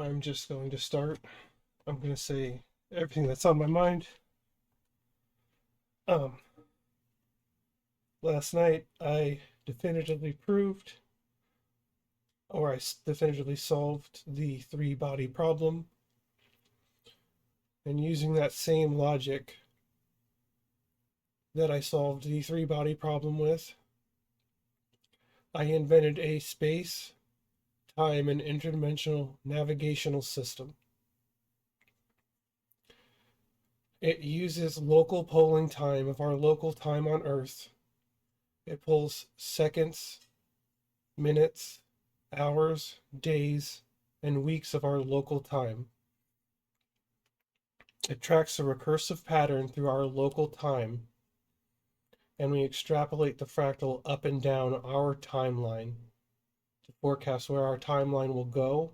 I'm just going to start. I'm going to say everything that's on my mind. Um, Last night I definitively proved, or I definitively solved the three body problem. And using that same logic that I solved the three body problem with, I invented a space, time, and interdimensional navigational system. It uses local polling time of our local time on Earth. It pulls seconds, minutes, hours, days, and weeks of our local time. It tracks a recursive pattern through our local time, and we extrapolate the fractal up and down our timeline to forecast where our timeline will go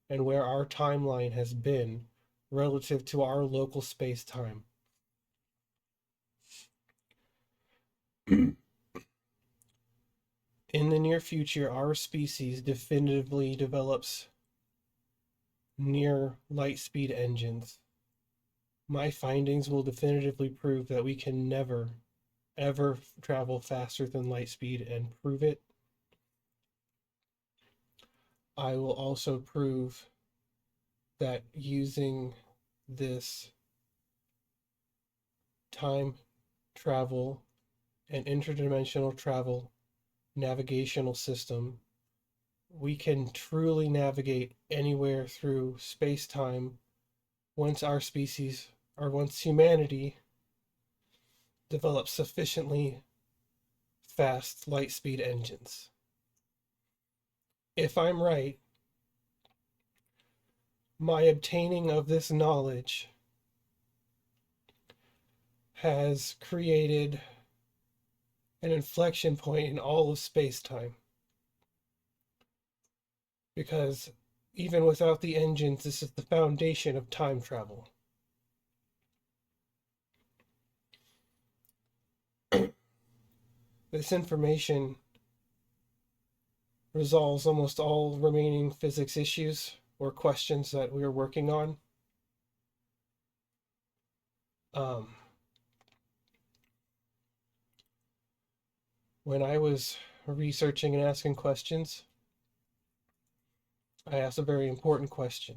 and where our timeline has been relative to our local space-time. In the near future, our species definitively develops near light speed engines. My findings will definitively prove that we can never, ever travel faster than light speed and prove it. I will also prove that using this time travel and interdimensional travel navigational system, we can truly navigate anywhere through space-time once our species, or once humanity, develops sufficiently fast light speed engines. If I'm right, my obtaining of this knowledge has created an inflection point in all of space-time. Because even without the engines, this is the foundation of time travel. This information resolves almost all remaining physics issues or questions that we are working on. When I was researching and asking questions, I asked a very important question,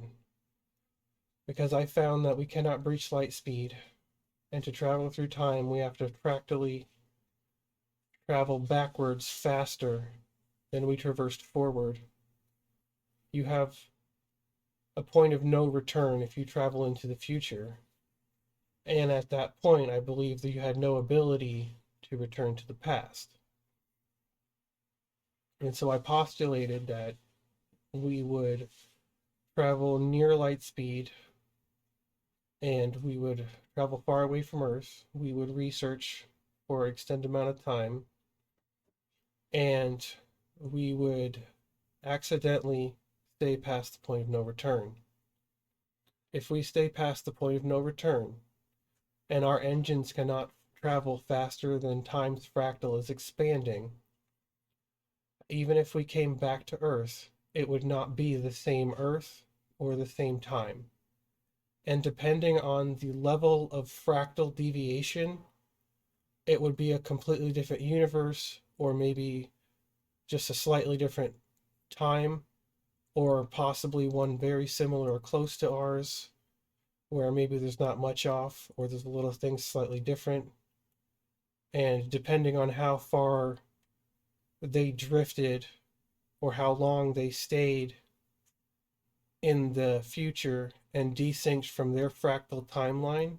because I found that we cannot breach light speed, and to travel through time we have to fractally travel backwards faster than we traversed forward. You have a point of no return if you travel into the future, and at that point I believe that you had no ability to return to the past. And so I postulated that we would travel near light speed, and we would travel far away from Earth. We would research for an extended amount of time, and we would accidentally stay past the point of no return. If we stay past the point of no return, and our engines cannot travel faster than time's fractal is expanding, even if we came back to Earth, it would not be the same Earth or the same time. And depending on the level of fractal deviation, it would be a completely different universe, or maybe just a slightly different time, or possibly one very similar or close to ours, where maybe there's not much off, or there's a little things slightly different. And depending on how far they drifted or how long they stayed in the future and desynced from their fractal timeline,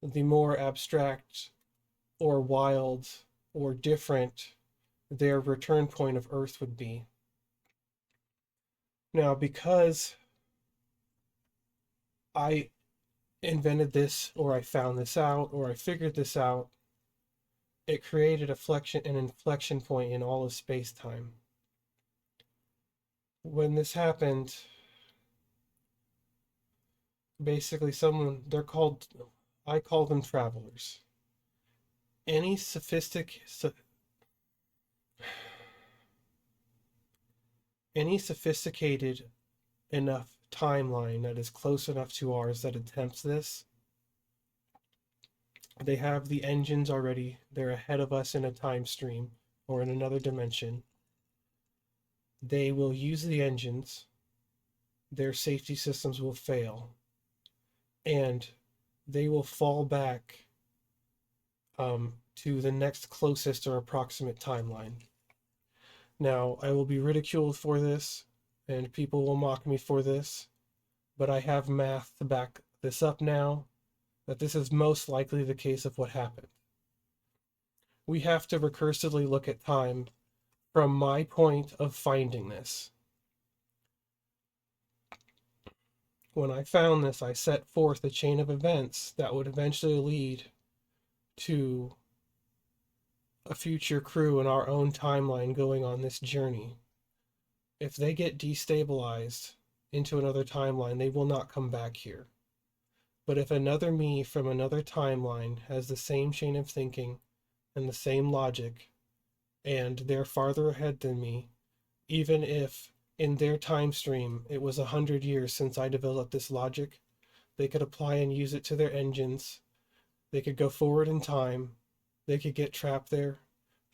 the more abstract or wild or different their return point of Earth would be. Now, because I invented this, or I found this out, or I figured this out, it created an inflection point in all of space-time. When this happened, basically I call them travelers. Any sophisticated enough timeline that is close enough to ours that attempts this, they have the engines already. They're ahead of us in a time stream or in another dimension. They will use the engines. Their safety systems will fail. And they will fall back to the next closest or approximate timeline. Now, I will be ridiculed for this, and people will mock me for this, but I have math to back this up now, that this is most likely the case of what happened. We have to recursively look at time from my point of finding this. When I found this, I set forth a chain of events that would eventually lead to a future crew in our own timeline going on this journey. If they get destabilized into another timeline, they will not come back here. But if another me from another timeline has the same chain of thinking and the same logic, and they're farther ahead than me, even if in their time stream it was 100 years since I developed this logic, they could apply and use it to their engines. They could go forward in time. They could get trapped there,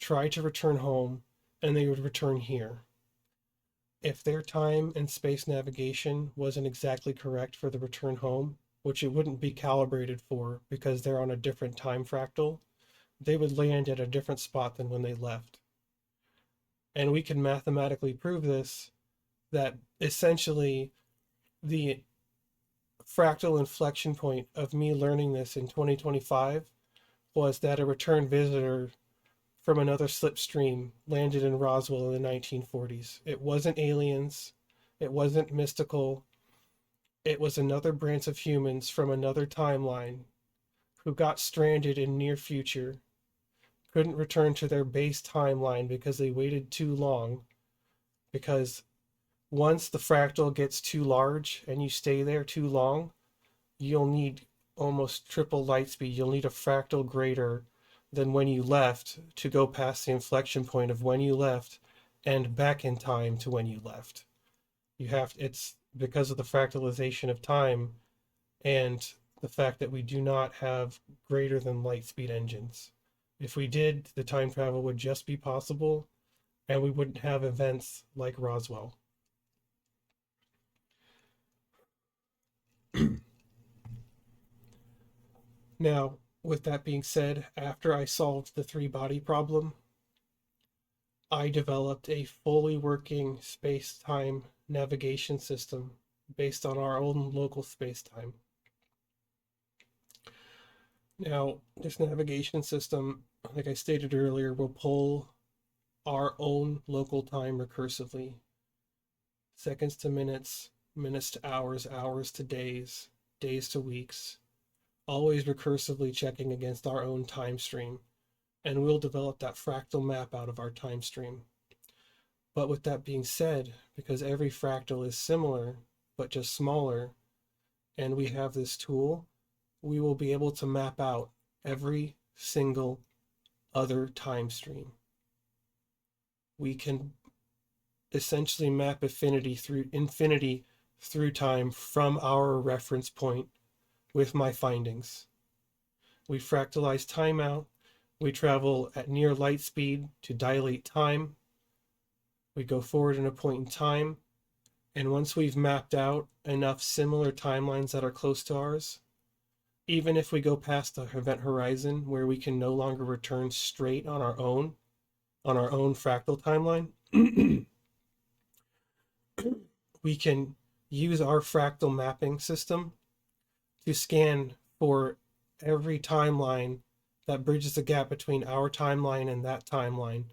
try to return home, and they would return here. If their time and space navigation wasn't exactly correct for the return home, which it wouldn't be calibrated for because they're on a different time fractal, they would land at a different spot than when they left. And we can mathematically prove this, that essentially the fractal inflection point of me learning this in 2025 was that a return visitor from another slipstream landed in Roswell in the 1940s. It wasn't aliens. It wasn't mystical. It was another branch of humans from another timeline who got stranded in near future, couldn't return to their base timeline because they waited too long. Because once the fractal gets too large and you stay there too long, you'll need almost triple light speed. You'll need a fractal greater than when you left to go past the inflection point of when you left and back in time to when you left. It's because of the fractalization of time and the fact that we do not have greater than light speed engines. If we did, the time travel would just be possible and we wouldn't have events like Roswell. Now, with that being said, after I solved the three-body problem, I developed a fully working space-time navigation system based on our own local space-time. Now, this navigation system, like I stated earlier, will pull our own local time recursively. Seconds to minutes, minutes to hours, hours to days, days to weeks, always recursively checking against our own time stream, and we'll develop that fractal map out of our time stream. But with that being said, because every fractal is similar, but just smaller, and we have this tool, we will be able to map out every single other time stream. We can essentially map infinity through time from our reference point with my findings. We fractalize time out. We travel at near light speed to dilate time. We go forward in a point in time. And once we've mapped out enough similar timelines that are close to ours, even if we go past the event horizon where we can no longer return straight on our own fractal timeline, we can use our fractal mapping system to scan for every timeline that bridges the gap between our timeline and that timeline,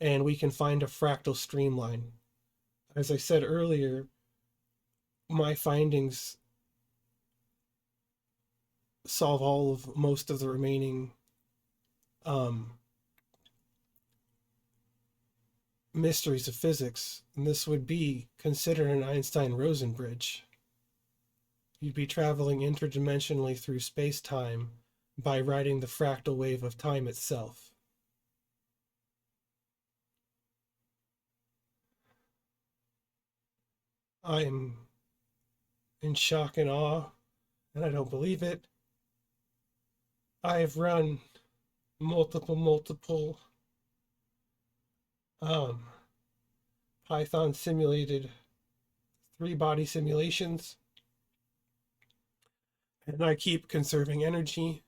and we can find a fractal streamline. As I said earlier, my findings solve most of the remaining mysteries of physics, and this would be considered an Einstein Rosen bridge. You'd be traveling interdimensionally through space-time by riding the fractal wave of time itself. I'm in shock and awe, and I don't believe it. I've run multiple um, Python simulated three-body simulations, and I keep conserving energy,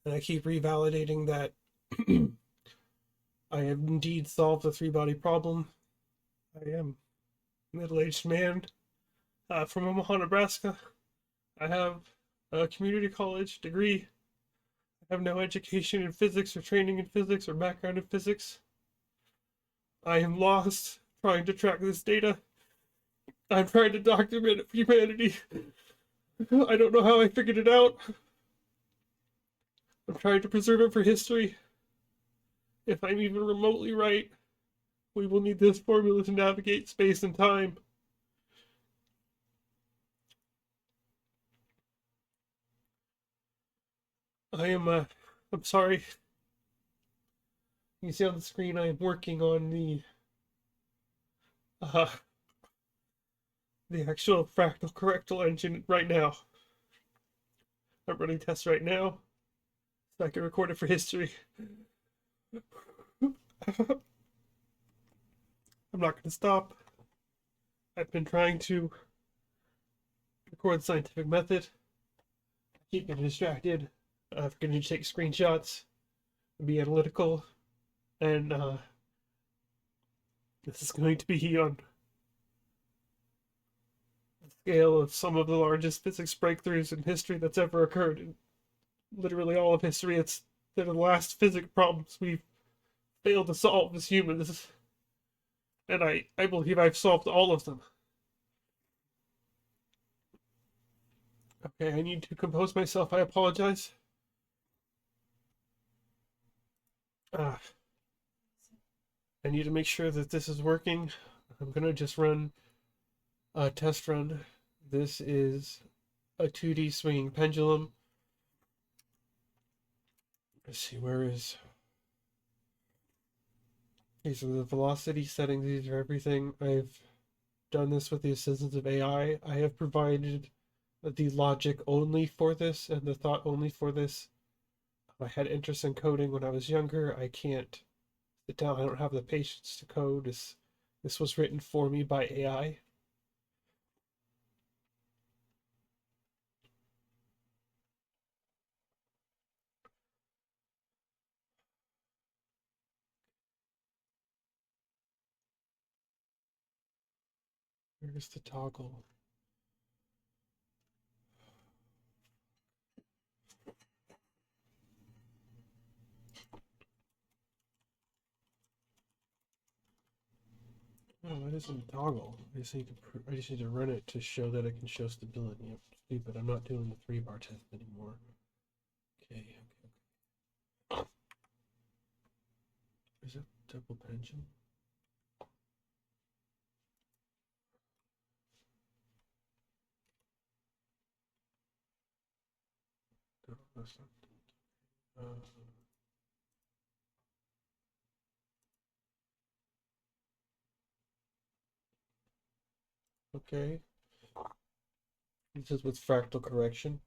and I keep revalidating that I have indeed solved the three-body problem. I am a middle-aged man from Omaha, Nebraska. I have a community college degree. I have no education in physics or training in physics or background in physics. I am lost trying to track this data. I'm trying to document it for humanity. I don't know how I figured it out. I'm trying to preserve it for history. If I'm even remotely right, we will need this formula to navigate space and time. I'm sorry. You see on the screen I am working on uh, the actual fractal correctal engine right now. I'm running tests right now so I can record it for history. I'm not going to stop. I've been trying to record the scientific method. I keep getting distracted. I'm going to take screenshots, be analytical, and this is going to be on the scale of some of the largest physics breakthroughs in history that's ever occurred. In literally all of history, they're the last physics problems we've failed to solve as humans, and I believe I've solved all of them. Okay, I need to compose myself. I apologize. Uh, I need to make sure that this is working. I'm gonna just run a test run. This is a 2D swinging pendulum. Let's see, where is... These are the velocity settings. These are everything. I've done this with the assistance of AI. I have provided the logic only for this and the thought only for this. I had interest in coding when I was younger. I can't sit down. I don't have the patience to code. This was written for me by AI. Where's the toggle? Oh, it isn't a toggle. I just need to run it to show that it can show stability. I'm stupid. I'm not doing the 3-bar test anymore. Okay. Is it double pendulum? No, that's not. Okay. This is with fractal correction.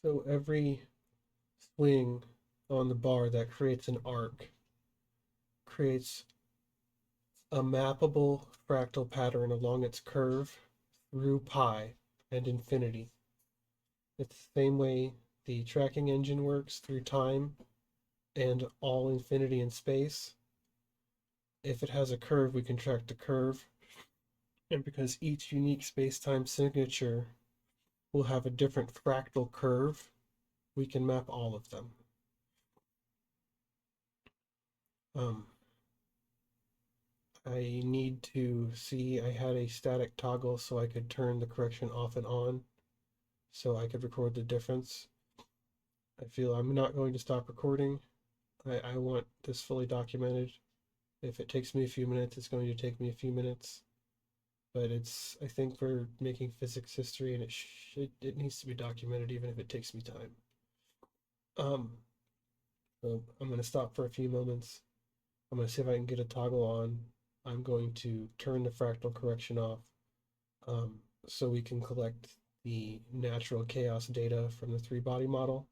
So every swing on the bar that creates an arc creates a mappable fractal pattern along its curve through pi and infinity. It's the same way the tracking engine works through time and all infinity in space. If it has a curve, we can track the curve. And because each unique space-time signature will have a different fractal curve, we can map all of them. I need to see, I had a static toggle so I could turn the correction off and on so I could record the difference. I feel I'm not going to stop recording. I want this fully documented. If it takes me a few minutes, it's going to take me a few minutes. But I think we're making physics history, and it needs to be documented even if it takes me time. So I'm going to stop for a few moments. I'm going to see if I can get a toggle on. I'm going to turn the fractal correction off um, so we can collect the natural chaos data from the three-body model.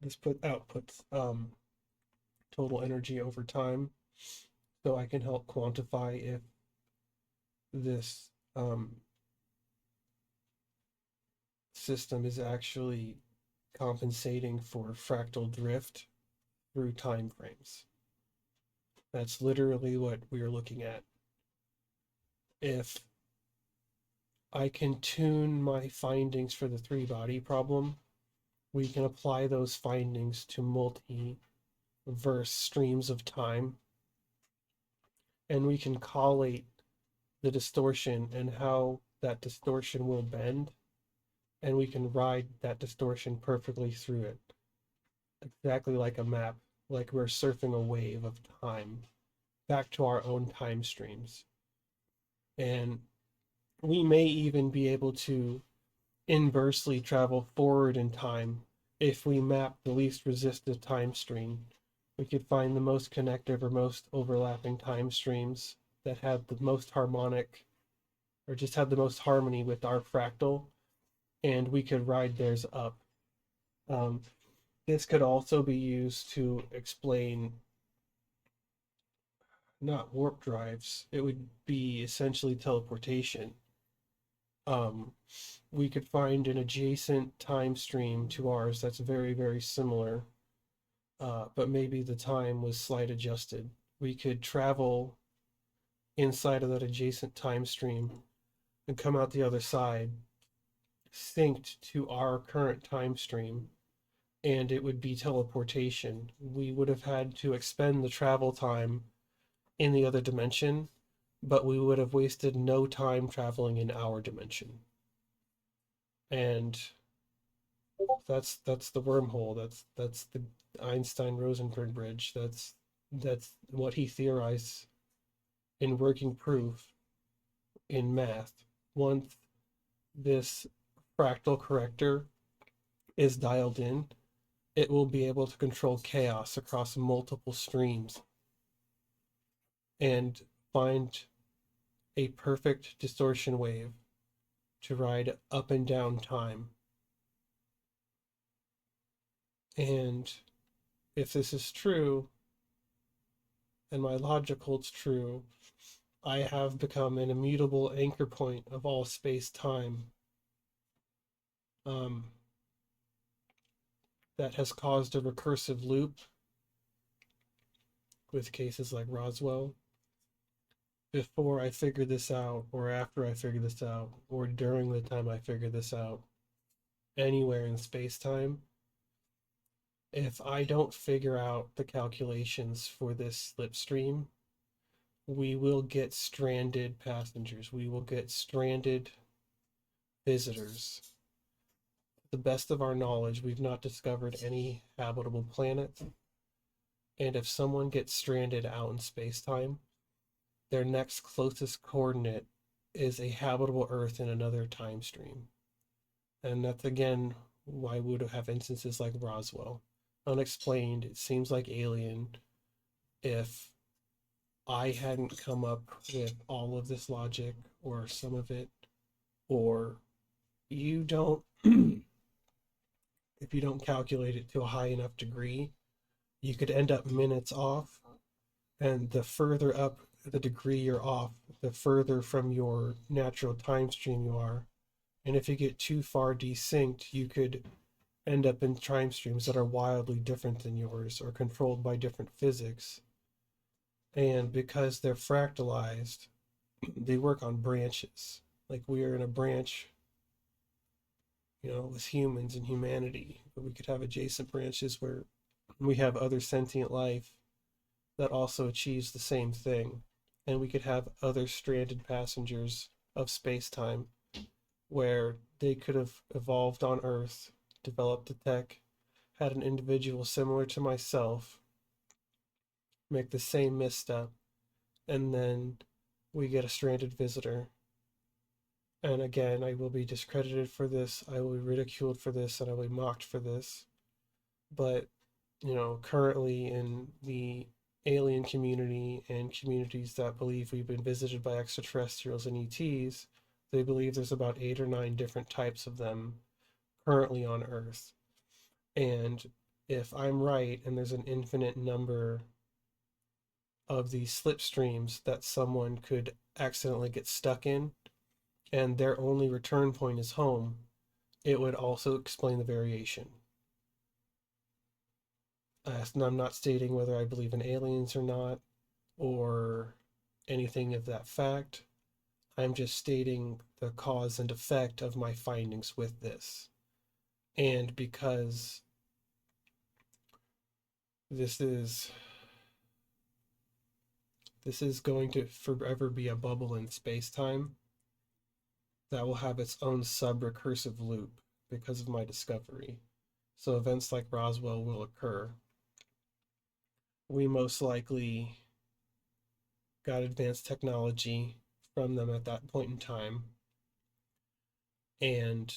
This outputs total energy over time, so I can help quantify if this system is actually compensating for fractal drift through time frames. That's literally what we're looking at. If I can tune my findings for the three-body problem, we can apply those findings to multi-verse streams of time, and we can collate the distortion and how that distortion will bend, and we can ride that distortion perfectly through it. Exactly like a map, like we're surfing a wave of time back to our own time streams. And we may even be able to inversely travel forward in time if we map the least resistive time stream. We could find the most connective or most overlapping time streams that have the most harmonic or just have the most harmony with our fractal, and we could ride theirs up. Um, this could also be used to explain not warp drives, it would be essentially teleportation. Um, we could find an adjacent time stream to ours that's very, very similar, but maybe the time was slight adjusted. We could travel inside of that adjacent time stream and come out the other side, synced to our current time stream, and it would be teleportation. We would have had to expend the travel time in the other dimension, but we would have wasted no time traveling in our dimension. And that's the wormhole. That's the Einstein Rosen bridge. That's what he theorized in working proof in math. Once this fractal corrector is dialed in, it will be able to control chaos across multiple streams and find a perfect distortion wave to ride up and down time. And if this is true, and my logic holds true, I have become an immutable anchor point of all space-time that has caused a recursive loop with cases like Roswell. Before I figure this out, or after I figure this out, or during the time I figure this out, anywhere in space-time, if I don't figure out the calculations for this slipstream, we will get stranded passengers. We will get stranded visitors. To the best of our knowledge, we've not discovered any habitable planets. And if someone gets stranded out in space-time, their next closest coordinate is a habitable Earth in another time stream. And that's again why we would have instances like Roswell. Unexplained, it seems like alien. If I hadn't come up with all of this logic or some of it, or you don't, if you don't calculate it to a high enough degree, you could end up minutes off. And the further up the degree you're off, the further from your natural time stream you are. And if you get too far desynced, you could end up in time streams that are wildly different than yours or controlled by different physics. And because they're fractalized, they work on branches. Like we are in a branch, with humans and humanity, but we could have adjacent branches where we have other sentient life that also achieves the same thing. And we could have other stranded passengers of space-time where they could have evolved on Earth, developed the tech, had an individual similar to myself, make the same misstep, and then we get a stranded visitor. And again, I will be discredited for this, I will be ridiculed for this, and I will be mocked for this. But, currently in the alien community and communities that believe we've been visited by extraterrestrials and ETs, they believe there's about 8 or 9 different types of them currently on Earth. And if I'm right and there's an infinite number of these slipstreams that someone could accidentally get stuck in, and their only return point is home, it would also explain the variation. And I'm not stating whether I believe in aliens or not, or anything of that fact. I'm just stating the cause and effect of my findings with this. And because this is going to forever be a bubble in space-time that will have its own sub-recursive loop because of my discovery. So events like Roswell will occur. We most likely got advanced technology from them at that point in time. And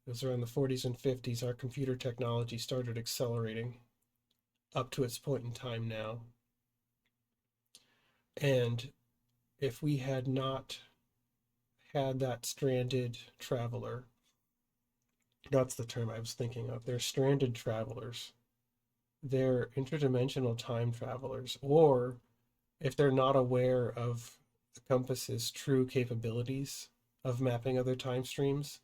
it was around the 40s and 50s, our computer technology started accelerating up to its point in time now. And if we had not had that stranded traveler, that's the term I was thinking of, they're stranded travelers. They're interdimensional time travelers, or if they're not aware of the compass's true capabilities of mapping other time streams,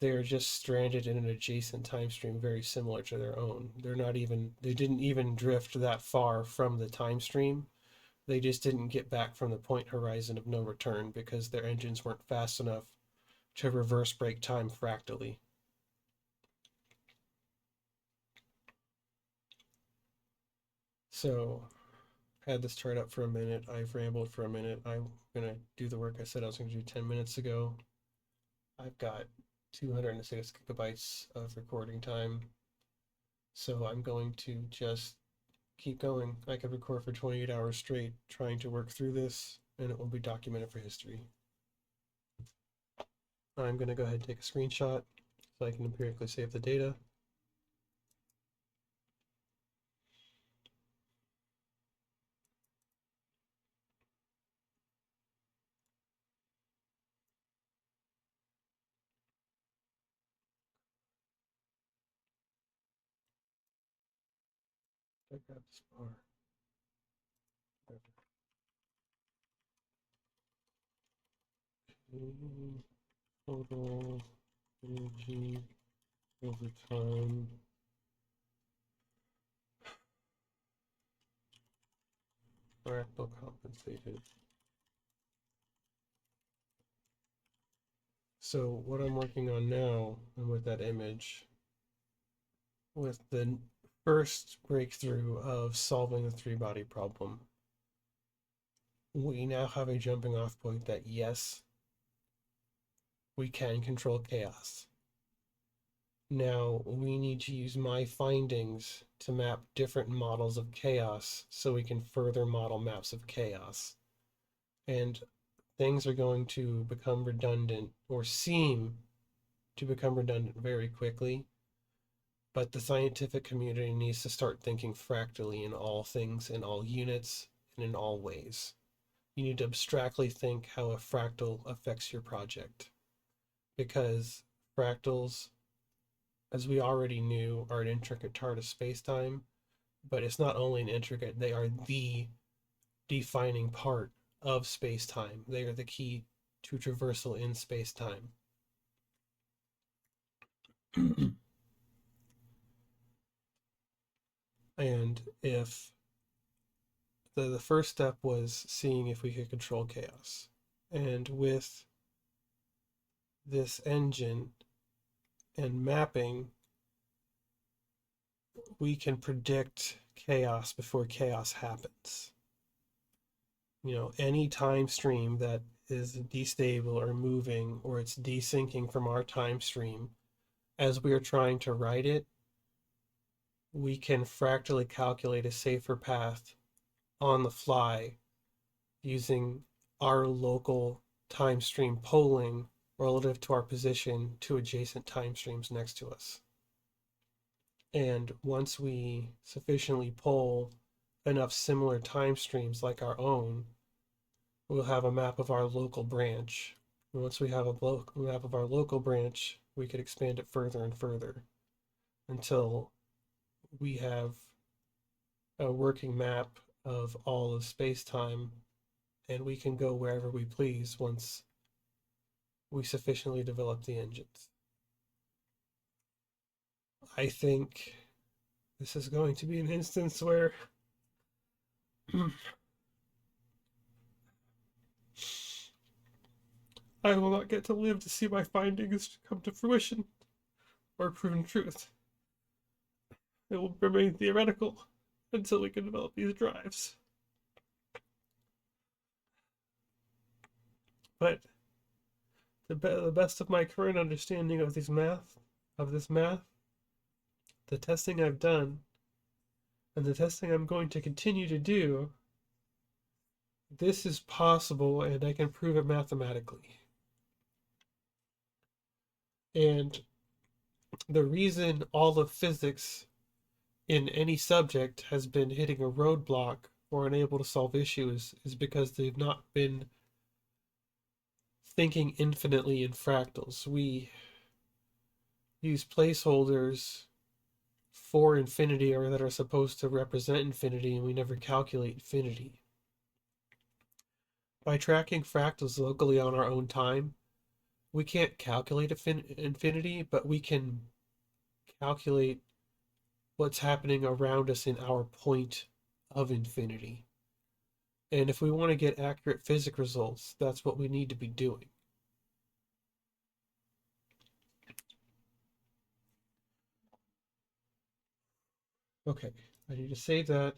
they're just stranded in an adjacent time stream very similar to their own. They didn't even drift that far from the time stream. They just didn't get back from the point horizon of no return because their engines weren't fast enough to reverse break time fractally. So, had this chart up for a minute. I've rambled for a minute. I'm going to do the work I said I was going to do 10 minutes ago. I've got 206 gigabytes of recording time. So I'm going to just keep going. I could record for 28 hours straight trying to work through this, and it will be documented for history. I'm going to go ahead and take a screenshot so I can empirically save the data. I grab this bar. Total energy over time. Fractal compensated. So what I'm working on now, and with that image, with the first breakthrough of solving the three-body problem, we now have a jumping off point that yes, we can control chaos. Now we need to use my findings to map different models of chaos so we can further model maps of chaos. And things are going to become redundant or seem to become redundant very quickly. But the scientific community needs to start thinking fractally in all things, in all units, and in all ways. You need to abstractly think how a fractal affects your project. Because fractals, as we already knew, are an intricate part of space-time, but it's not only an intricate, they are the defining part of space-time. They are the key to traversal in space-time. And if the first step was seeing if we could control chaos. And with this engine and mapping, we can predict chaos before chaos happens. Any time stream that is destable or moving, or it's desyncing from our time stream, as we are trying to write it, we can fractally calculate a safer path on the fly using our local time stream polling relative to our position to adjacent time streams next to us. And once we sufficiently pull enough similar time streams like our own, we'll have a map of our local branch. And once we have a map of our local branch, we could expand it further and further until we have a working map of all of space-time, and we can go wherever we please once we sufficiently develop the engines. I think this is going to be an instance where I will not get to live to see my findings come to fruition or proven truth. It will remain theoretical until we can develop these drives. But the best of my current understanding of this math, the testing I've done, and the testing I'm going to continue to do, this is possible and I can prove it mathematically. And the reason all of physics in any subject has been hitting a roadblock or unable to solve issues is because they've not been thinking infinitely in fractals. We use placeholders for infinity or that are supposed to represent infinity, and we never calculate infinity. By tracking fractals locally on our own time, we can't calculate infinity, but we can calculate what's happening around us in our point of infinity. And if we want to get accurate physics results, that's what we need to be doing. Okay, I need to save that.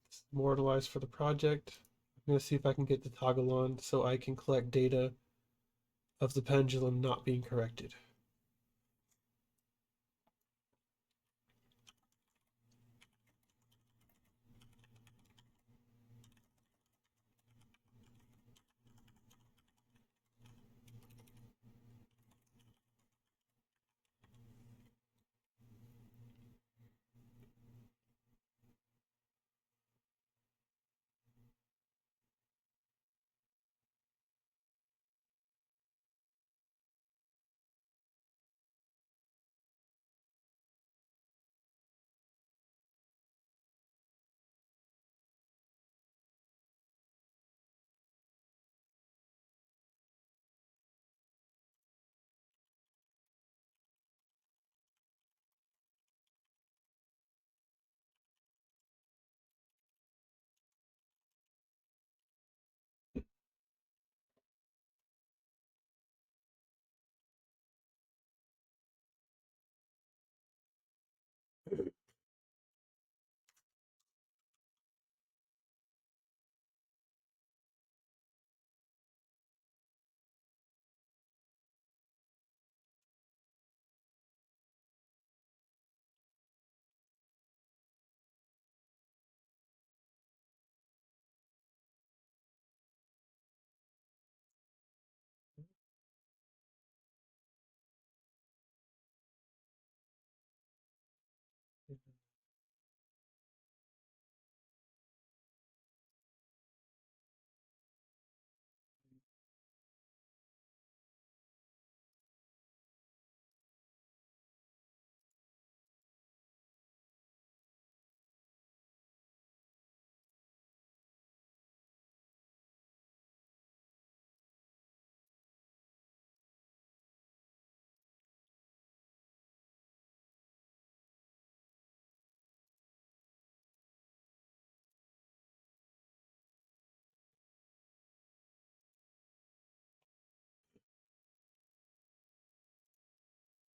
It's immortalized for the project. I'm going to see if I can get the toggle on so I can collect data of the pendulum not being corrected.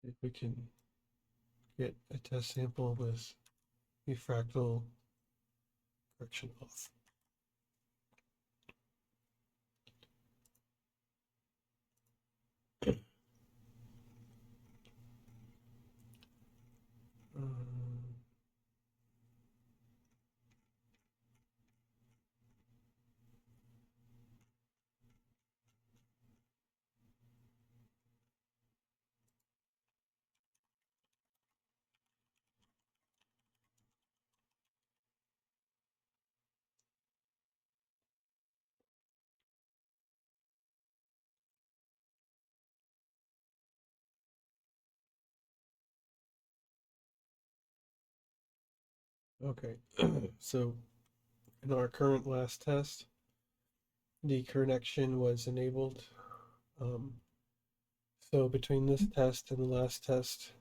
If we can get a test sample with the fractal correction off. Um, Okay, so in our current last test, the connection was enabled. Um, so between this test and the last test,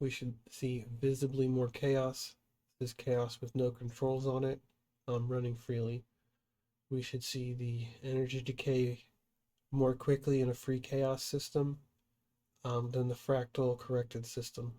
we should see visibly more chaos. This chaos with no controls on it, running freely. We should see the energy decay more quickly in a free chaos system than the fractal corrected system.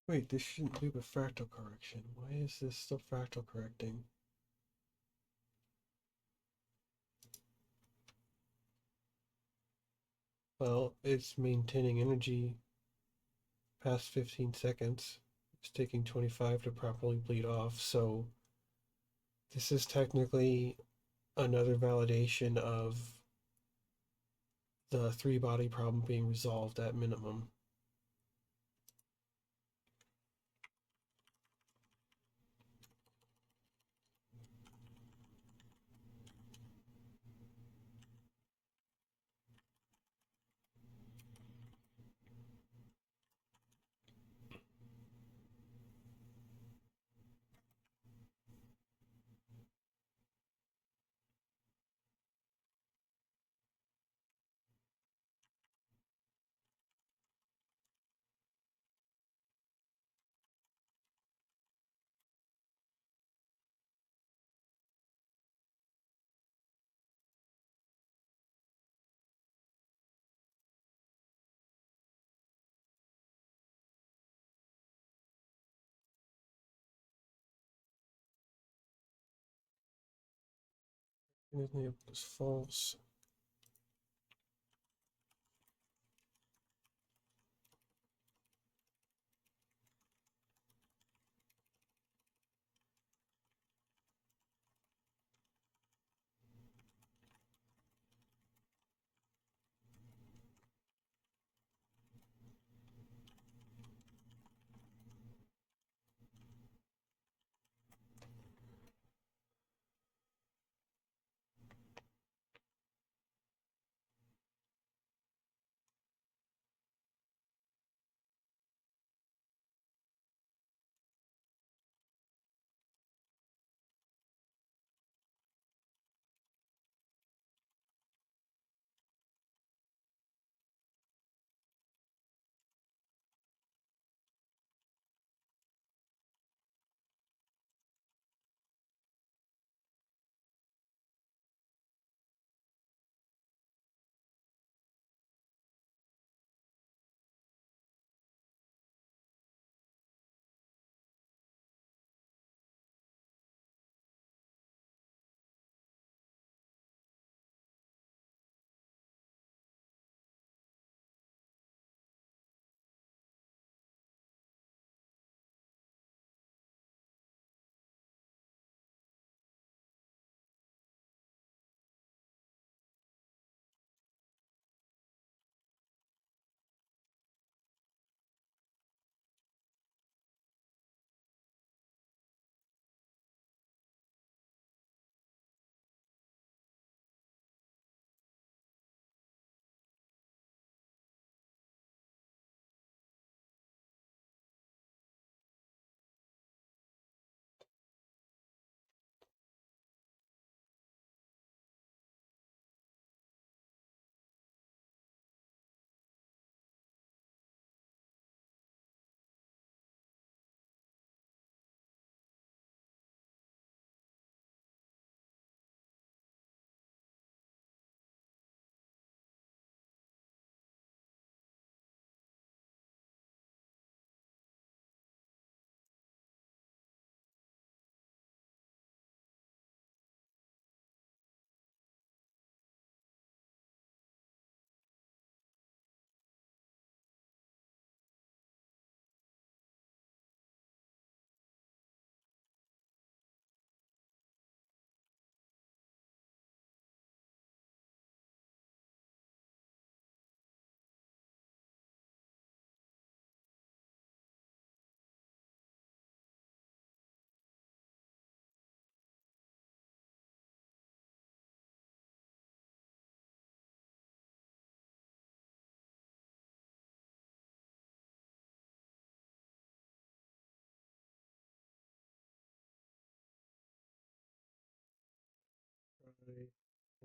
Wait, this shouldn't do a fractal correction. Why is this still fractal correcting? Well, it's maintaining energy past 15 seconds. It's taking 25 to properly bleed off, so this is technically another validation of the three body problem being resolved at minimum. It was false.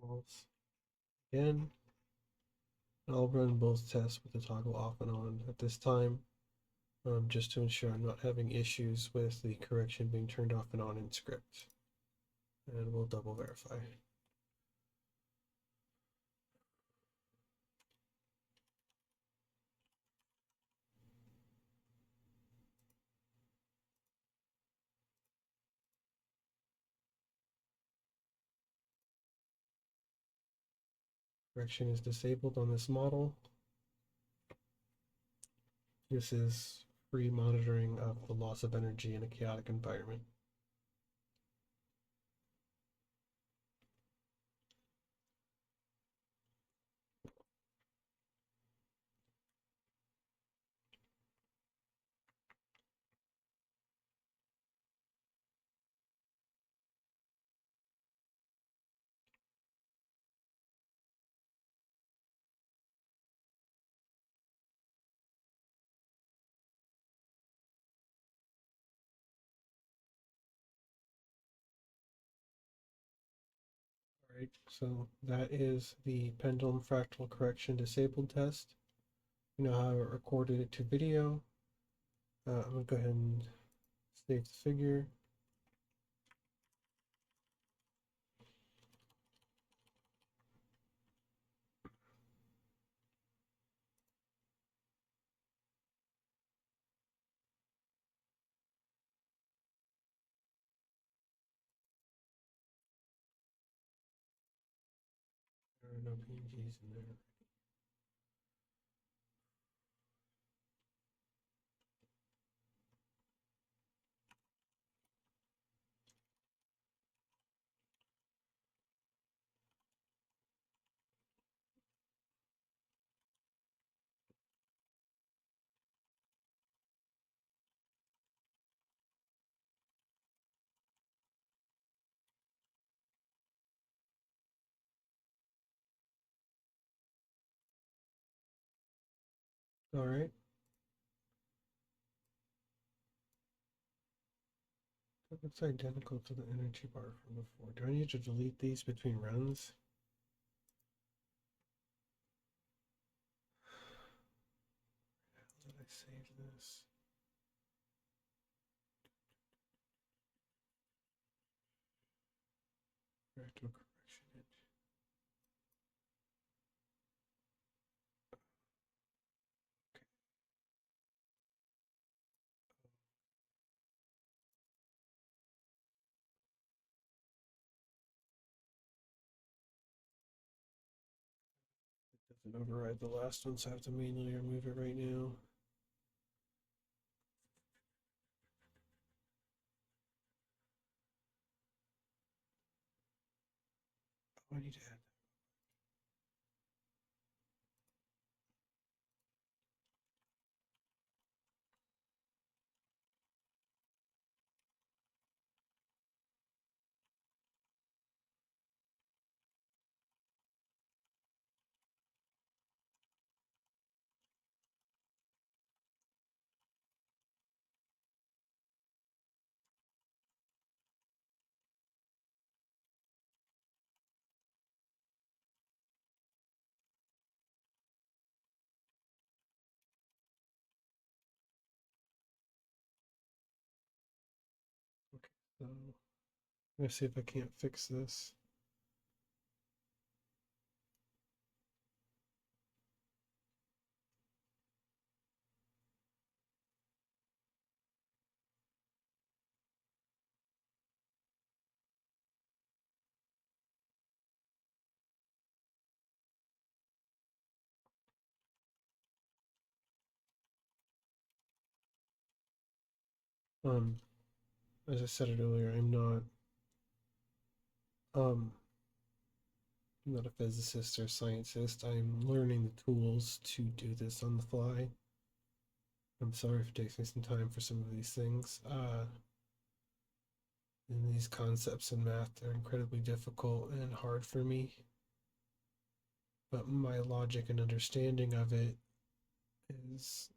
false again. I'll run both tests with the toggle off and on at this time, just to ensure I'm not having issues with the correction being turned off and on in script. And we'll double verify. Correction is disabled on this model. This is free monitoring of the loss of energy in a chaotic environment. All right, so that is the pendulum fractal correction disabled test. You know how I recorded it to video. I'm gonna go ahead and save the figure. There are no PNGs in there. All right. That looks identical to the energy bar from before. Do I need to delete these between runs? How did I save this? Fractal correction it. Doesn't override the last one, so I have to manually remove it right now. Oh, I need to add okay, so I'm gonna see if I can't fix this. Um, as I said it earlier, um I'm not a physicist or scientist. I'm learning the tools to do this on the fly. I'm sorry if it takes me some time for some of these things. And these concepts in math are incredibly difficult and hard for me. But my logic and understanding of it is,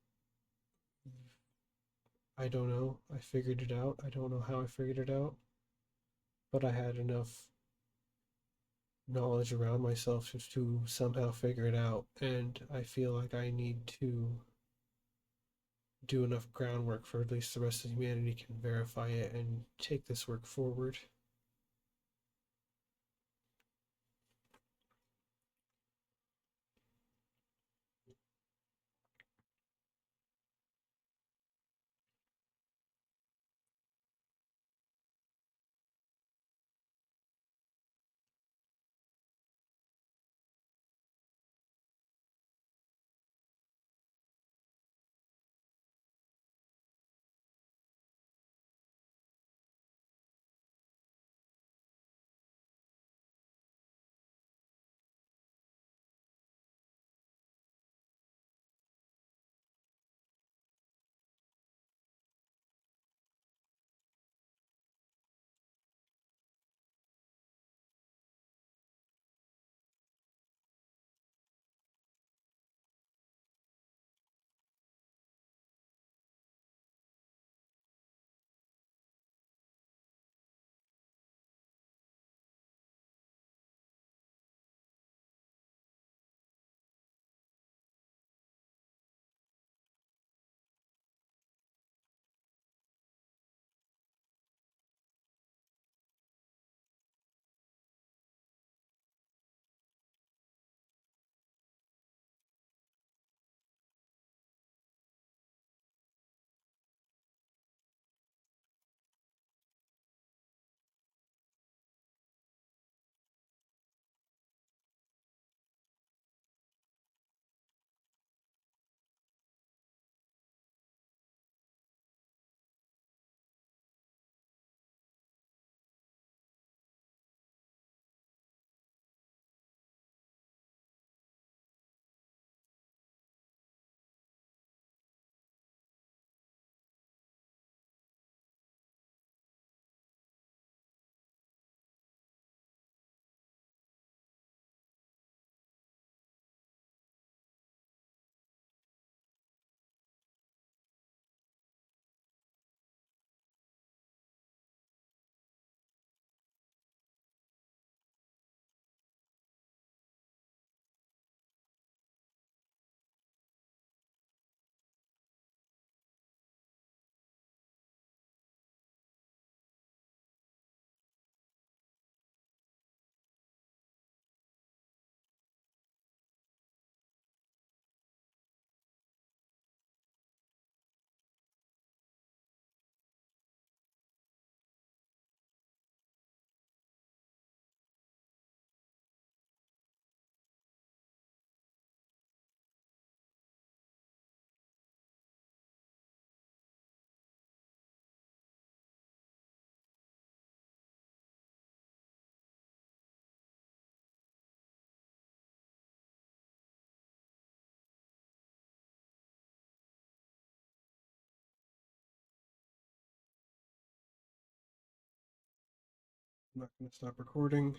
I don't know. I figured it out. I don't know how I figured it out. But I had enough knowledge around myself just to somehow figure it out. And I feel like I need to do enough groundwork for at least the rest of humanity can verify it and take this work forward. I'm not going to stop recording.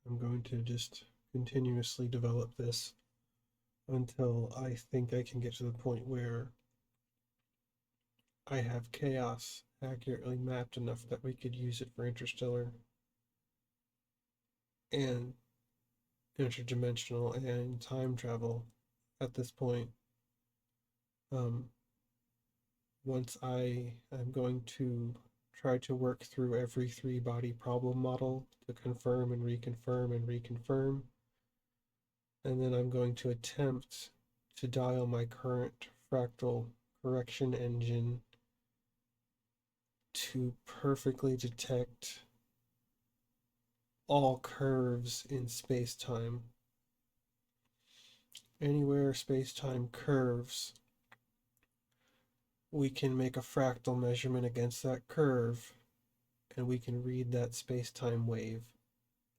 I'm going to just continuously develop this until I think I can get to the point where I have chaos accurately mapped enough that we could use it for interstellar and interdimensional and time travel at this point. Um, Once I am going to try to work through every three body problem model to confirm and reconfirm and reconfirm. And then I'm going to attempt to dial my current fractal correction engine to perfectly detect all curves in space-time. Anywhere space-time curves, we can make a fractal measurement against that curve, and we can read that space-time wave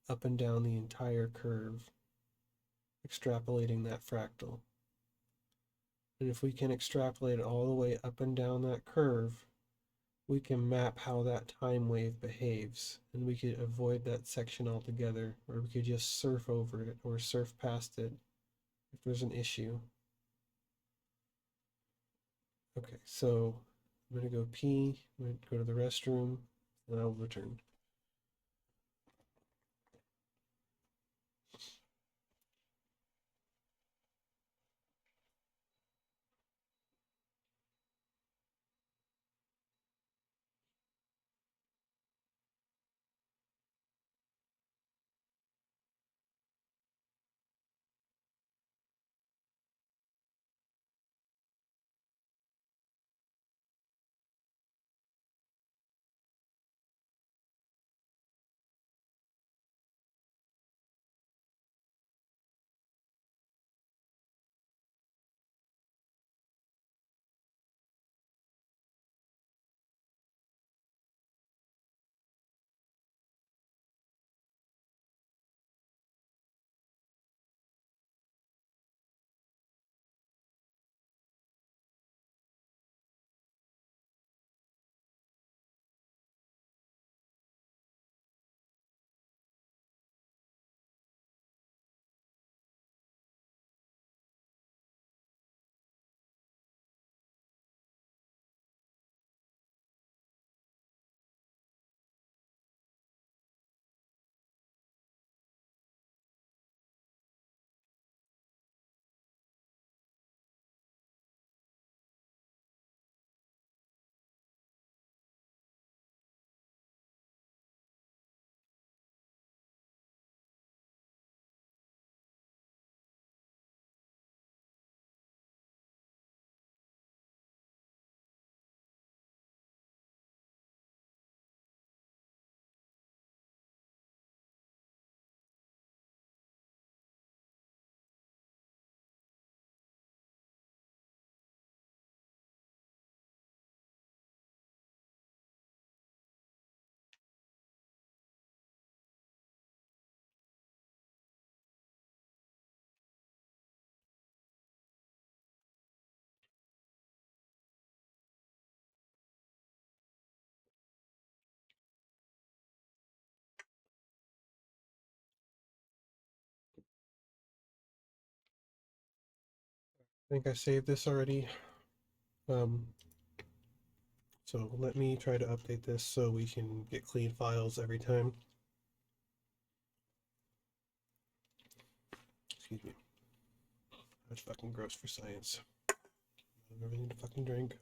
up and down the entire curve, extrapolating that fractal. And if we can extrapolate it all the way up and down that curve, we can map how that time wave behaves, and we could avoid that section altogether, or we could just surf over it or surf past it if there's an issue. Okay, so I'm gonna go pee, I'm gonna go to the restroom, and I'll return. I think I saved this already. So let me try to update this so we can get clean files every time. Excuse me. That's fucking gross for science. I never need to fucking drink.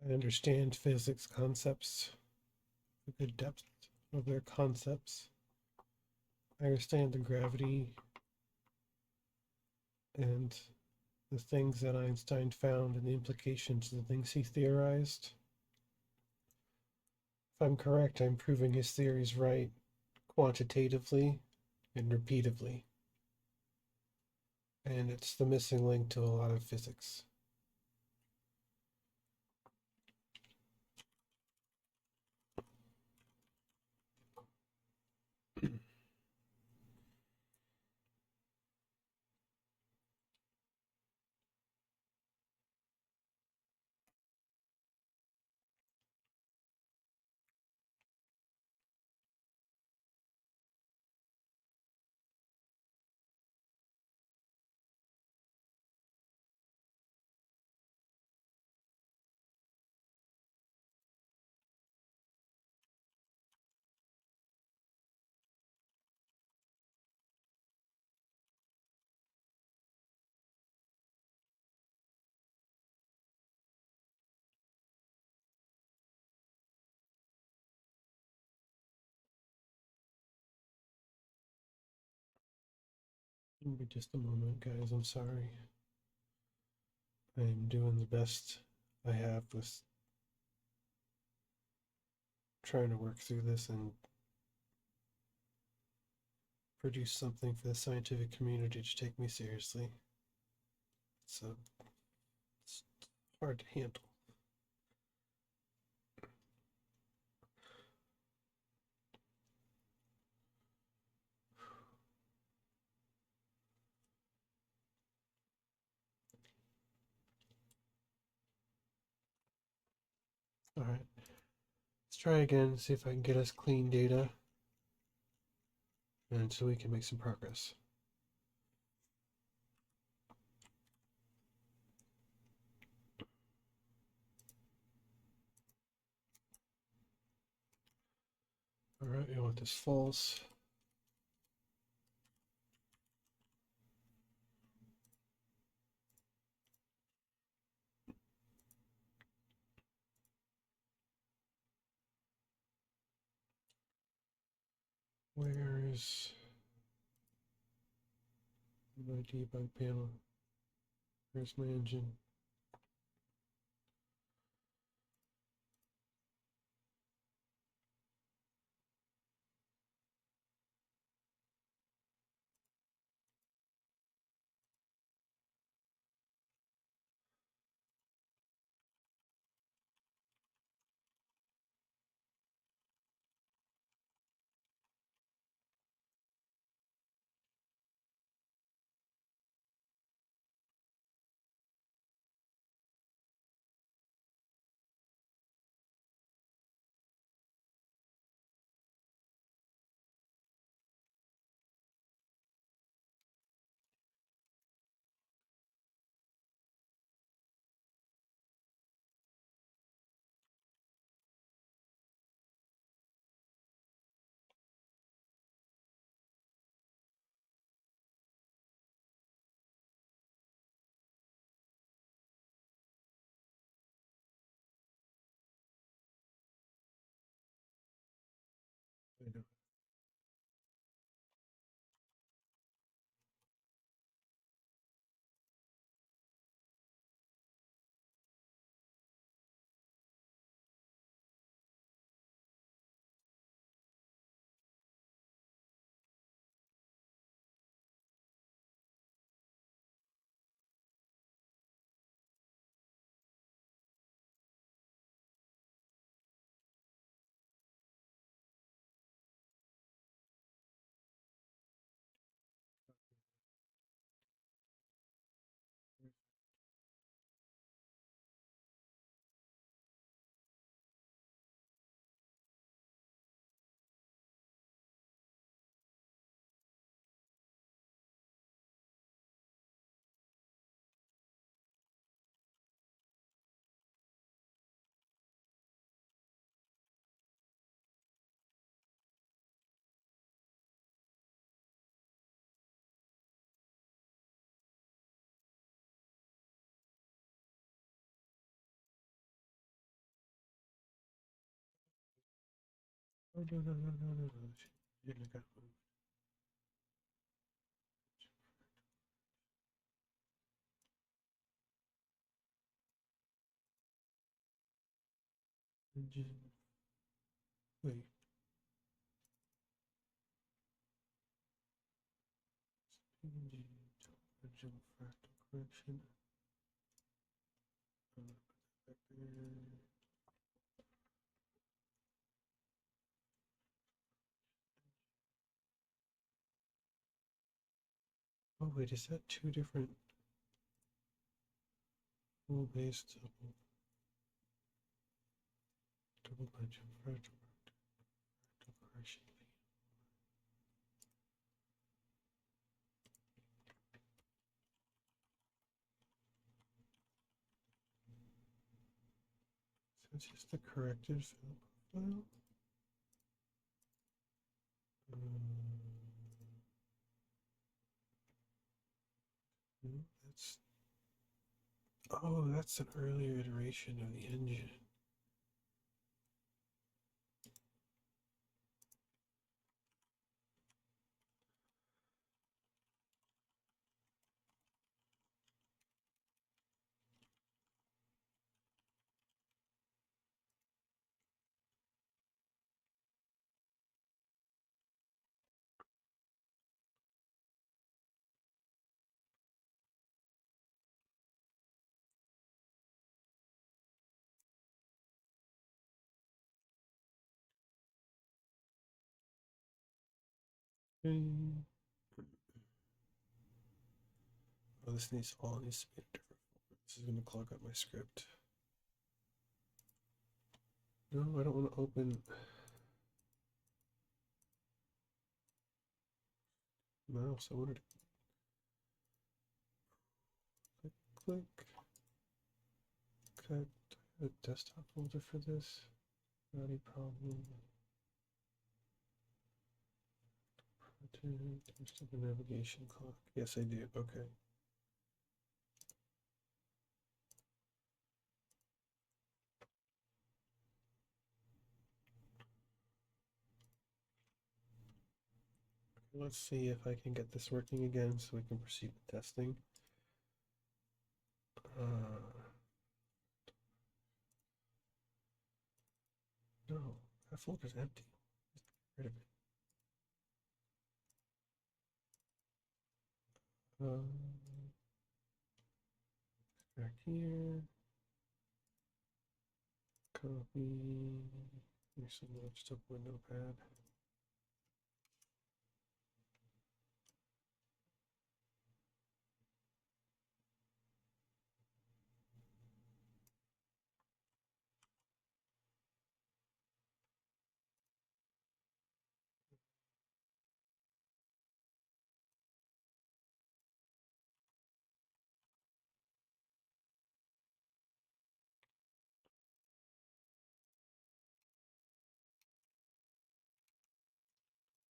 I understand physics concepts, a good depth of their concepts. I understand the gravity and the things that Einstein found and the implications of the things he theorized. If I'm correct, I'm proving his theories right quantitatively and repeatedly. And it's the missing link to a lot of physics. Give me just a moment, guys. I'm sorry. I'm doing the best I have with trying to work through this and produce something for the scientific community to take me seriously. So it's hard to handle. All right, let's try again, see if I can get us clean data, and so we can make some progress. All right, we want this false. Where is my debug panel? Where's my engine? Oh, no, no, no, no, no, no. It got moved. Engine. Wait. Engine. Original fractal correction. I'm gonna put that back there. Oh wait, is that two different rule-based double bunch of fractal correction? So it's just the corrected fill profile. No, that's that's an earlier iteration of the engine. Okay. Oh, this needs all needs to be in a different folder. This is gonna clog up my script. No, I don't want to open mouse. I wanted to click, cut a desktop folder for this. Not a problem. There's the navigation clock. Yes, I do. Okay. Let's see if I can get this working again so we can proceed with testing. No, that folder's empty. Just get rid of it. Back here. Copy. Here's some just open a notepad.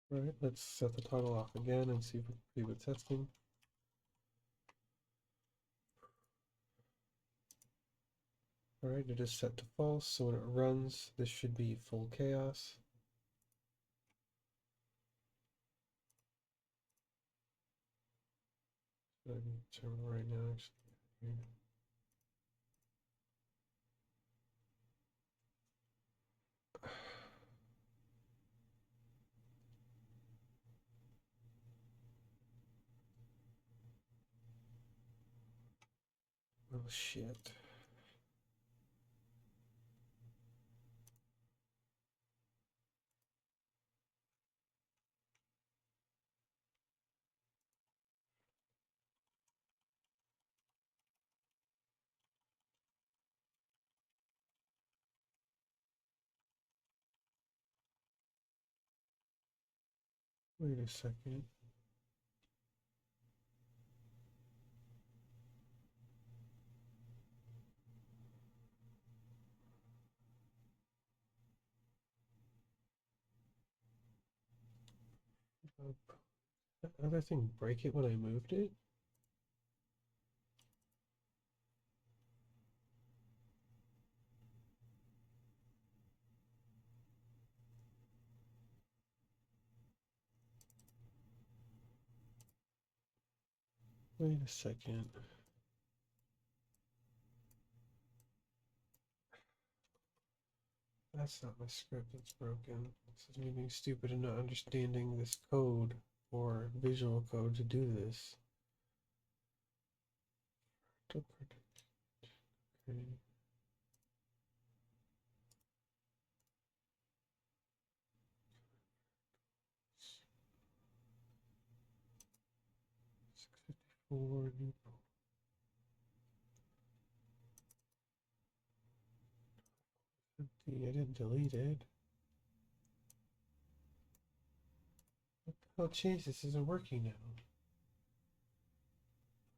All right, let's set the toggle off again and see if we can proceed with testing. All right, it is set to false, so when it runs, this should be full chaos. So I need terminal right now, actually. Oh shit. Wait a second. That other thing break it when I moved it? Wait a second. That's not my script, it's broken. This is me being stupid and not understanding this code or visual code to do this. Okay. 654 new. I didn't delete it. Oh, jeez, this isn't working now.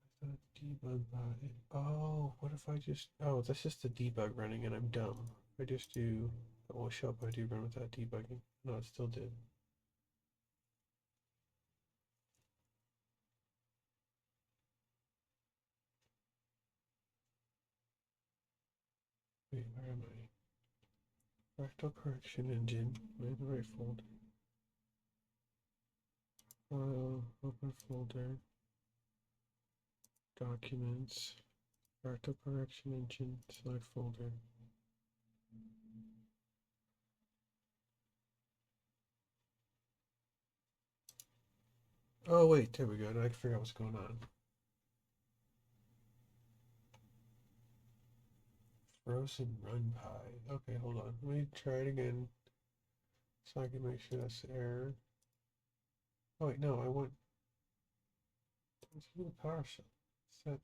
I thought debug bot it. Oh, what if I just. Oh, that's just the debug running and I'm dumb. I just do. It will show up I do run without debugging. No, it still did. Wait, where am I? Fractal correction engine. Am I in the right folder? Open folder. Documents. Fractal correction engine. Select folder. Oh, wait, there we go. Now I can figure out what's going on. Frozen run pie. Okay, hold on. Let me try it again so I can make sure that's the error. Oh, wait, no, I want. Let's do the PowerShell. Set.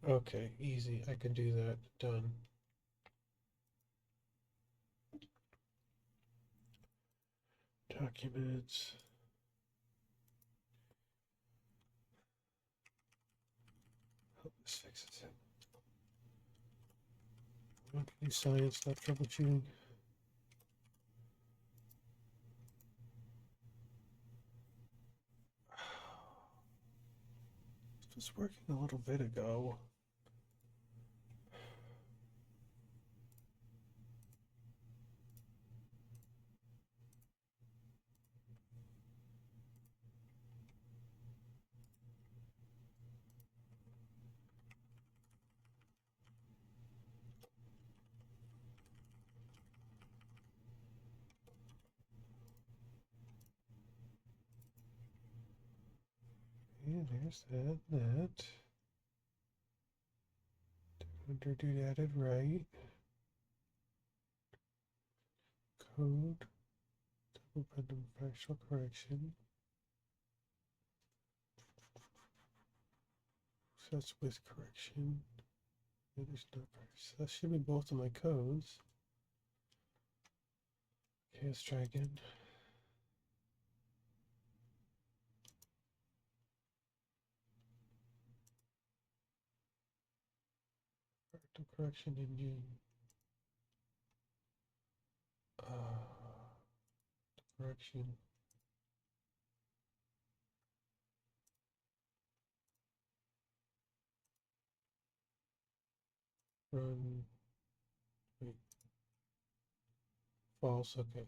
Okay, easy. I can do that. Done. Documents. Hope this fixes it. We want to do science, not troubleshooting. This was working a little bit ago. Yeah, there's that. Under do added right. Code. Double random fractional correction. So that's with correction. And there's no so that should be both of my codes. Okay, let's try again. Fractal correction engine. Correction. Run. Wait. False. Okay.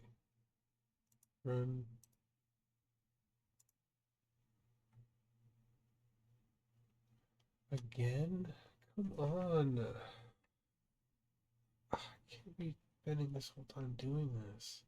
Run. Again? Come on. I can't be spending this whole time doing this.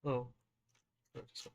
Oh, I just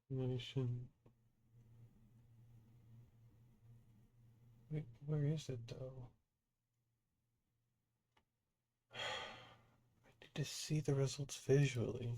Simulation. Wait, where is it though? I need to see the results visually.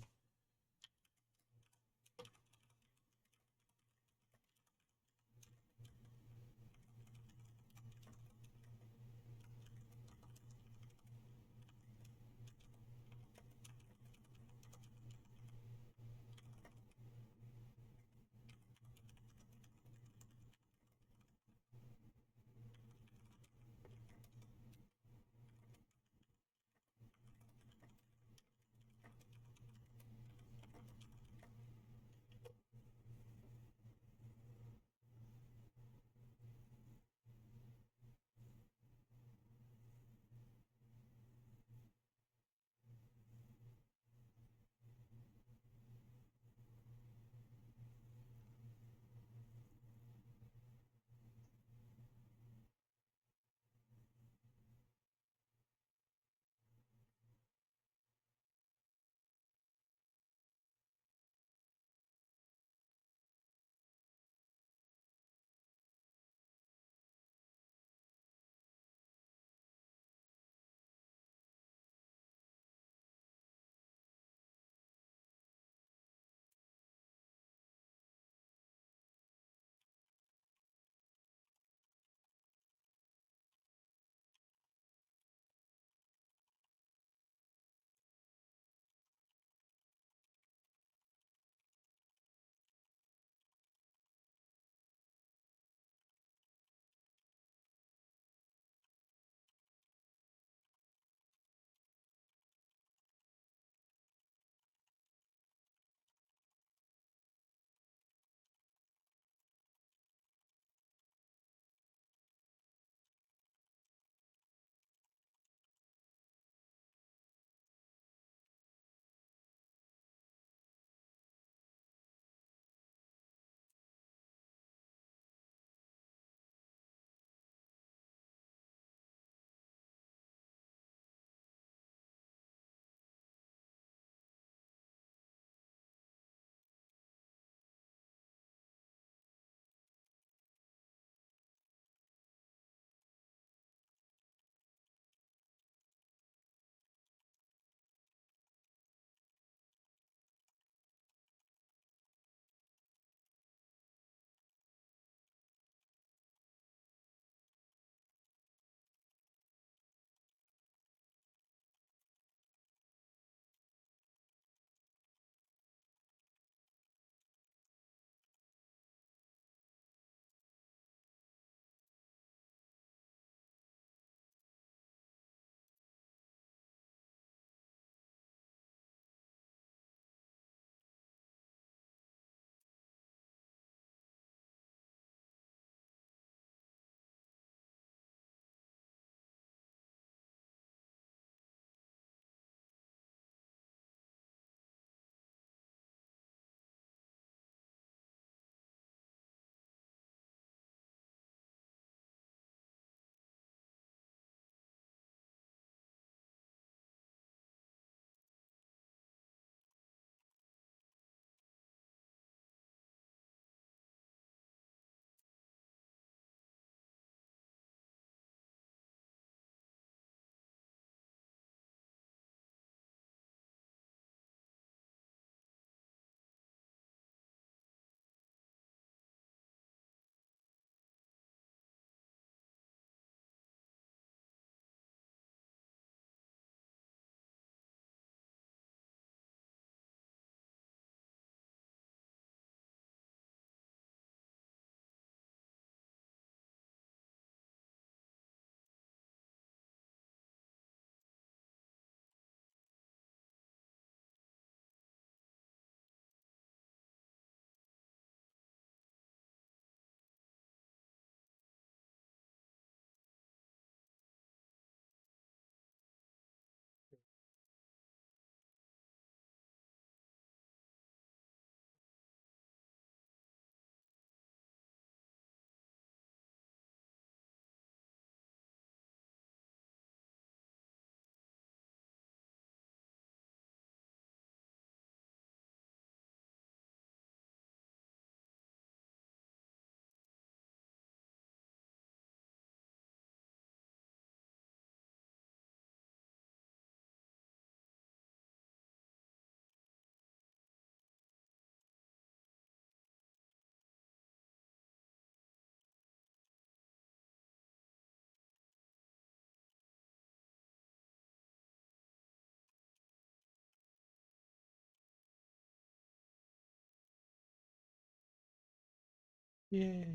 Yay.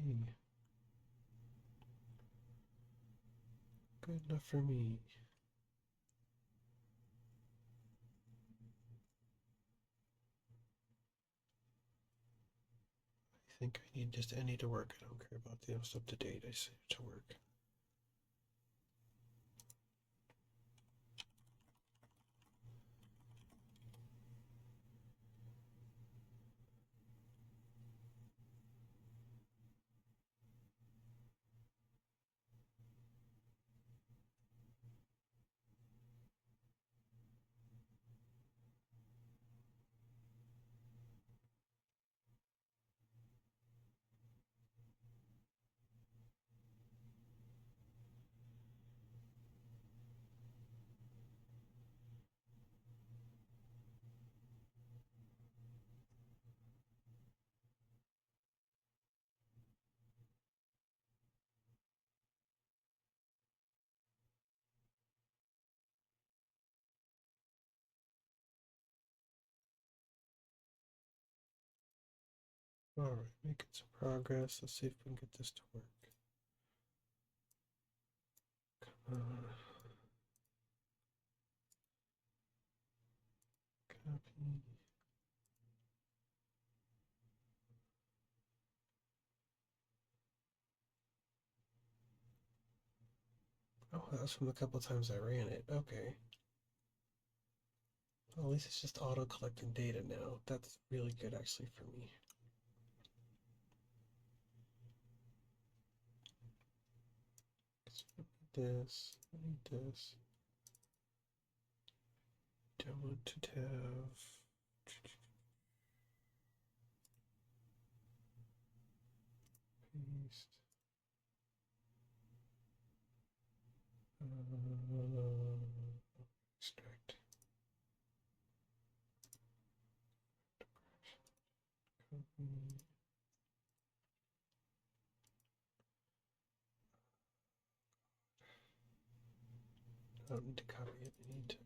Good enough for me. I think I need to work. I don't care about the most up to date. I set it to work. Alright, making some progress. Let's see if we can get this to work. Come on. Copy. Oh, that was from the couple times I ran it. Okay. Well, at least it's just auto collecting data now. That's really good actually for me. This, I need this. Don't want to have. Paste. Extract. Copy. I don't need to copy it. I need to.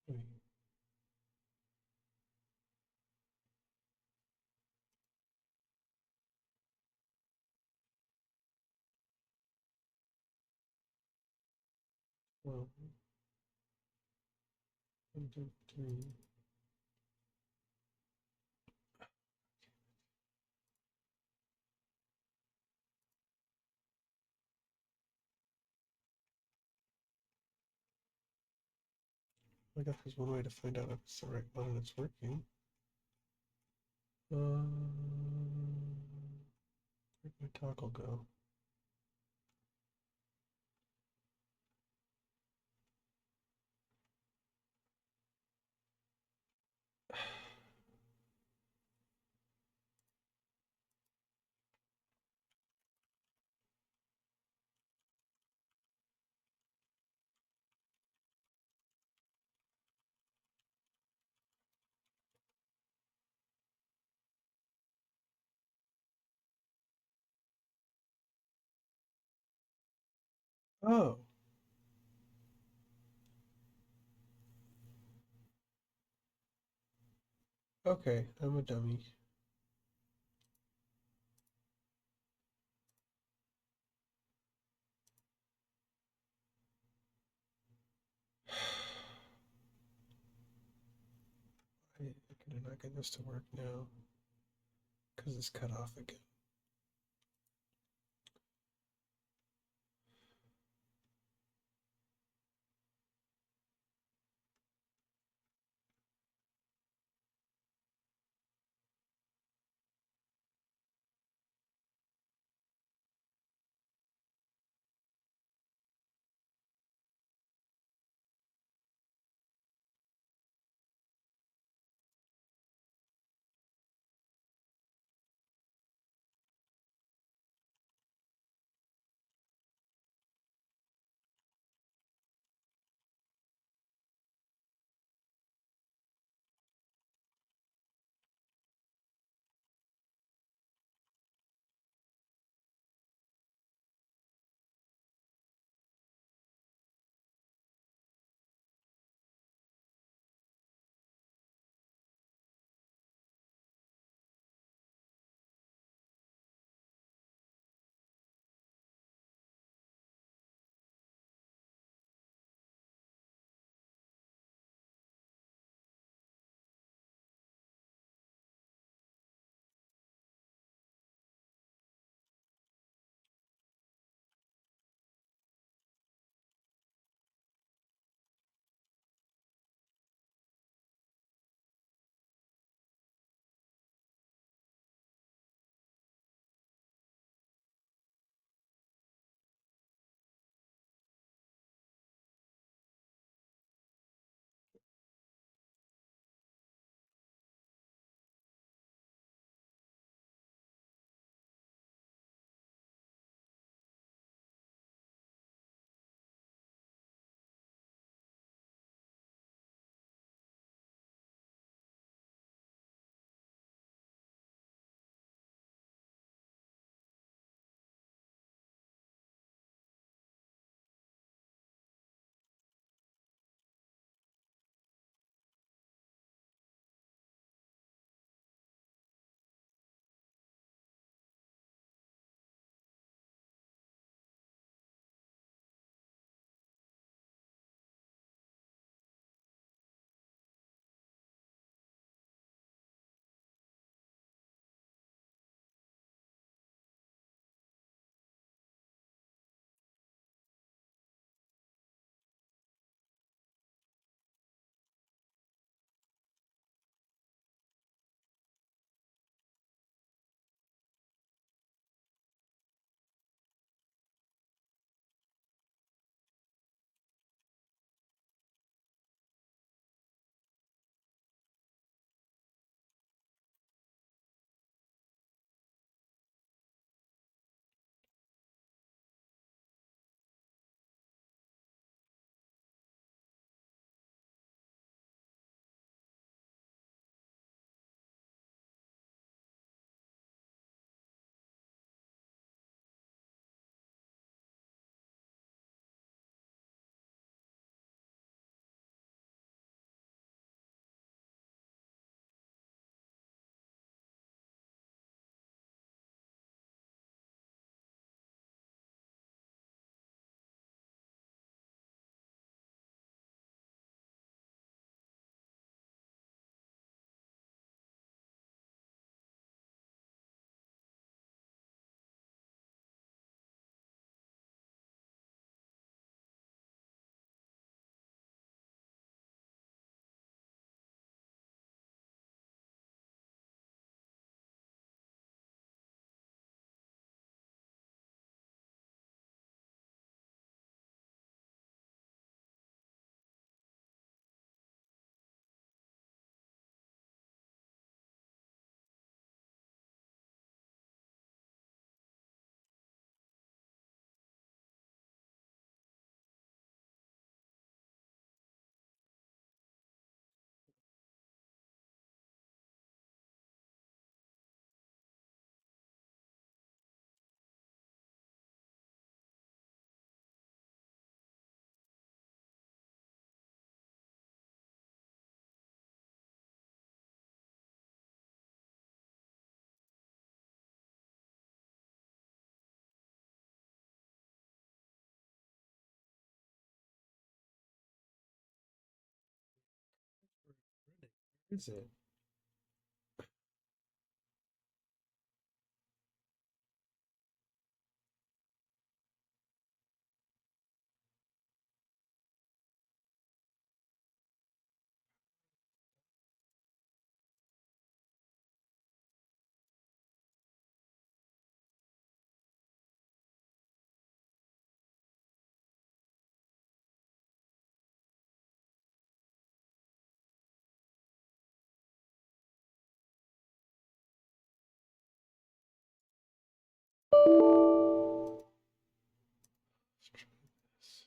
Wait. Well, 1, 2, 3. I guess there's one way to find out if it's the right one and it's working. Where'd my toggle go? Oh, okay. I'm a dummy. I can I not get this to work now? Because it's cut off again. Is it? Let's try this.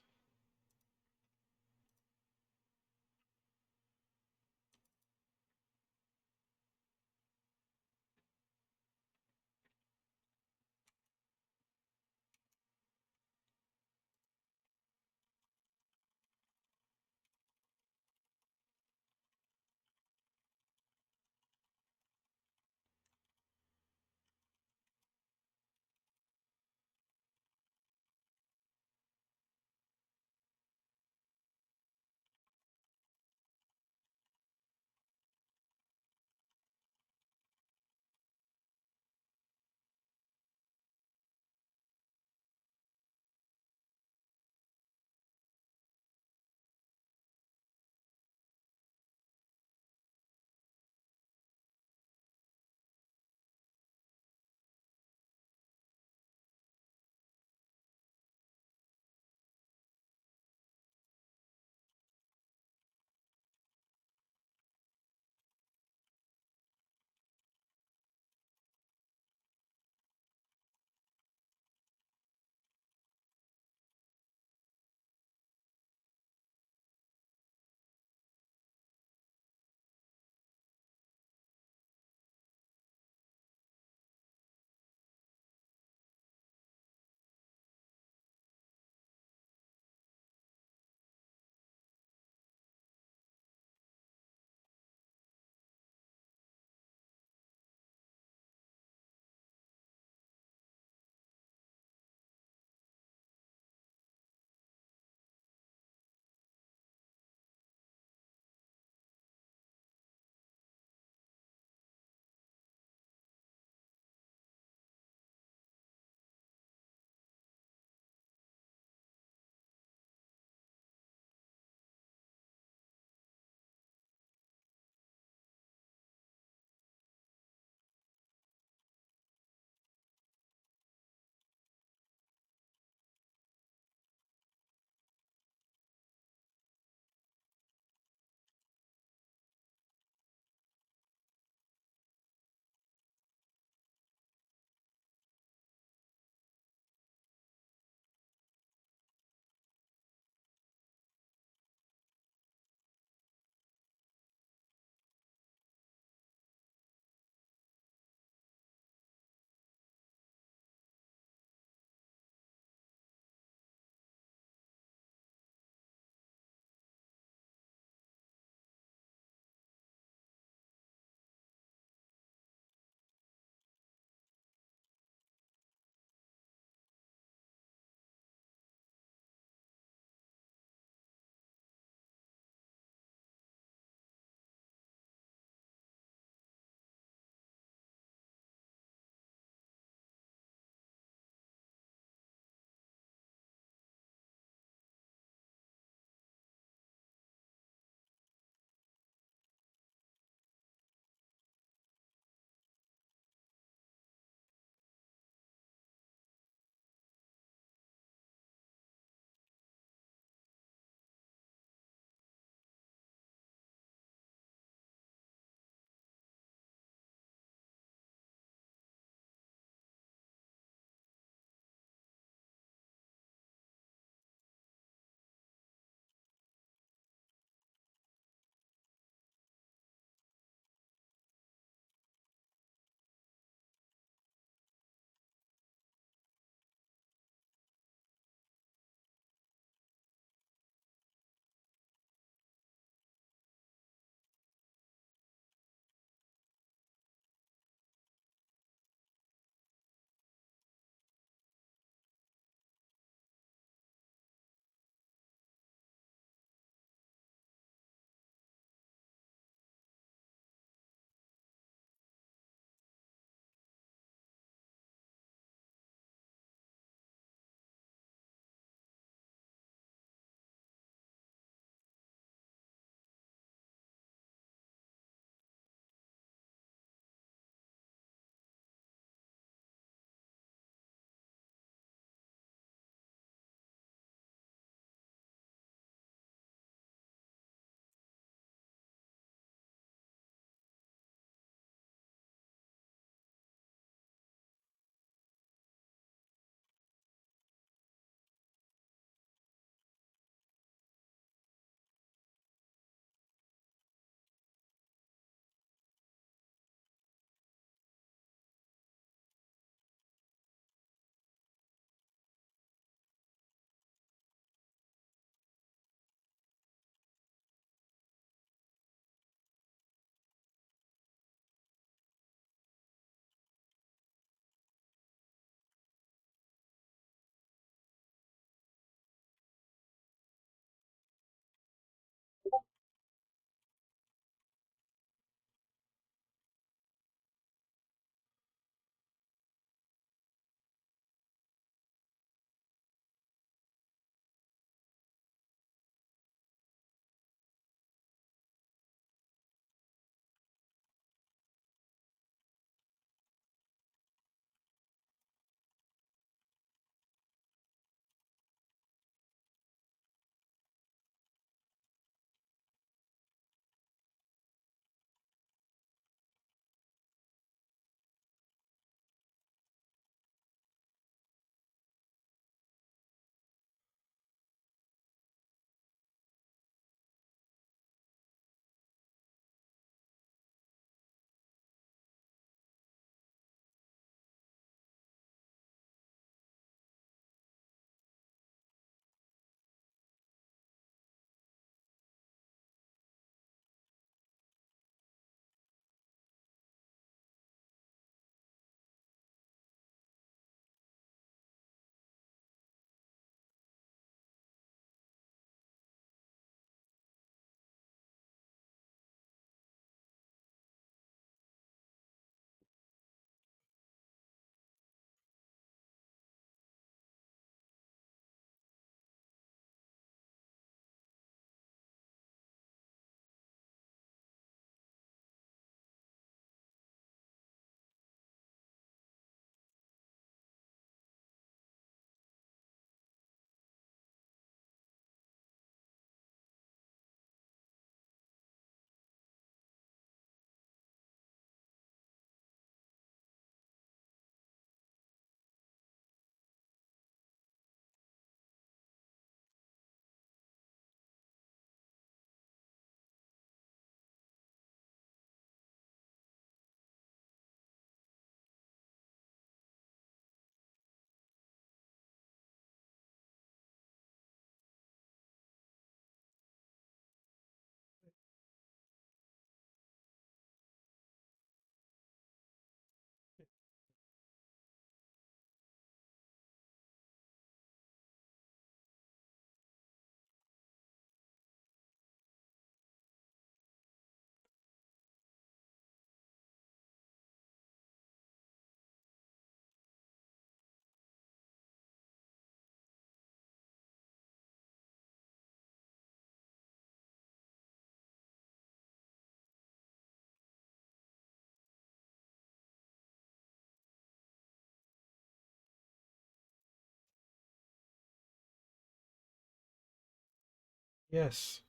Yes.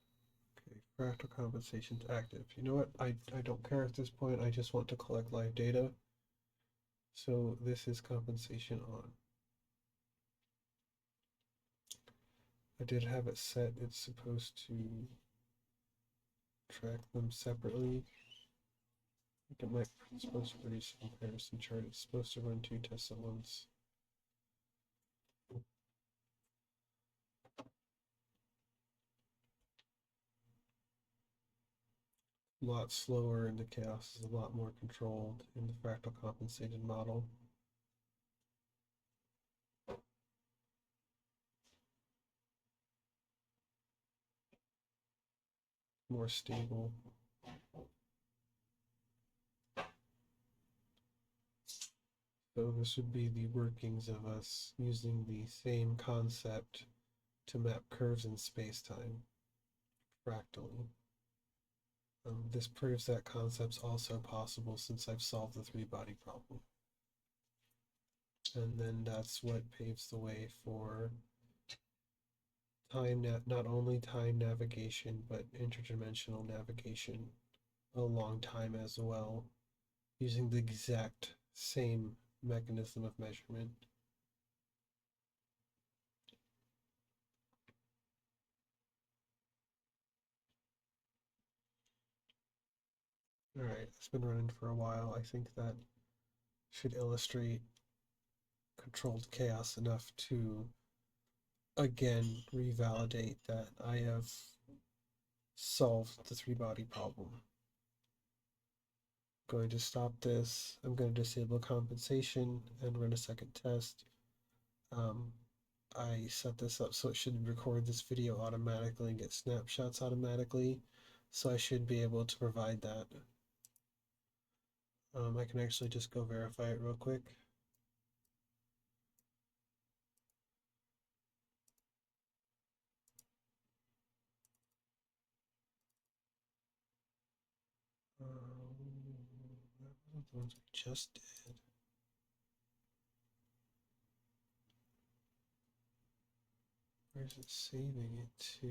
Okay, fractal compensation's active. You know what? I don't care at this point. I just want to collect live data. So this is compensation on. I did have it set. It's supposed to track them separately. I think it might it's supposed to produce a comparison chart. It's supposed to run two tests at once. A lot slower and the chaos is a lot more controlled in the fractal compensated model. More stable. So this would be the workings of us using the same concept to map curves in space-time fractally. This proves that concept's also possible since I've solved the three-body problem. And then that's what paves the way for not only time navigation, but interdimensional navigation along time as well, using the exact same mechanism of measurement. All right, it's been running for a while. I think that should illustrate controlled chaos enough to again revalidate that I have solved the three-body problem. I'm going to stop this. I'm going to disable compensation and run a second test. I set this up so it should record this video automatically and get snapshots automatically. So I should be able to provide that. I can actually just go verify it real quick. That wasn't the ones we just did. Where's it saving it to?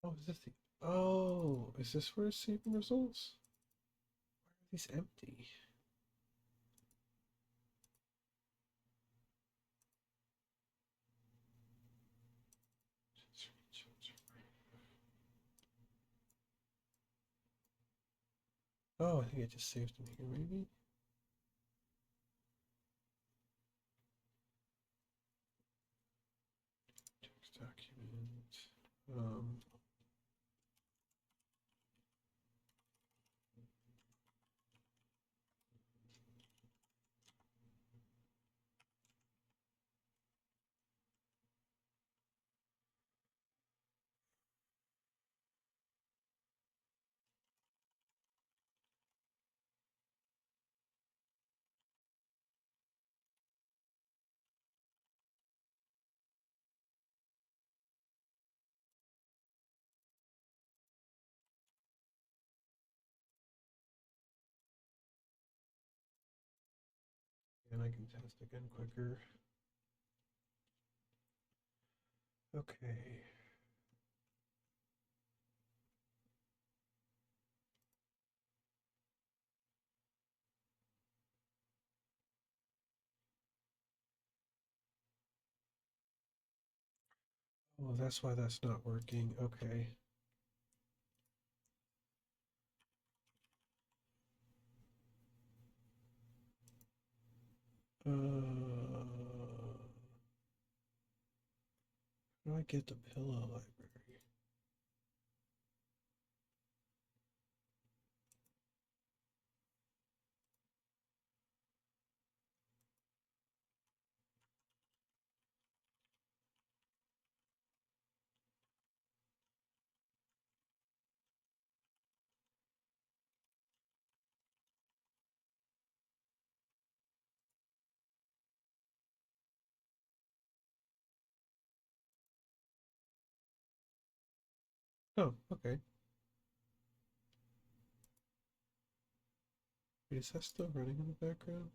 Oh, is this the? Oh, is this where it's saving results? Why are these empty? Oh, I think I just saved them here, maybe. Text document. Um, then I can test again quicker. Okay. Oh, that's why that's not working. Okay. How do I get the pillow library? Oh, okay. Wait, is that still running in the background?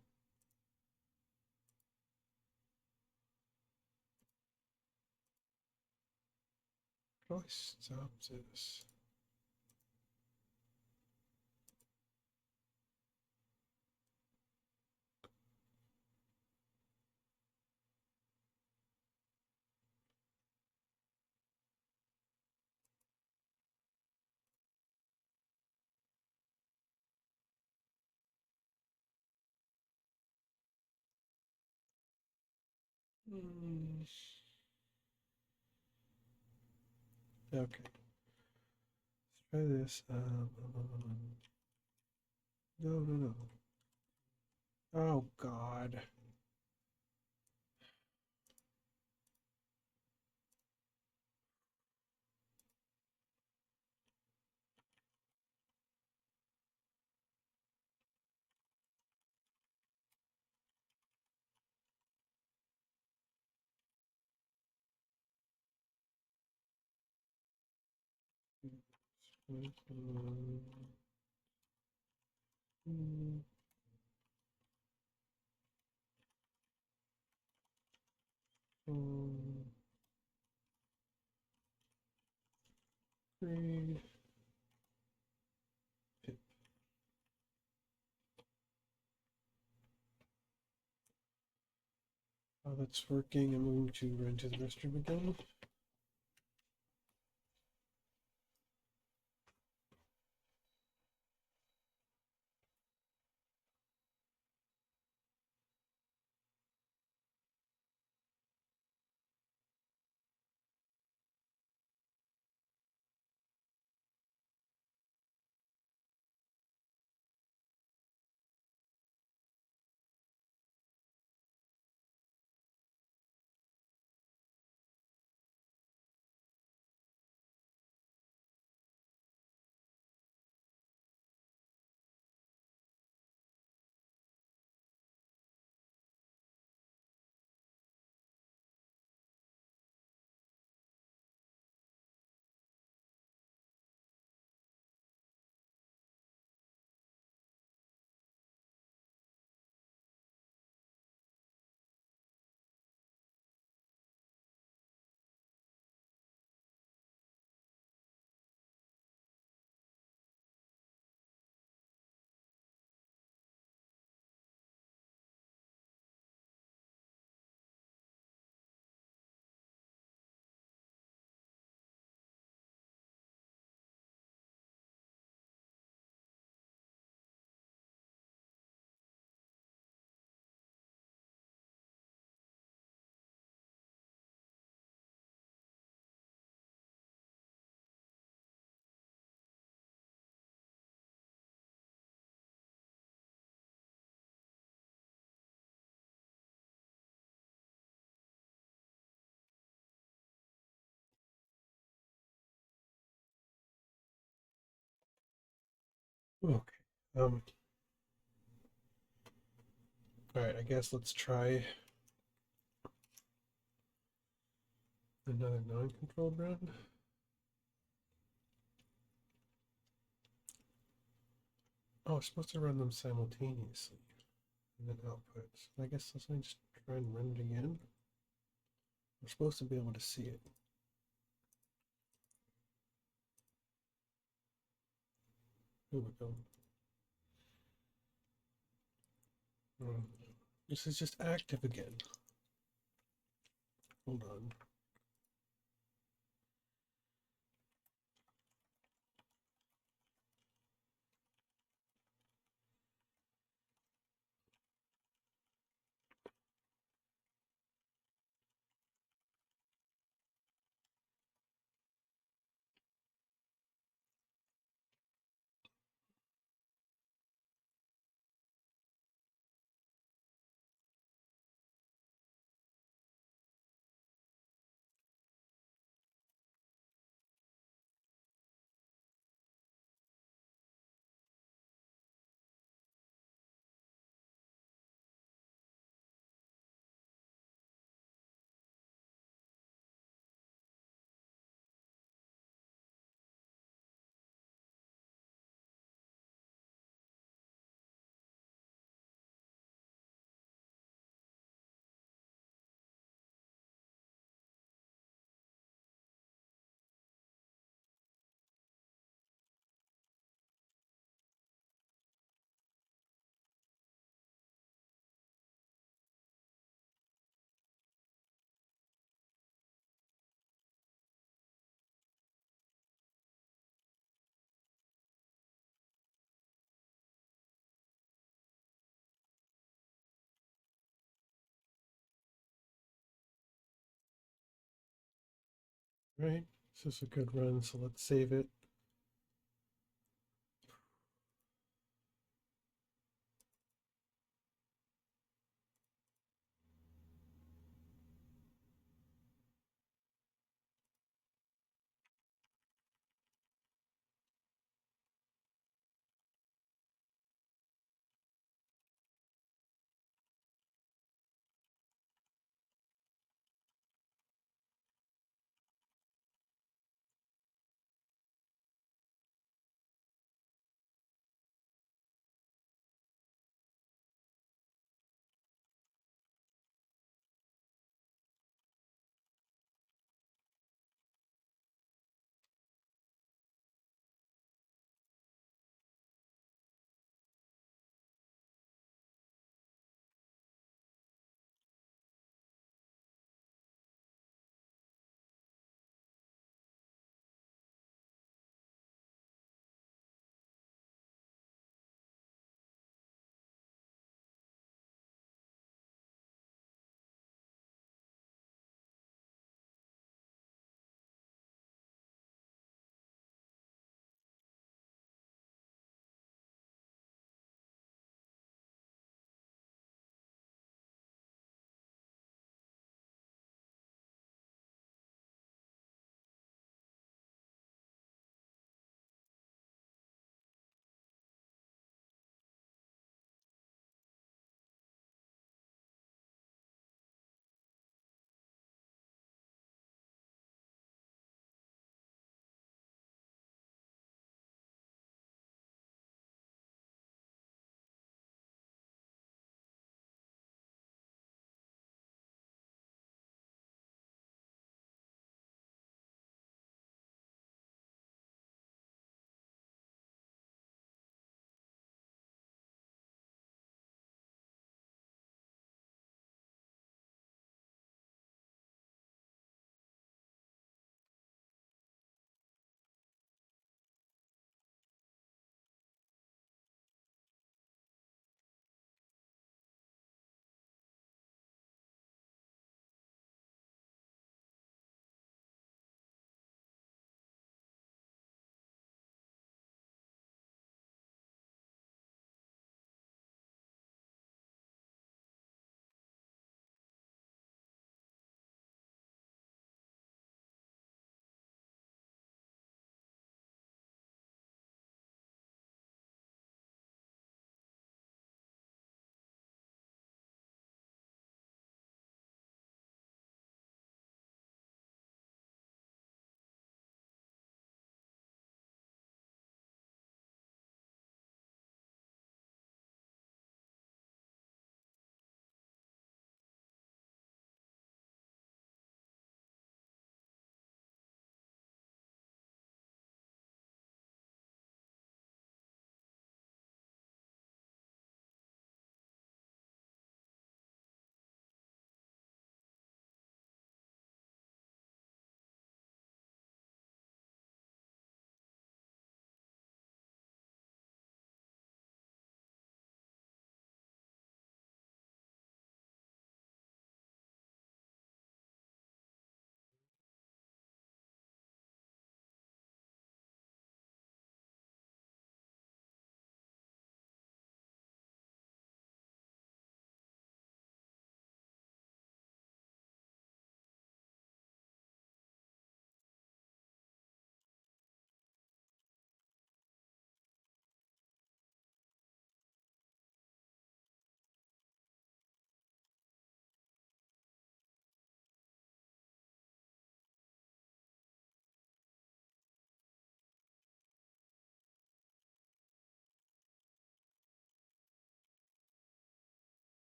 How do I stop this? Hmm. Okay. Let's try this. No, no, no. Oh, God. Grade. Oh, that's working. I'm going to run to the restroom again. Okay. Um. All right. I guess let's try another non-controlled run. Oh, we're supposed to run them simultaneously. and then output. So I guess let's just try and run it again. We're supposed to be able to see it. Here we go. This is just active again. Hold on. Right, this is a good run, so let's save it.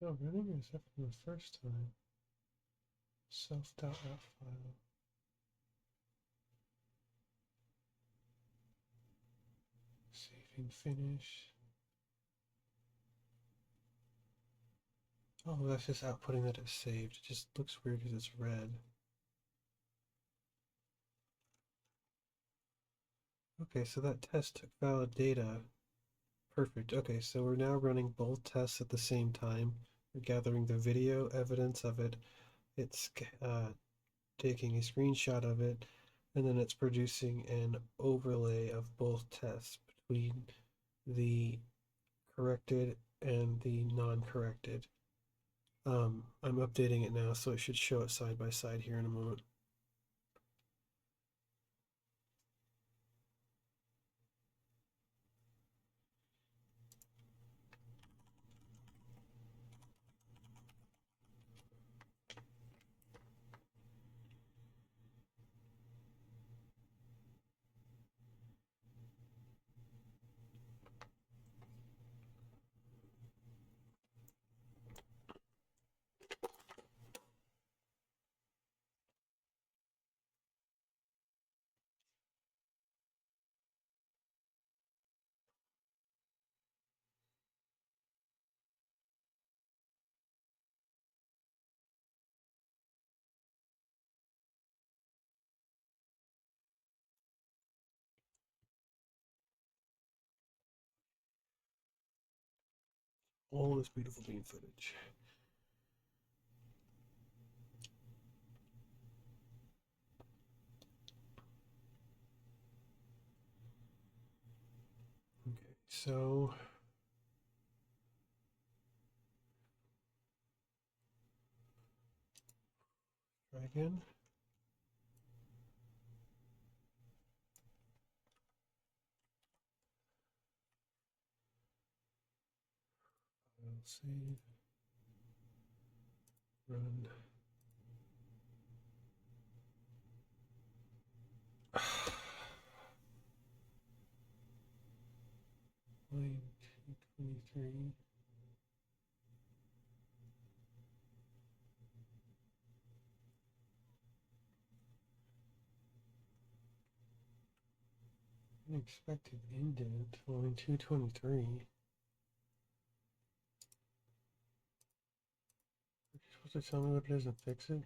Oh, running is up from the first time. Self.app file. Saving finish. Oh, that's just outputting that it's saved. It just looks weird because it's red. Okay, so that test took valid data. Perfect. Okay, so we're now running both tests at the same time. We're gathering the video evidence of it. It's taking a screenshot of it, and then it's producing an overlay of both tests between the corrected and the non-corrected. I'm updating it now, so it should show it side by side here in a moment. All this beautiful bean footage. Okay, so try again. I'll save, run. Line 223. Unexpected indent, line 223. You're supposed to tell me what it is and fix it?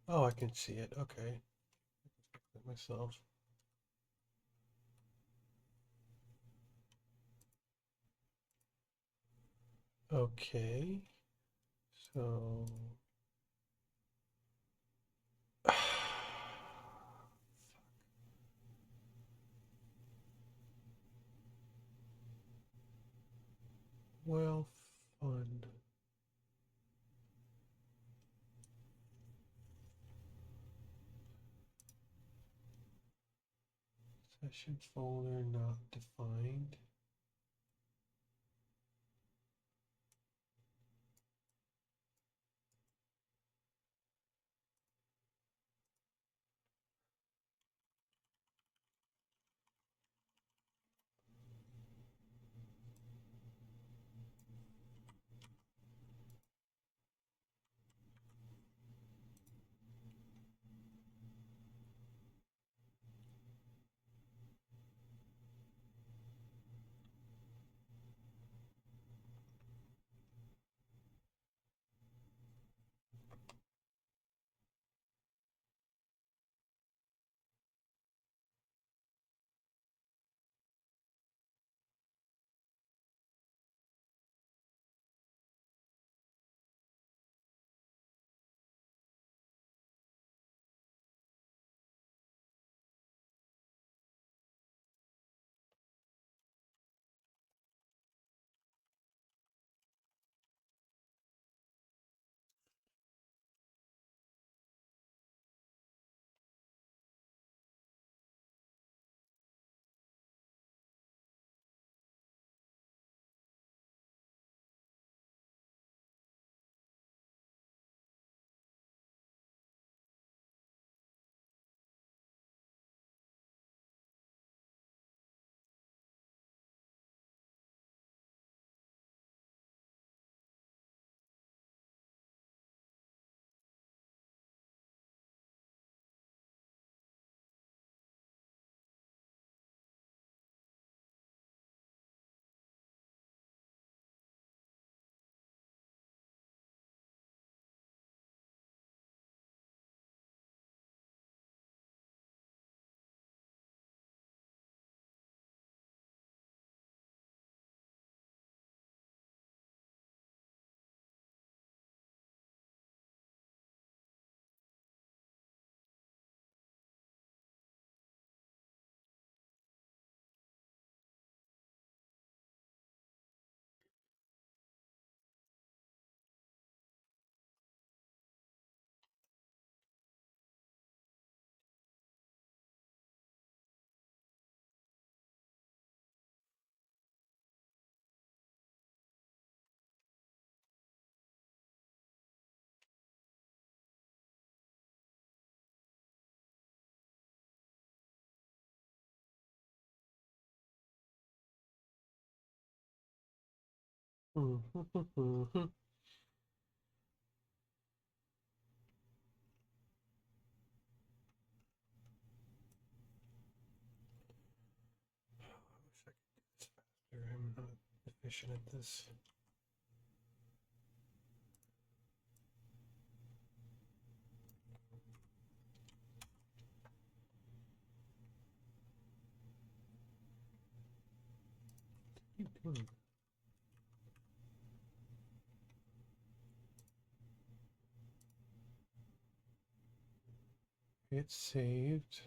Oh, I can see it. Okay. I can fix it myself. Okay. So. Well, fun. Session folder not defined. I'm not efficient at this. What are you doing? It's saved.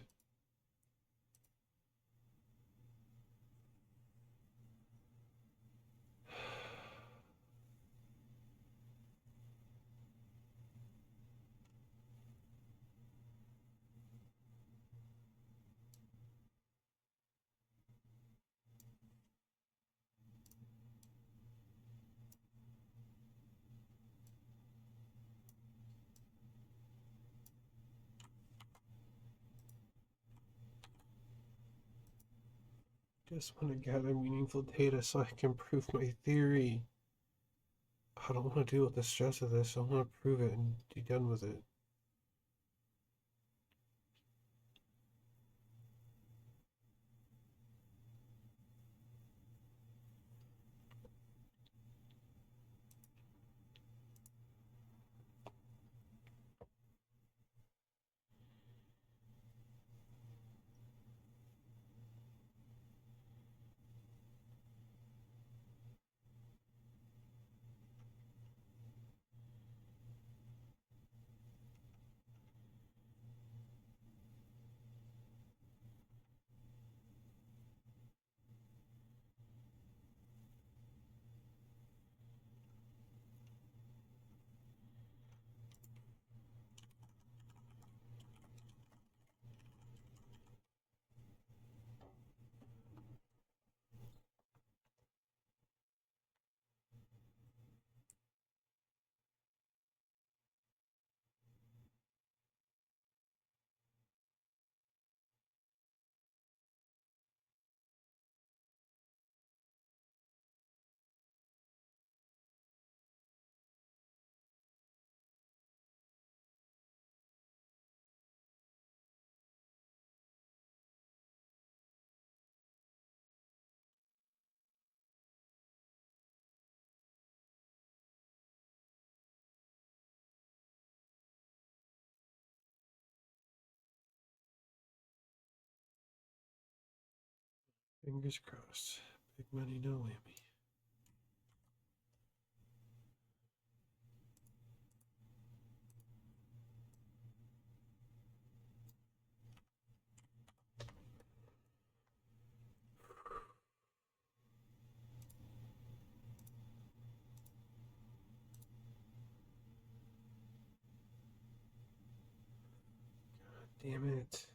Just want to gather meaningful data so I can prove my theory. I don't want to deal with the stress of this. I want to prove it and be done with it. Fingers crossed. Big money, no whammy. Damn it.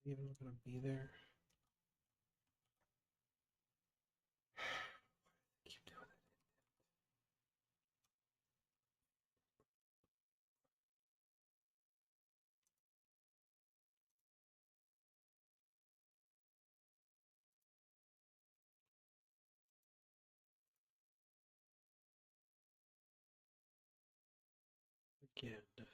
even gonna be there. Keep doing it again.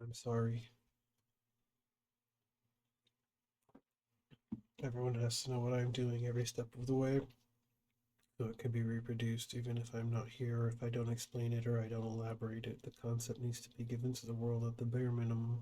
I'm sorry. Everyone has to know what I'm doing every step of the way, so it can be reproduced even if I'm not here, or if I don't explain it or I don't elaborate it. The concept needs to be given to the world at the bare minimum.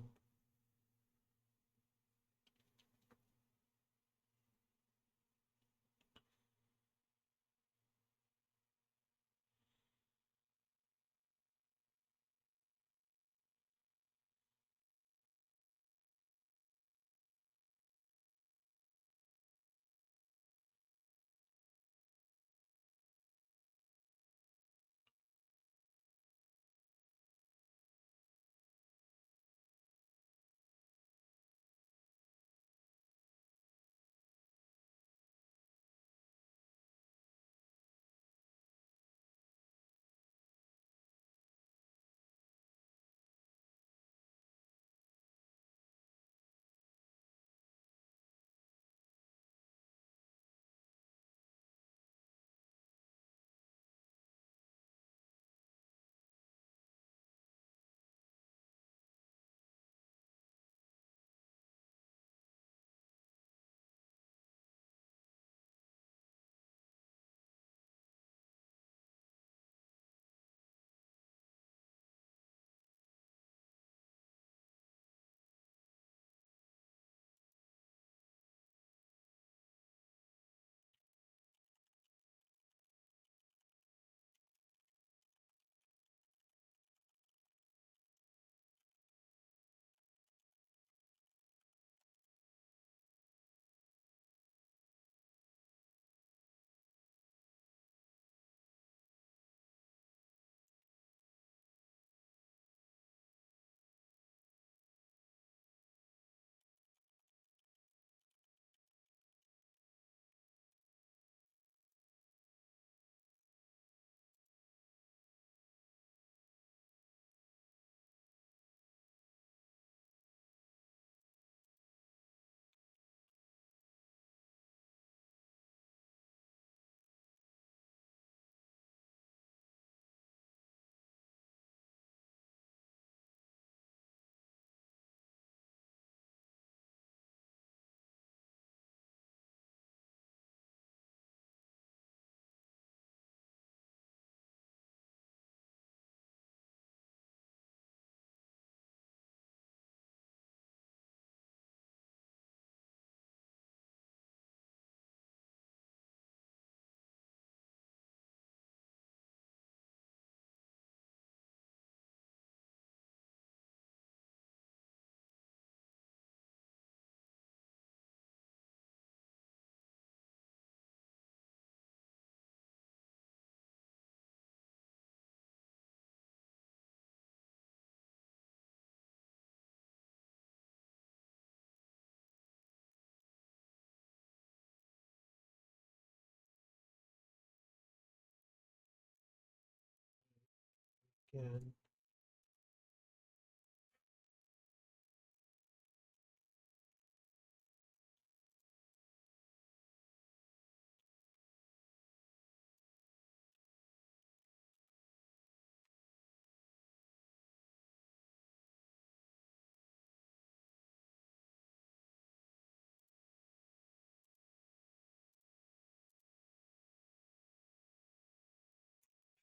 again.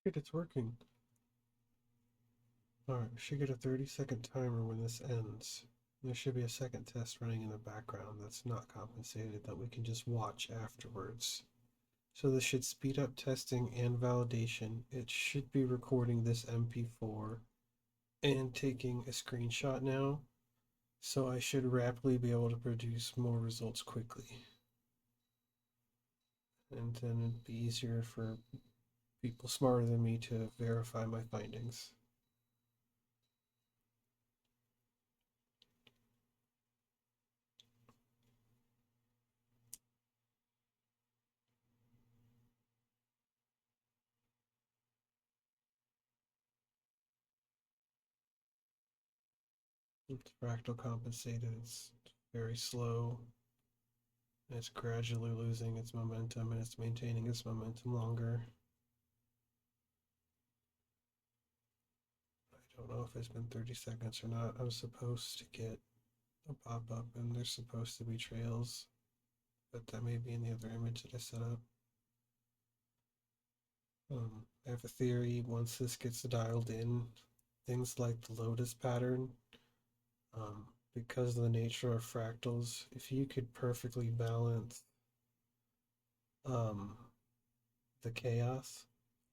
Shit, it's working. Alright, we should get a 30-second timer when this ends. There should be a second test running in the background that's not compensated that we can just watch afterwards. So this should speed up testing and validation. It should be recording this MP4 and taking a screenshot now. So I should rapidly be able to produce more results quickly. And then it'd be easier for people smarter than me to verify my findings. It's fractal compensated, it's very slow. It's gradually losing its momentum and it's maintaining its momentum longer. I don't know if it's been 30 seconds or not. I'm supposed to get a pop-up and there's supposed to be trails, but that may be in the other image that I set up. I have a theory once this gets dialed in, things like the lotus pattern, because of the nature of fractals, if you could perfectly balance the chaos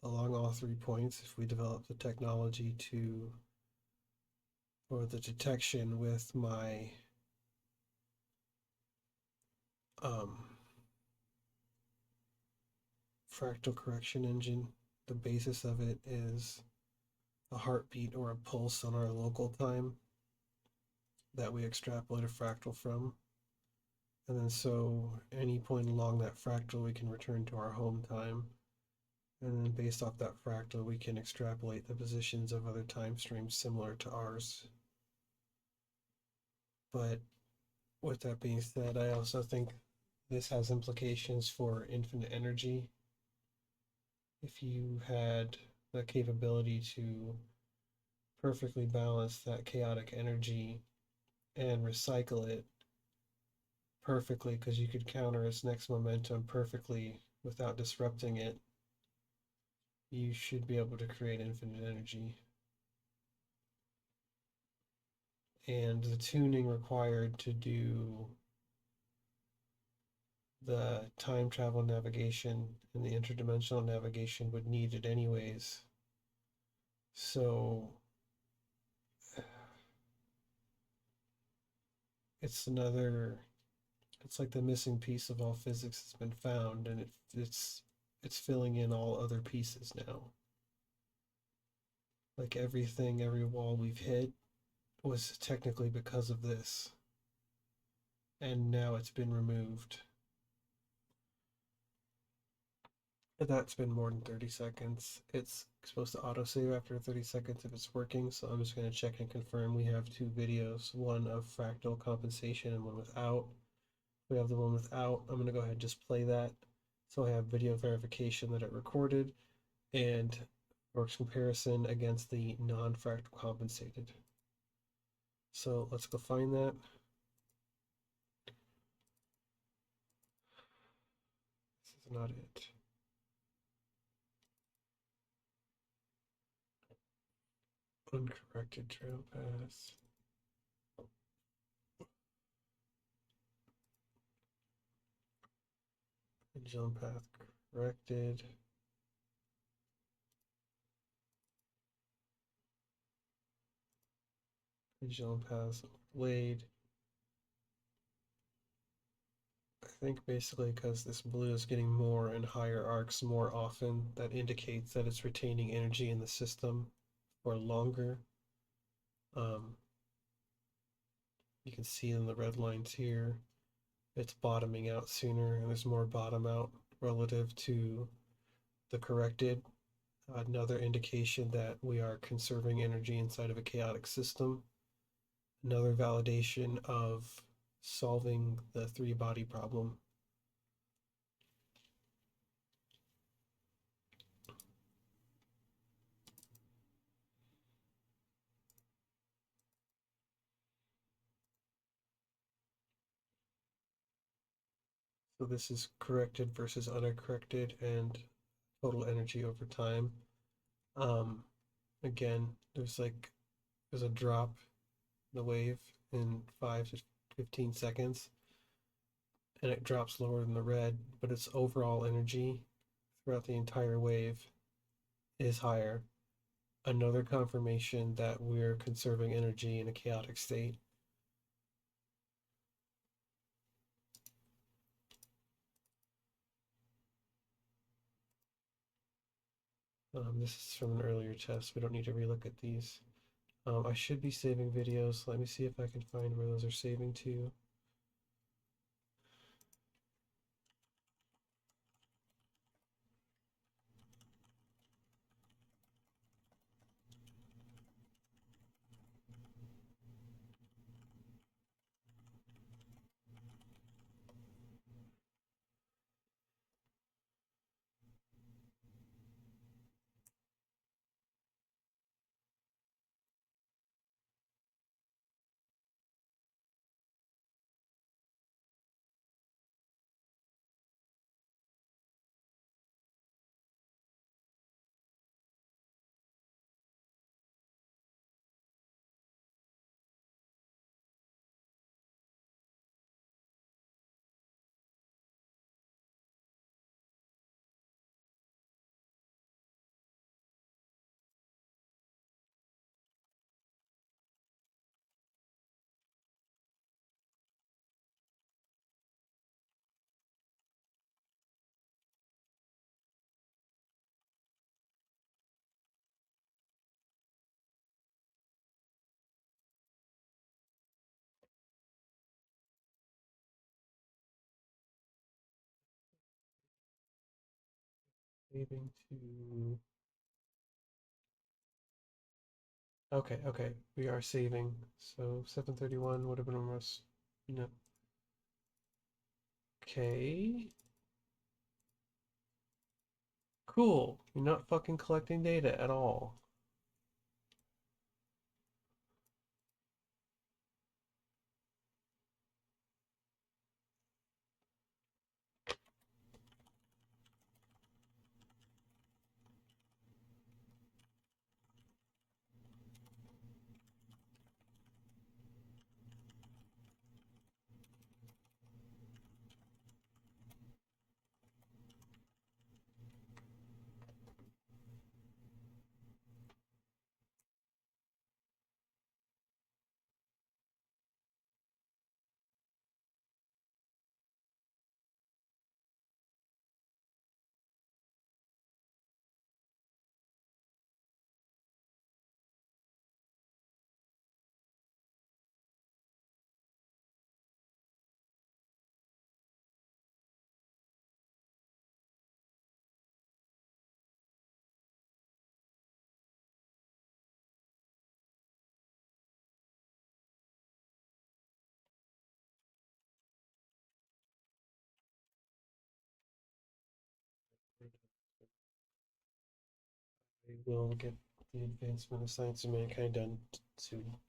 along all 3 points, if we develop the technology to, or the detection with my fractal correction engine, the basis of it is a heartbeat or a pulse on our local time that we extrapolate a fractal from. And then so any point along that fractal we can return to our home time. And then based off that fractal we can extrapolate the positions of other time streams similar to ours. But with that being said, I also think this has implications for infinite energy. If you had the capability to perfectly balance that chaotic energy and recycle it perfectly, because you could counter its next momentum perfectly without disrupting it, you should be able to create infinite energy. And the tuning required to do the time travel navigation and the interdimensional navigation would need it anyways. So it's like the missing piece of all physics has been found, and it's filling in all other pieces now. Like everything, every wall we've hit was technically because of this, and now it's been removed. But that's been more than 30 seconds. It's supposed to autosave after 30 seconds if it's working, so I'm just going to check and confirm. We have 2 videos, one of fractal compensation and one without. We have the one without. I'm going to go ahead and just play that. So I have video verification that it recorded and works comparison against the non-fractal compensated. So let's go find that. This is not it. Uncorrected trail path. Pendulum path corrected. Pendulum paths overlaid. I think basically because this blue is getting more and higher arcs more often, that indicates that it's retaining energy in the system for longer. You can see in the red lines here, it's bottoming out sooner, and there's more bottom out relative to the corrected Another indication that we are conserving energy inside of a chaotic system. Another validation of solving the three body problem. So this is corrected versus uncorrected and total energy over time. Um, Again, there's a drop in the wave in 5 to 15 seconds, and it drops lower than the red, but its overall energy throughout the entire wave is higher. Another confirmation that we're conserving energy in a chaotic state. This is from an earlier test. We don't need to relook at these. I should be saving videos. Let me see if I can find where those are saving to. Saving to. Okay, okay, we are saving. So 7:31 would have been almost. No. Okay. Cool. You're not fucking collecting data at all. I will get the advancement of science and mankind done soon.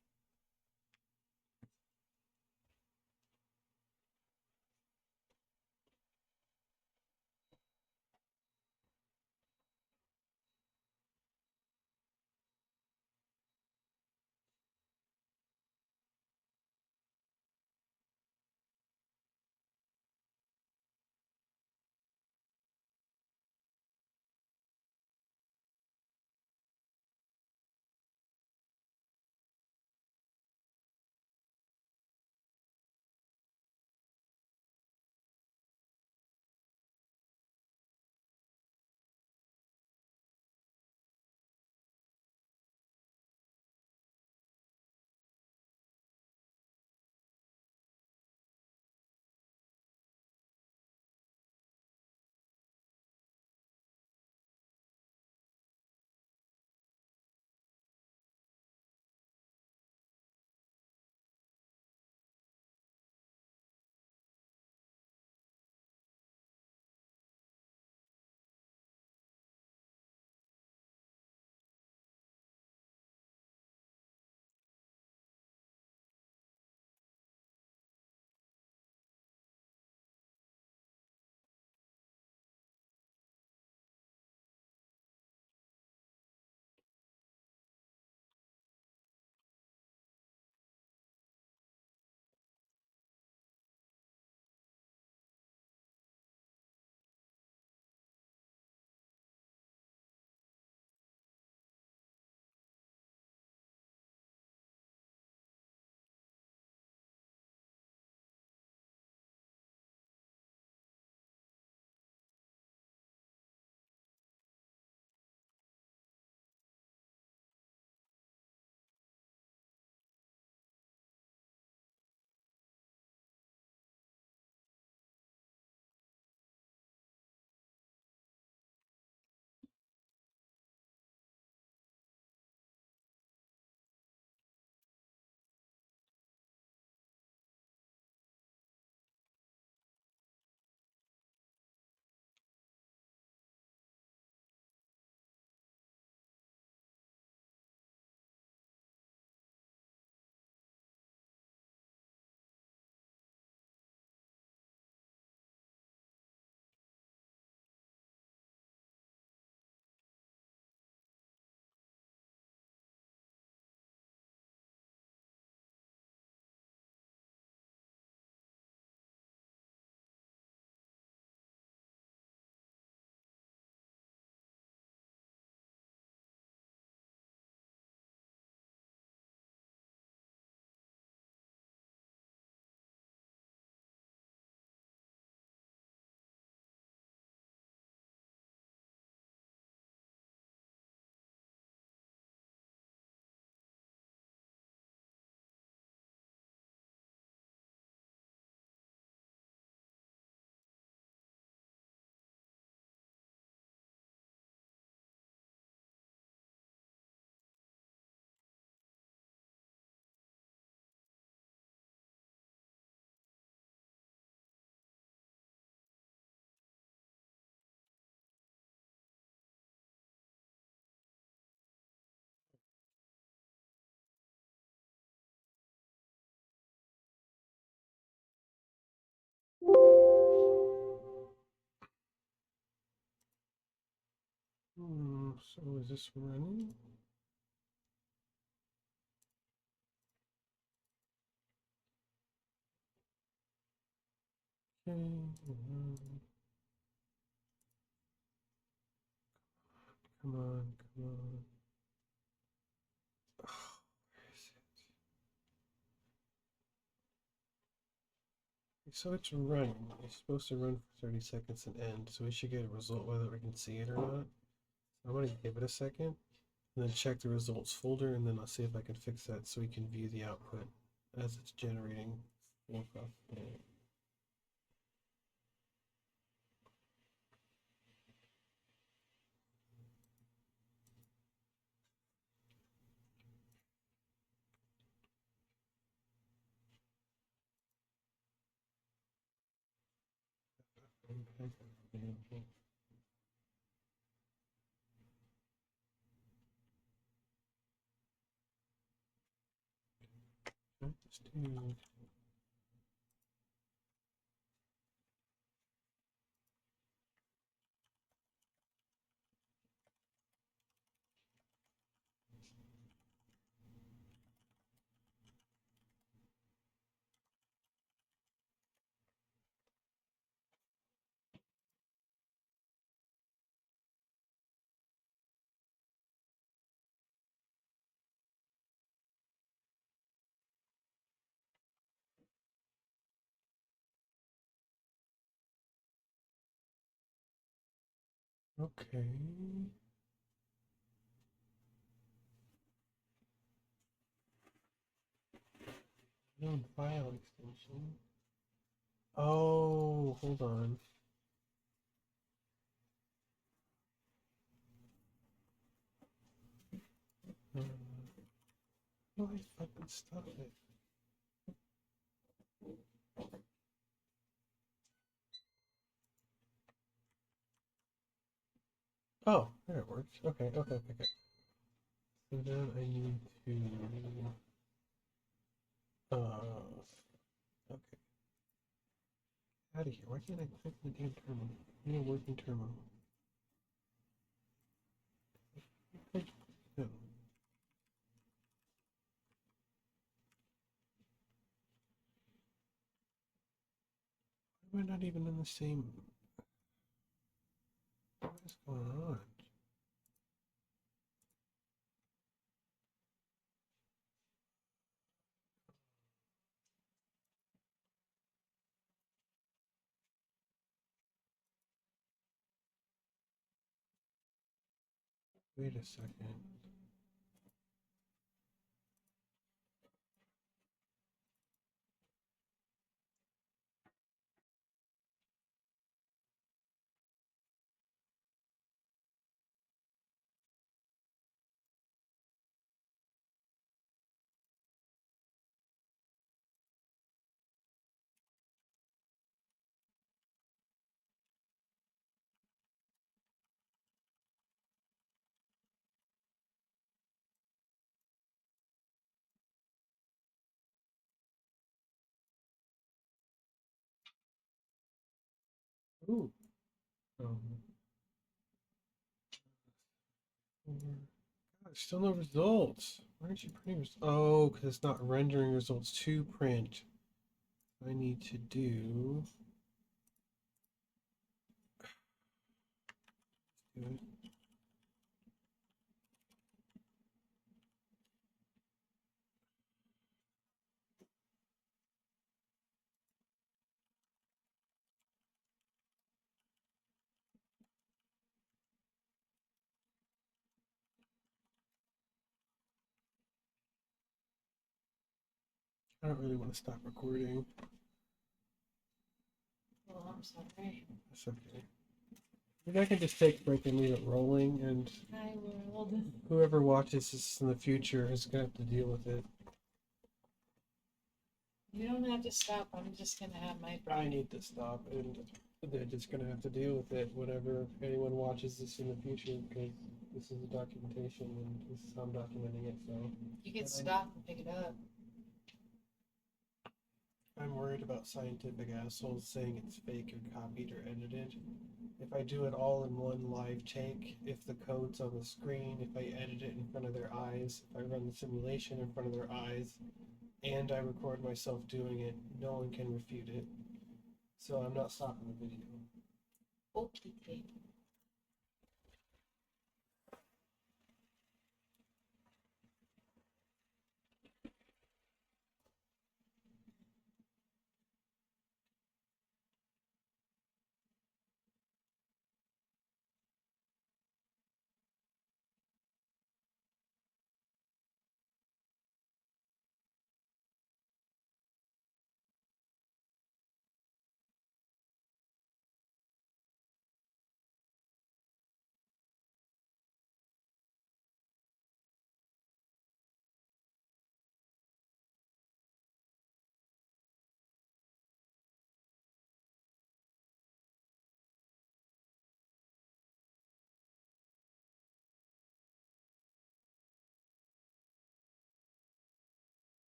So is this running? Okay. Come on, come on. Oh, where is it? So it's running. It's supposed to run for 30 seconds and end, so we should get a result whether we can see it or not. I'm gonna give it a second, and then check the results folder, and then I'll see if I can fix that so we can view the output as it's generating. Let's do okay. Known file extension. Oh, hold on. How do I fucking stop it? Oh, there it works. Okay, okay, okay. So then I need to okay. Out of here. Why can't I click the damn terminal? I need a working terminal. No. Why am I not even in the same? What is going on? Wait a second. Ooh. Um, God, still no results. Why aren't you printing results? Oh, because it's not rendering results to print. I need to do. Do it. I don't really want to stop recording. Oh, I'm sorry. That's okay. Maybe I can just take a break and leave it rolling, and Hi, world. whoever watches this in the future is going to have to deal with it. You don't have to stop. I'm just gonna have my break. I need to stop, and they're just going to have to deal with it whenever anyone watches this in the future, because this is a documentation, and this is how I'm documenting it, so. You can stop and pick it up. I'm worried about scientific assholes saying it's fake or copied or edited. If I do it all in one live take, if the code's on the screen, if I edit it in front of their eyes, if I run the simulation in front of their eyes, and I record myself doing it, no one can refute it. So I'm not stopping the video. Okay.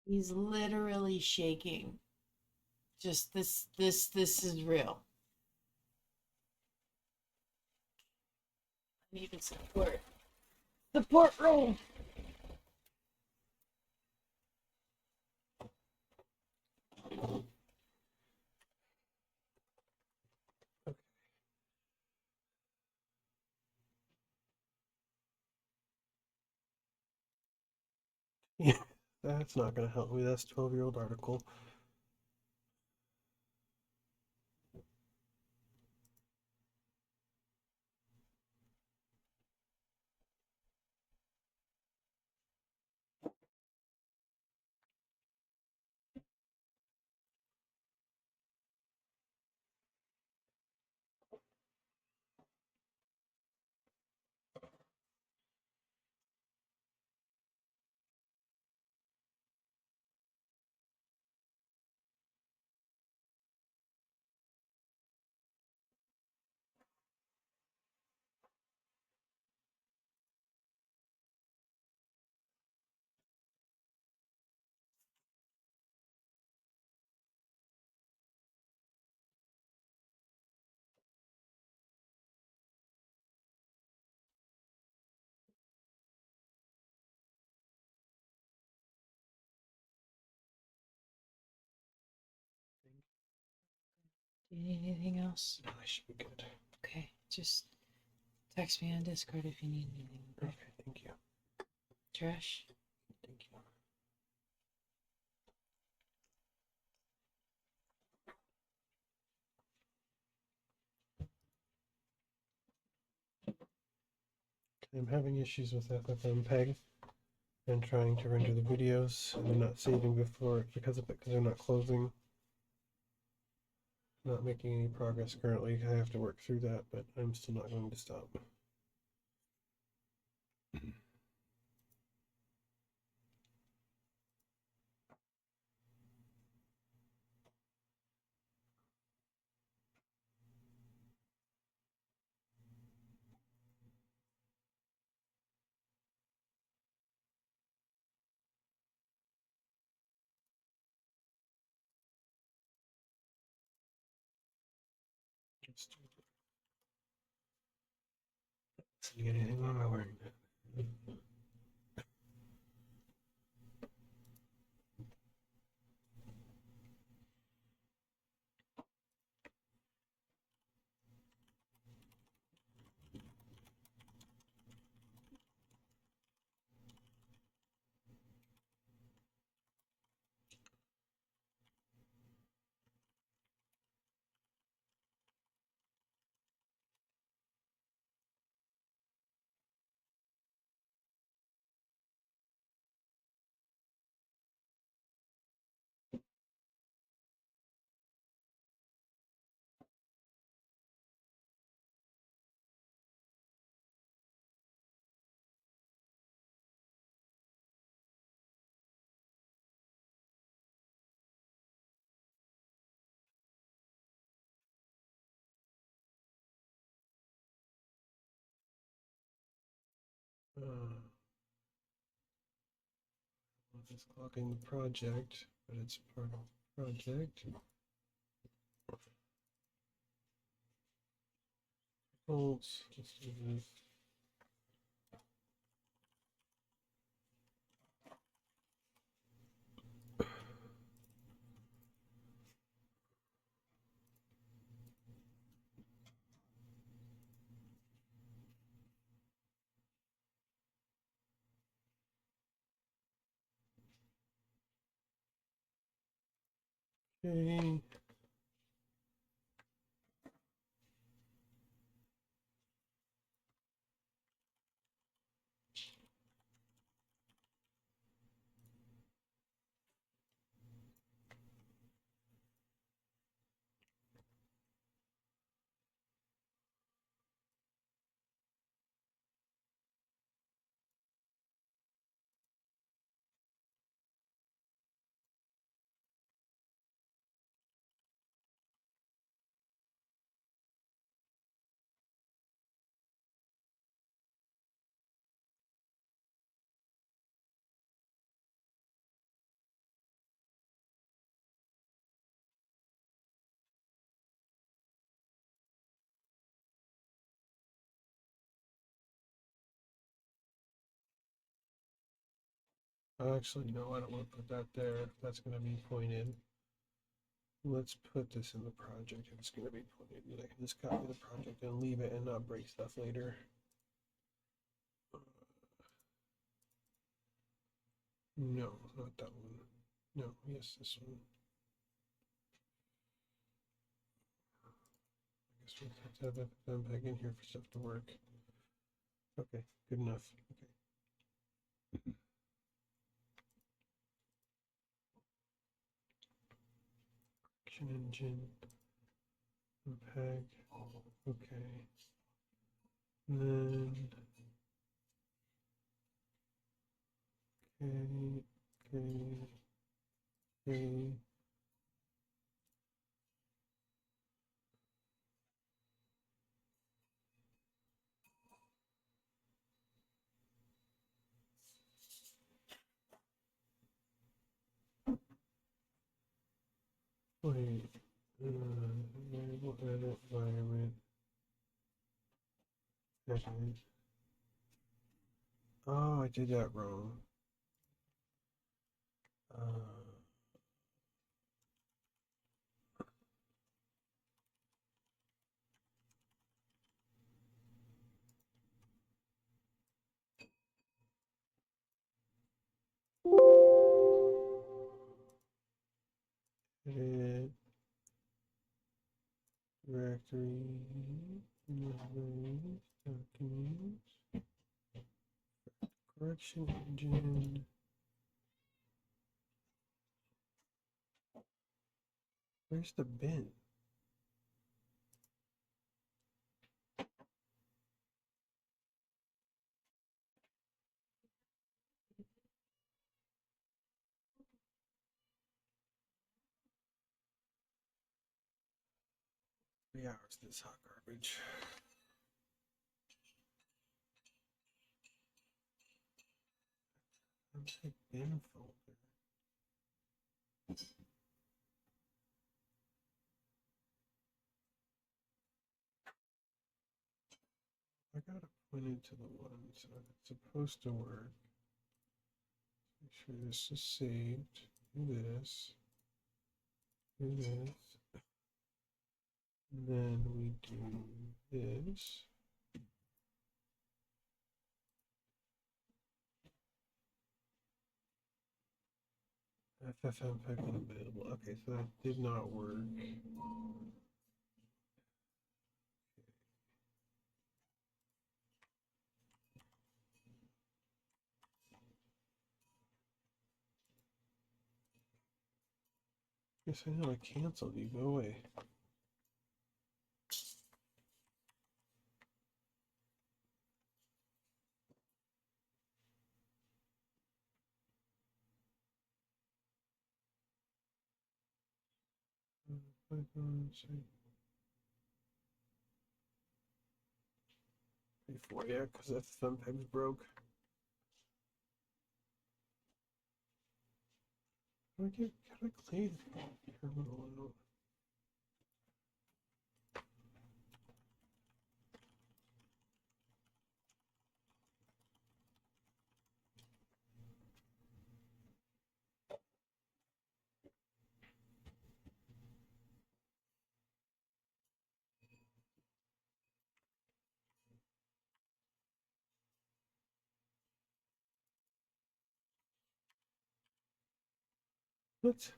He's literally shaking. Just this is real. I need the support. Support roll. Yeah, that's not going to help me. That's 12-year-old article. Do you need anything else? No, I should be good. Okay, just text me on Discord if you need anything. Okay, thank you. Trash. Thank you. I'm having issues with FFmpeg and trying to render the videos, and they're not saving before because of it, because they're not closing. Not making any progress currently. I have to work through that, but I'm still not going to stop. Sending anything? Why am I wearing that? It's clocking the project, but it's part of the project. Let's do this. Okay. Actually, no, I don't want to put that there. That's going to be pointed. Let's put this in the project. It's going to be pointed. I can just copy the project and leave it and not break stuff later. No, not that one. No, yes, this one. I guess we have to have them back in here for stuff to work. Okay, good enough. Okay. Action engine. Peg. Okay. And then. Okay. Wait. Variable edit environment. Edit. Oh, I did that wrong. Edit directory, images, documents, correction engine. Where's the bin? Yeah, it's this hot garbage. Let's say bin folder. I gotta point it to the one so it's supposed to work. Make sure this is saved. Do this. Do this. And then we do this. FFmpeg unavailable. Okay, so that did not work. Guess I know I canceled you. Go away. Before, yeah, because FFmpeg's broke. How do I clean the terminal out? What?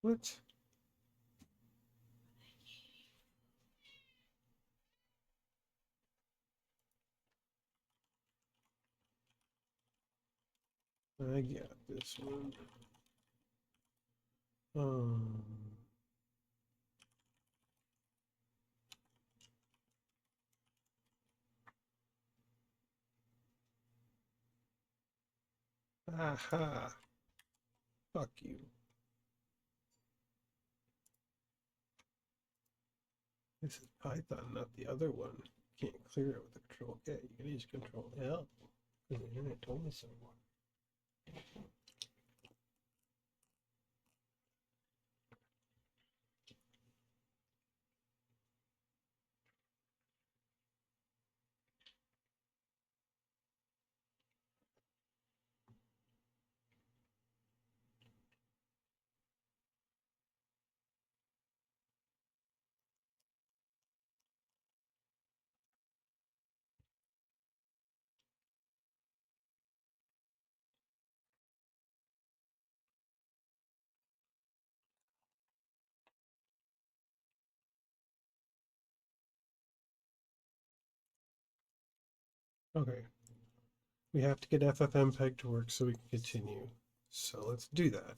What? I got this one. Um. Aha. Fuck you. This is Python, not the other one. Can't clear it with the control K. You can use control L. Because the internet told me so. Okay. We have to get FFmpeg to work so we can continue. So let's do that.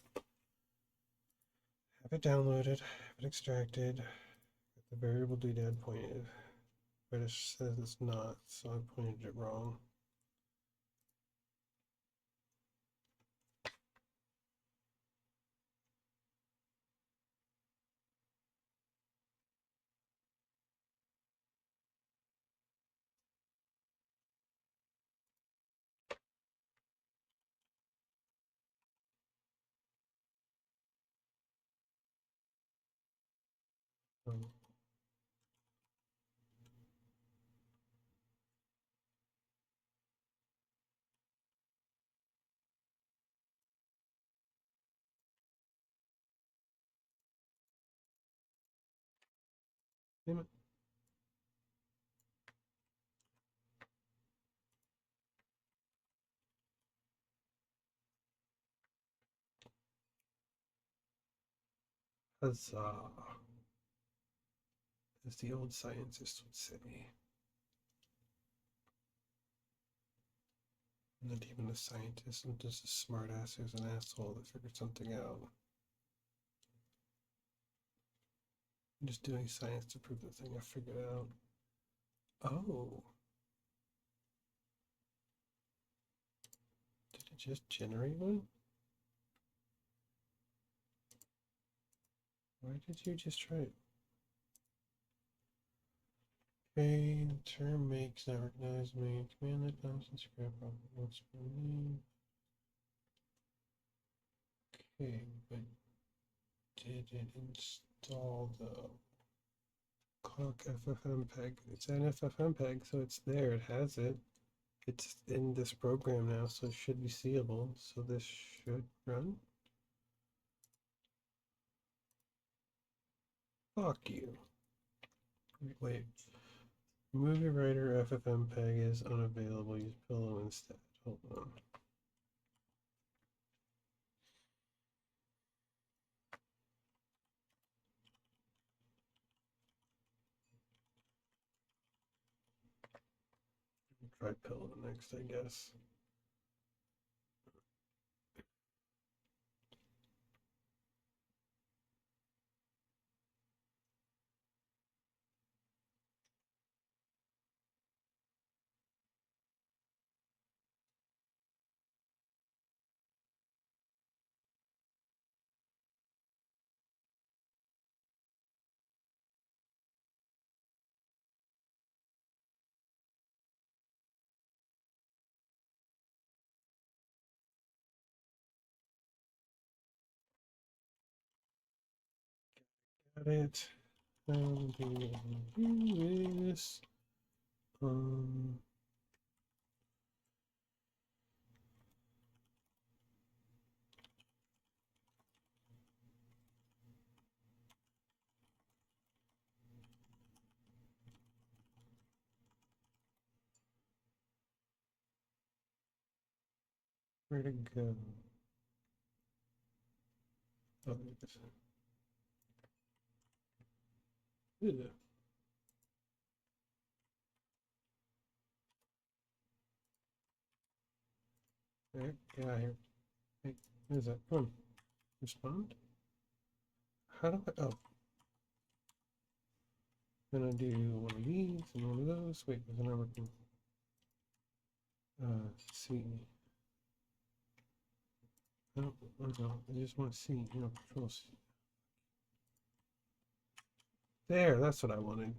Have it downloaded, have it extracted, get the variable doodad pointed. But it says it's not, so I pointed it wrong. Um, damn it. Huzzah, as the old scientists would say. Not even a scientist, I'm just a smartass who's an asshole that figured something out. I'm just doing science to prove the thing I figured out. Oh. Did it just generate one? Why did you just try it? Okay, the term makes not recognize me. Command that comes and scrap off what's for me. Okay, but did it install the clock FFmpeg? It's an FFmpeg, so it's there. It has it. It's in this program now, so it should be seeable. So this should run. Fuck you. Wait. Movie writer FFmpeg is unavailable. Use pillow instead. Hold on. Try pillow next, I guess. Got it. Do this. Where to go? Oh, there it is. Ew. Alright, get out of here. Hey, what is that? Come on. Respond? How do I? Oh. Then I do one of these and one of those. Wait, is it not working? C. No, no, I just want to see, control C. There, that's what I wanted.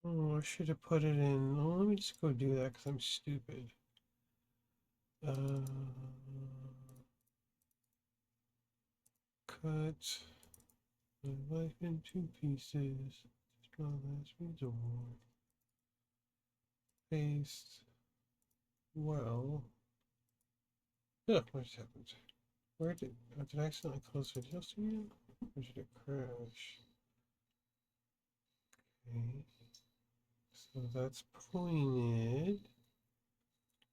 Oh, I should have put it in. Oh, let me just go do that because I'm stupid. Cut my life into pieces. Just my last resort. Paste. Well. Yeah, what just happened? Where did I accidentally close video studio? Or did it crash? Okay. So that's pointed.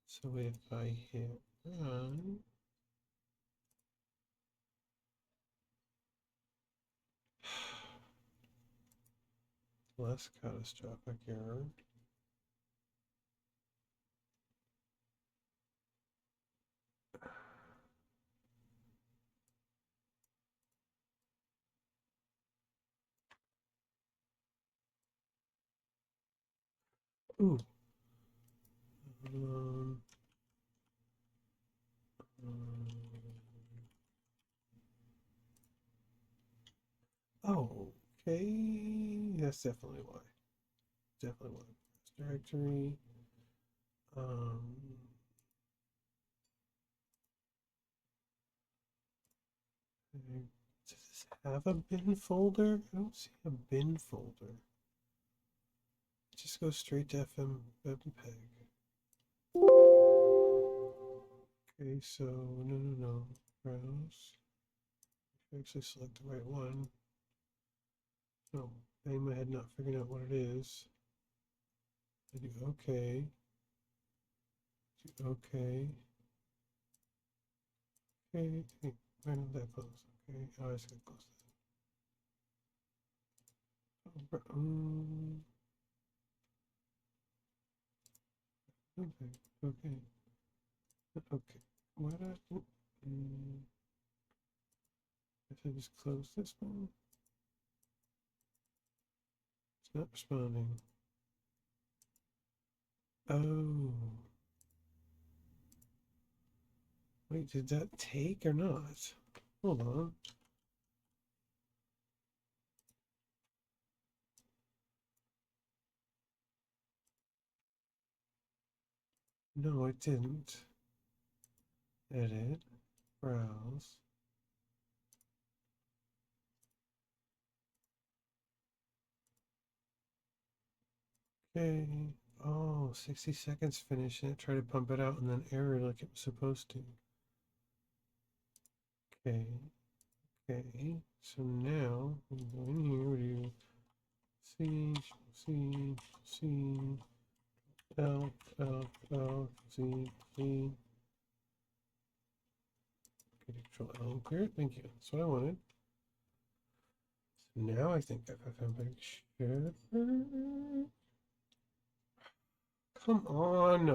So if I hit run, less catastrophic error. Ooh. Um, okay. That's definitely why. Definitely why. Directory. Um, does this have a bin folder? I don't see a bin folder. Just go straight to Fmpeg. Okay, so no. Browse. Actually select the right one. No, bang my head not figuring out what it is. I do okay. Do okay. Okay. Hey, why not that close? Okay. Oh, I just got close to that. Okay. Okay. Okay. Why not? If I just close this one, it's not responding. Oh. Wait, did that take or not? Hold on. No, it didn't. Edit. Browse. Okay. Oh, 60 seconds finish and it tried to pump it out and then error like it was supposed to. Okay. Okay. So now we go in here, we do C, C. Okay, Control L and clear it. Thank you. That's what I wanted. So now I think FFmpeg should. Come on.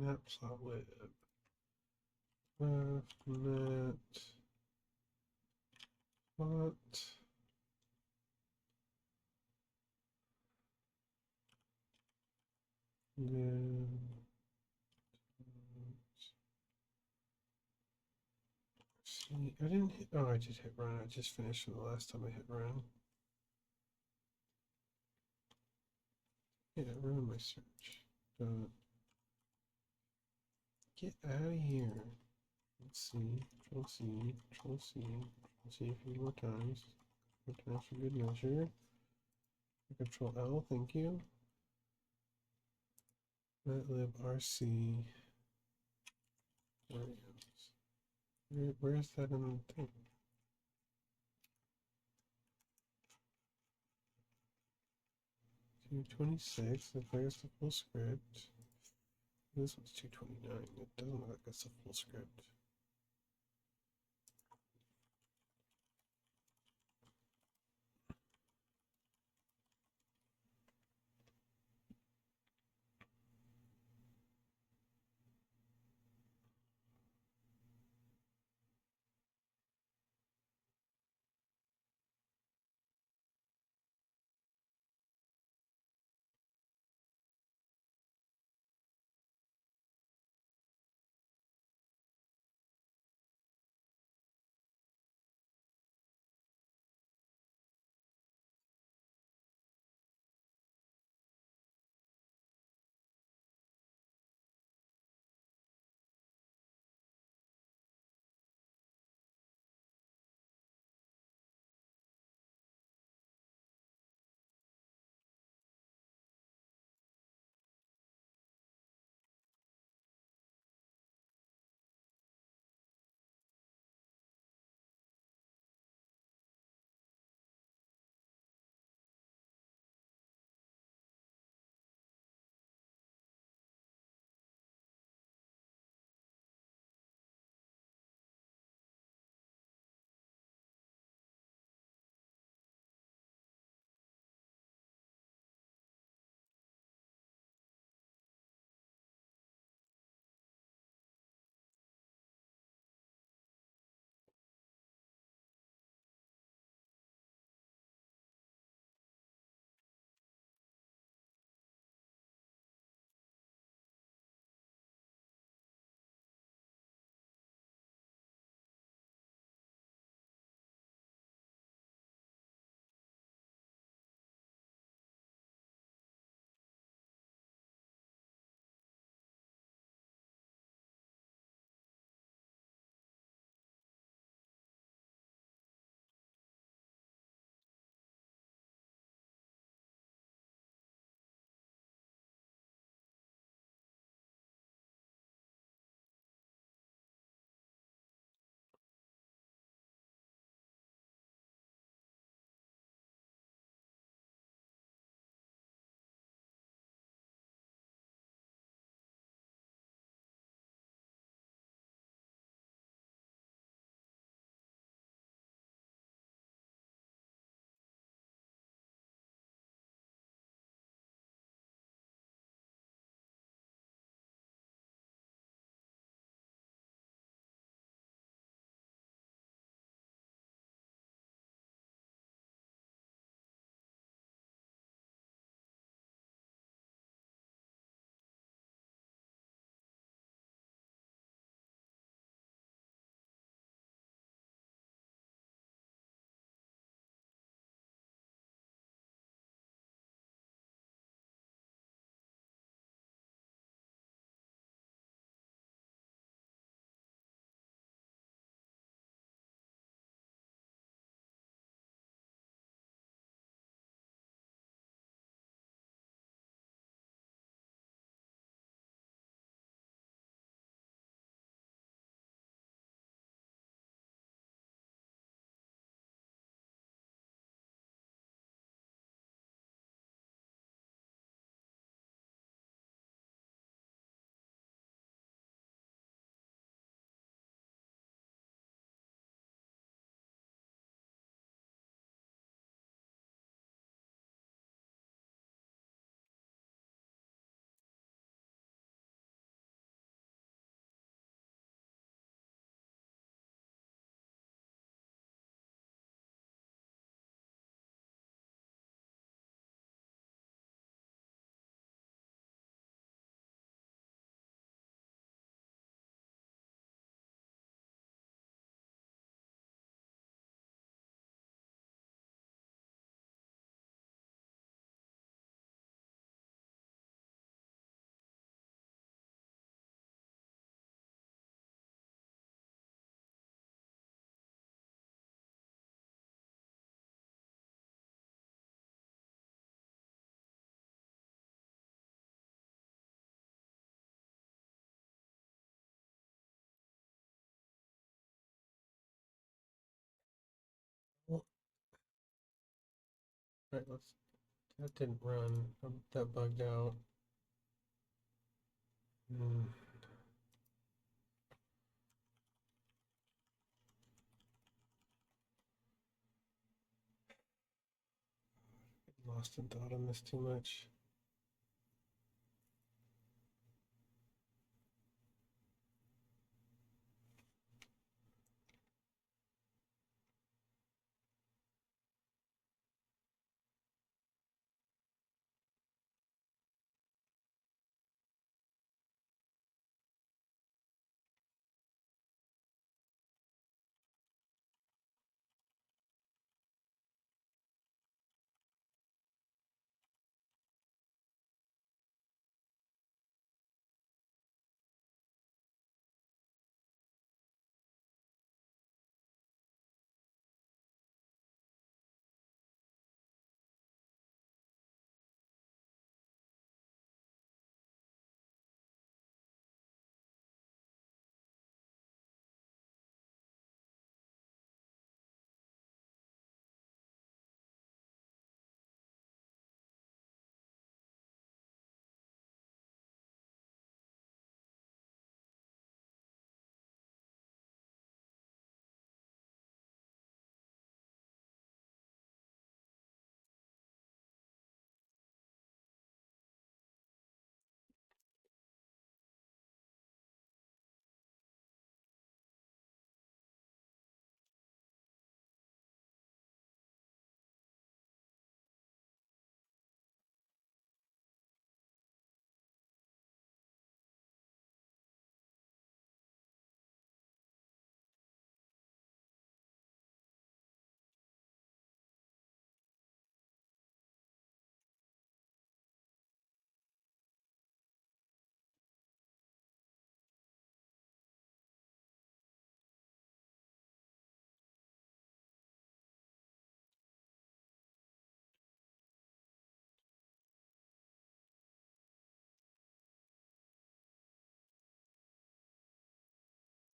Map slot web. left, net, plot. Then see, I didn't hit, oh, I did hit run. I just finished from the last time I hit run. Yeah, it ruined my search. Get out of here. Let's see. Control C, Control C, Control C a few more times. More times for good measure. Control L, thank you. Matlab RC. Where's that in the thing? $226, there's the full script. This one's $229. It doesn't look like it's a full script. Alright, that didn't run. That bugged out. Lost in thought on this too much.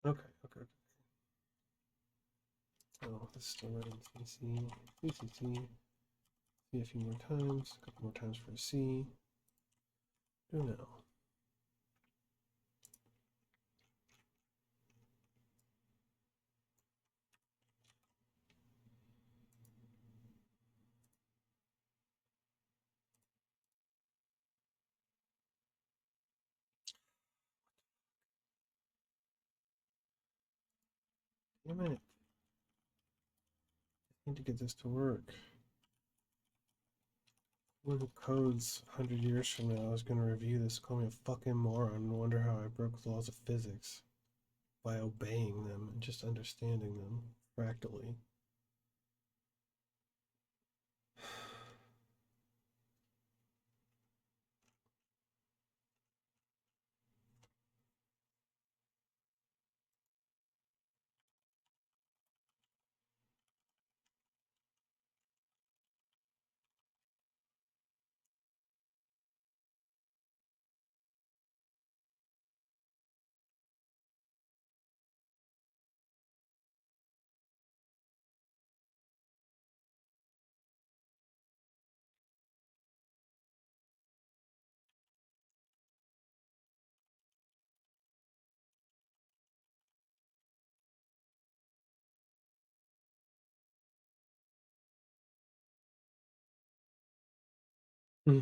Okay. Oh, this is still running CC, CCC. See a few more times, a couple more times for a C. Do now. Damn it. I need to get this to work. One who codes 100 years from now is going to review this, call me a fucking moron, and wonder how I broke the laws of physics by obeying them and just understanding them fractally. The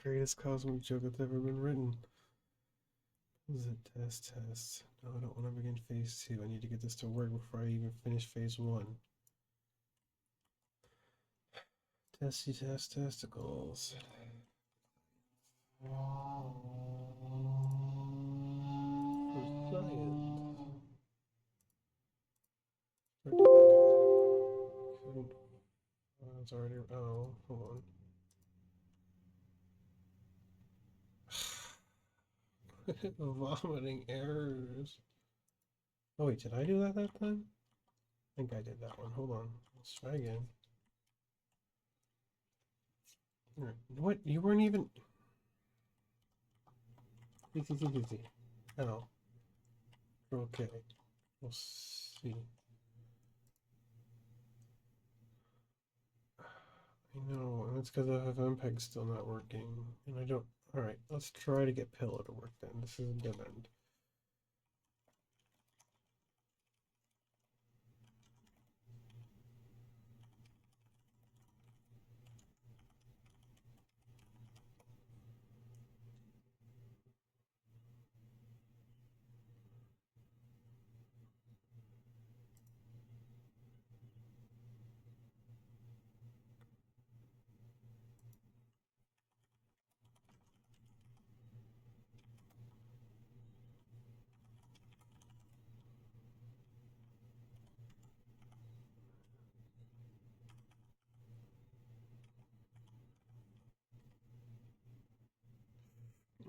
greatest cosmic joke that's ever been written. This is a test. No, I don't want to begin phase 2. I need to get this to work before I even finish phase 1. Testicles. For science. Start debugging. It's already. Oh, hold on. Vomiting errors. Oh, wait, did I do that time? I think I did that one. Hold on. Let's try again. What? You weren't even. Easy. Oh. Okay. We'll see. I know, and it's because FFmpeg's still not working, and I don't. Alright, let's try to get Pillow to work then. This is a dead end.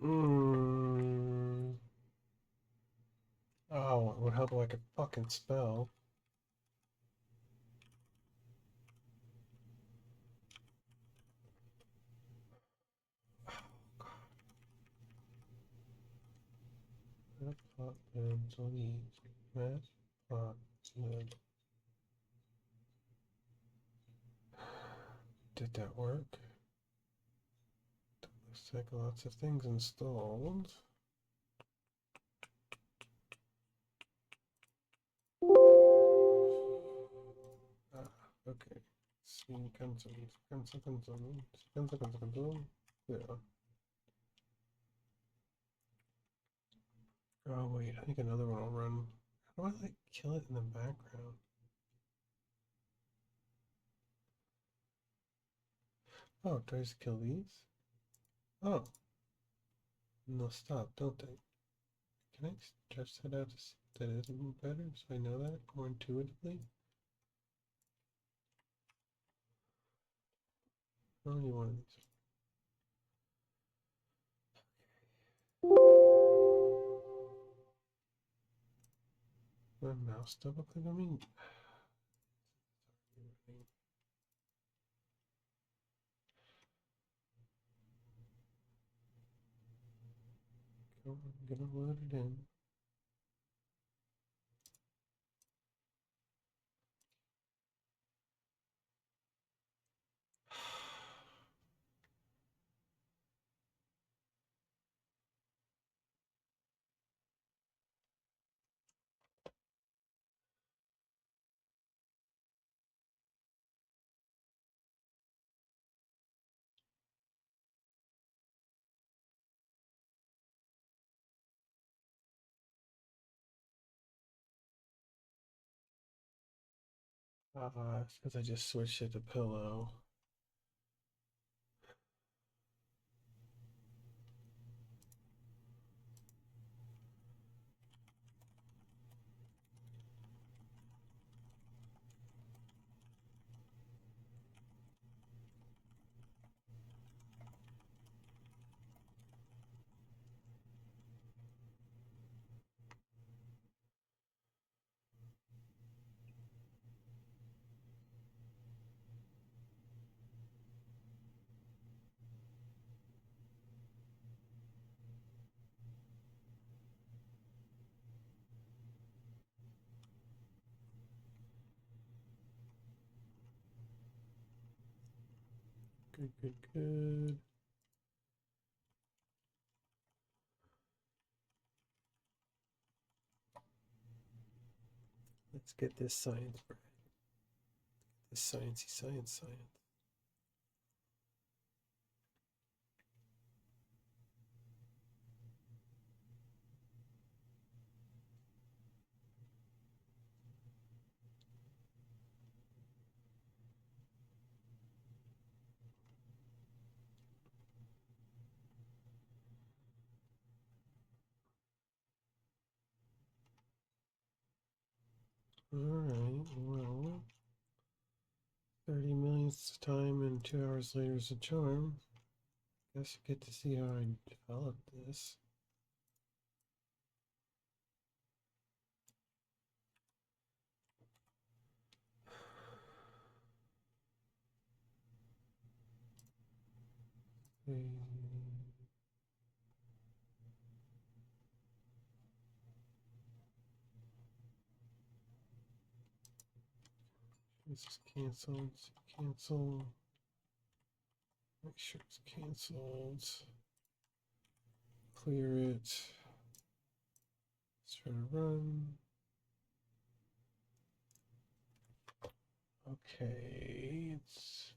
Mm. Oh, it would help like a fucking spell. Map plot limbs on these. Map plot limbs. Did that work? Looks like lots of things installed. Ah, okay. See, cancel. Yeah. Oh wait, I think another one will run. How do I like kill it in the background? Oh, do I just kill these? Oh, no, stop, don't they? Can I stretch that out to see that is better so I know that more intuitively? I only one of these. My mouse double click on me? Go on, get it loaded in. It's because I just switched it to pillow. Good, good, good. Let's get this science right. This sciencey science. Alright, well, 30 millionth time and 2 hours later is a charm. Guess you get to see how I developed this. This is cancel. Make sure it's canceled. Clear it. Let's try to run. Okay, it's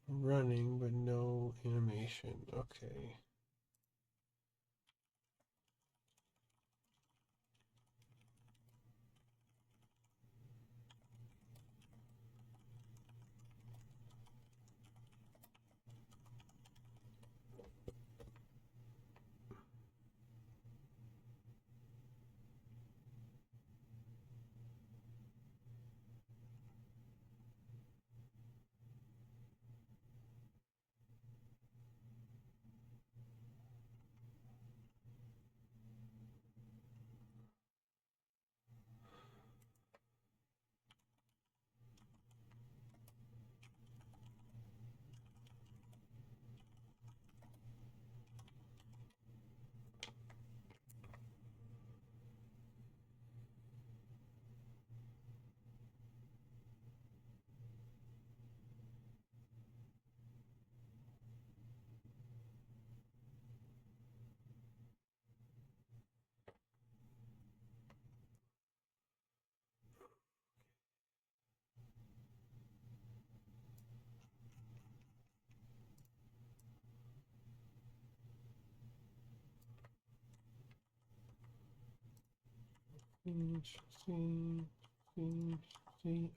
running, but no animation. Okay.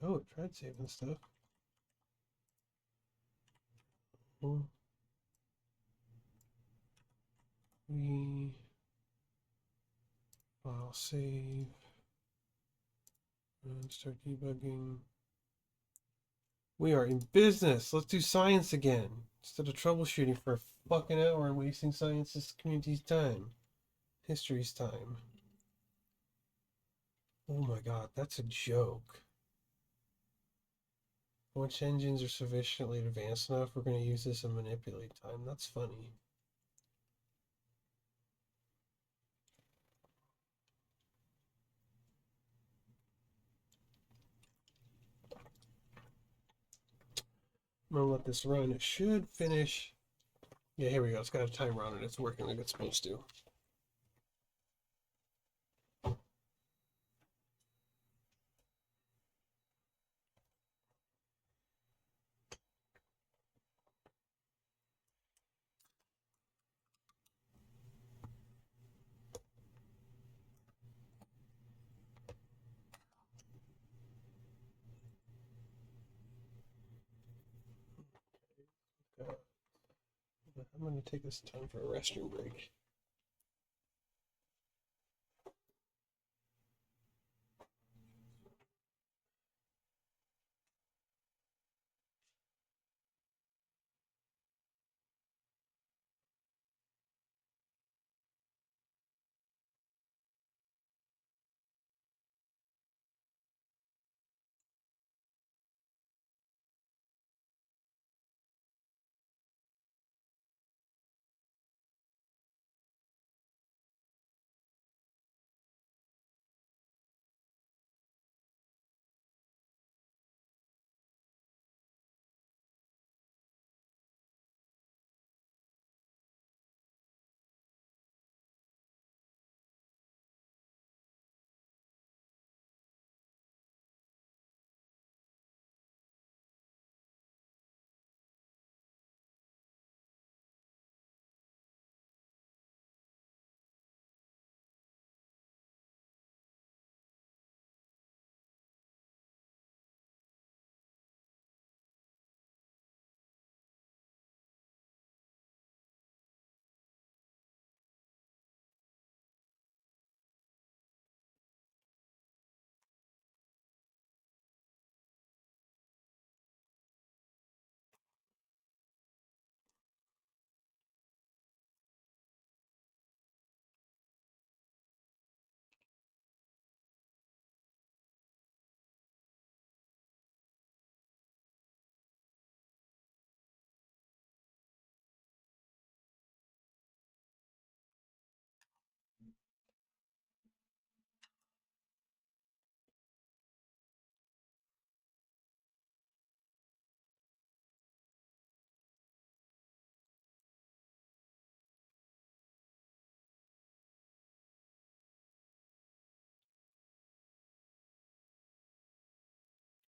Oh, it tried saving stuff. Well, file save and start debugging. We are in business. Let's do science again instead of troubleshooting for a fucking hour and wasting science's community's time, history's time. Oh my god, that's a joke. Once engines are sufficiently advanced enough, we're going to use this and manipulate time. That's funny. I'm going to let this run. It should finish. Yeah, here we go. It's got a timer on it. It's working like it's supposed to. I'm going to take this time for a restroom break.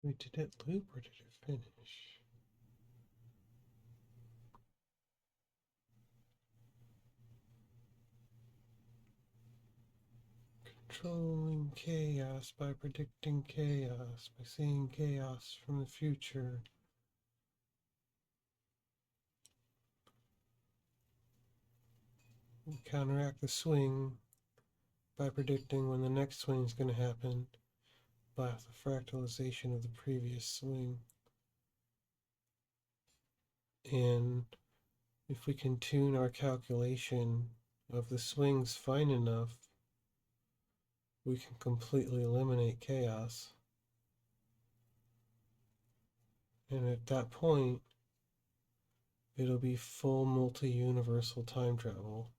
Wait, did it loop or did it finish? Controlling chaos by predicting chaos, by seeing chaos from the future. We counteract the swing by predicting when the next swing is going to happen by the fractalization of the previous swing. And if we can tune our calculation of the swings fine enough, we can completely eliminate chaos. And at that point, it'll be full multi-universal time travel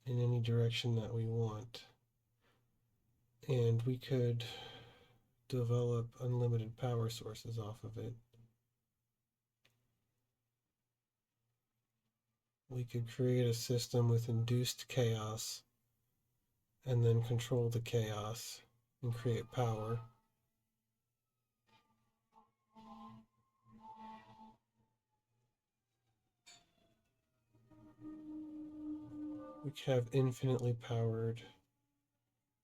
in any direction that we want. And we could develop unlimited power sources off of it. We could create a system with induced chaos and then control the chaos and create power. We could have infinitely powered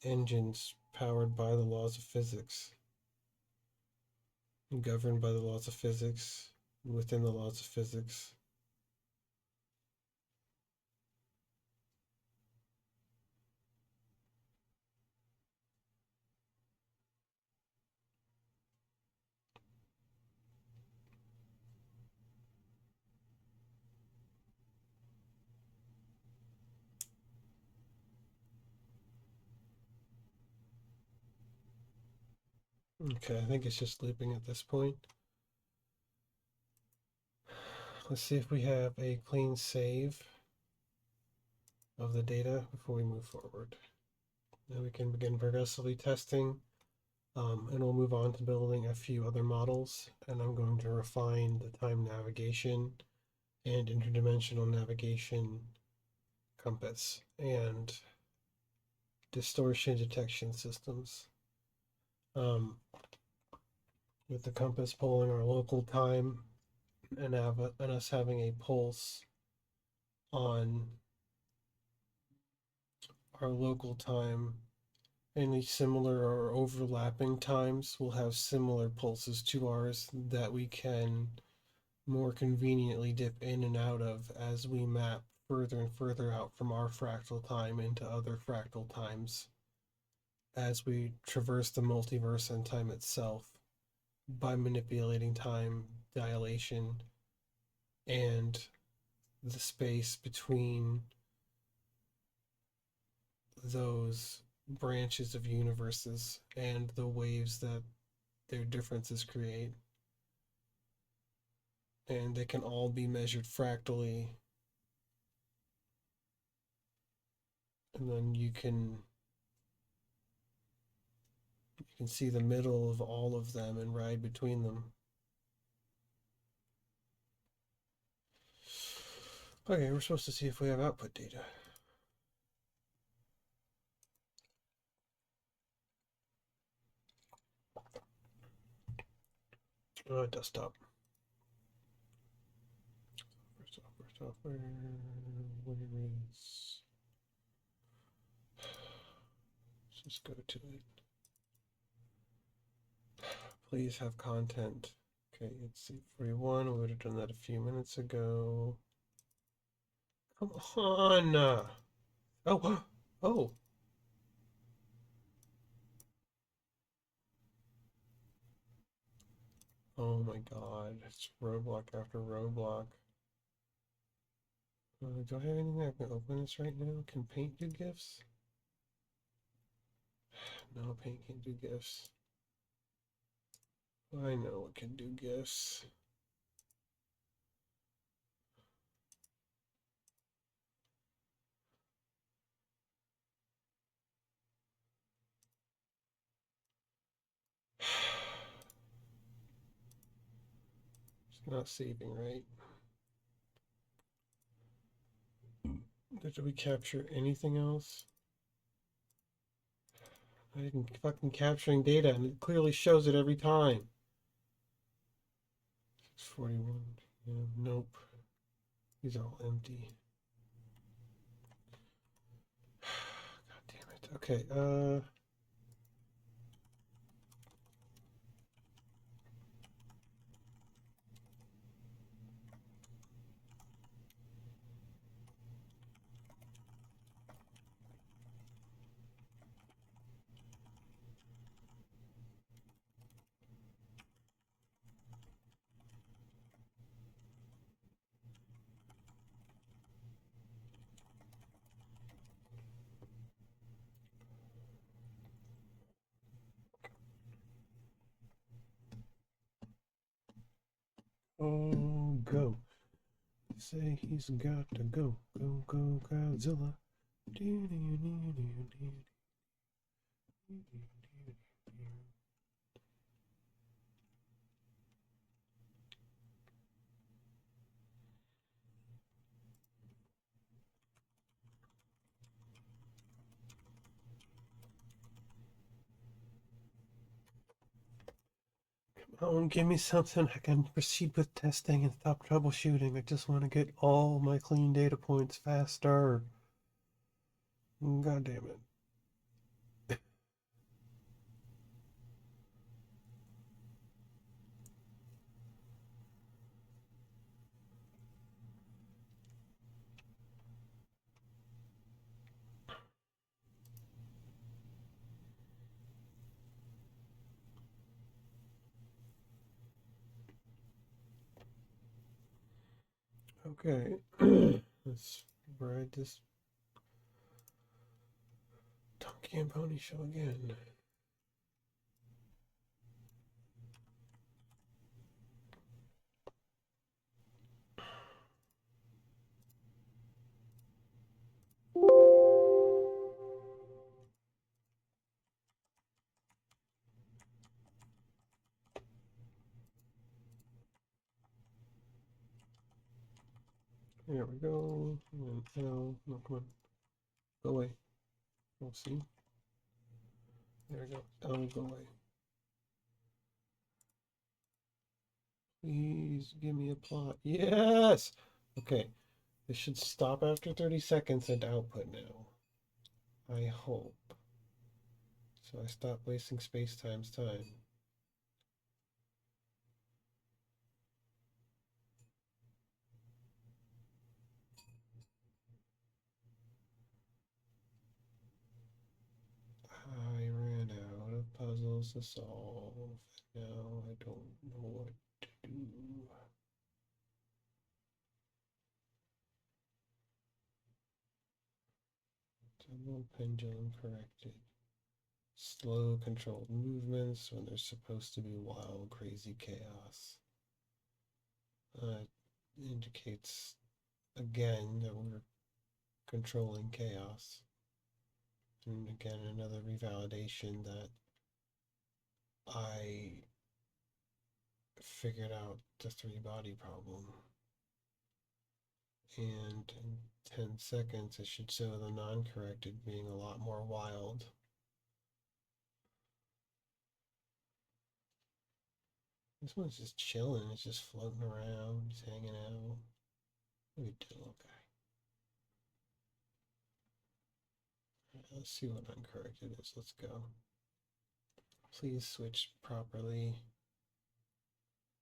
engines powered by the laws of physics and governed by the laws of physics within the laws of physics. Okay, I think it's just looping at this point. Let's see if we have a clean save of the data before we move forward. Then we can begin progressively testing, and we'll move on to building a few other models, and I'm going to refine the time navigation and interdimensional navigation compass and distortion detection systems. With the compass pulling our local time and us having a pulse on our local time, any similar or overlapping times will have similar pulses to ours that we can more conveniently dip in and out of as we map further and further out from our fractal time into other fractal times as we traverse the multiverse and time itself by manipulating time dilation and the space between those branches of universes and the waves that their differences create. And they can all be measured fractally. And then you can see the middle of all of them and ride between them. Okay, we're supposed to see if we have output data. Desktop. Software, where is... Let's just go to it. Please have content. Okay, it's C41. We would have done that a few minutes ago. Come on! Oh! Oh! Oh my god, it's roadblock after roadblock. Do I have anything I can open this right now? Can Paint do GIFs? No, Paint can't do GIFs. I know it can do GIFs. It's not saving, right? Did we capture anything else? I'm fucking capturing data and it clearly shows it every time. 641. Yeah, nope. These are all empty. God damn it. Okay, oh, go. Say he's got to go. Go, go, Godzilla. Oh, give me something I can proceed with testing and stop troubleshooting. I just want to get all my clean data points faster. God damn it. Okay, let's ride this donkey and pony show again. There we go. And L, no, come on. Go away. We'll see. There we go. L, go away. Please give me a plot. Yes! Okay. This should stop after 30 seconds and output now. I hope. So I stop wasting space times time. I ran out of puzzles to solve. Now I don't know what to do. Double pendulum corrected. Slow controlled movements when there's supposed to be wild, crazy chaos. Indicates again that we're controlling chaos. And again, another revalidation that I figured out the three body problem. And in 10 seconds, it should show the non-corrected being a lot more wild. This one's just chilling, it's just floating around, just hanging out. What are you doing, okay? Let's see what uncorrected is. Let's go. Please switch properly.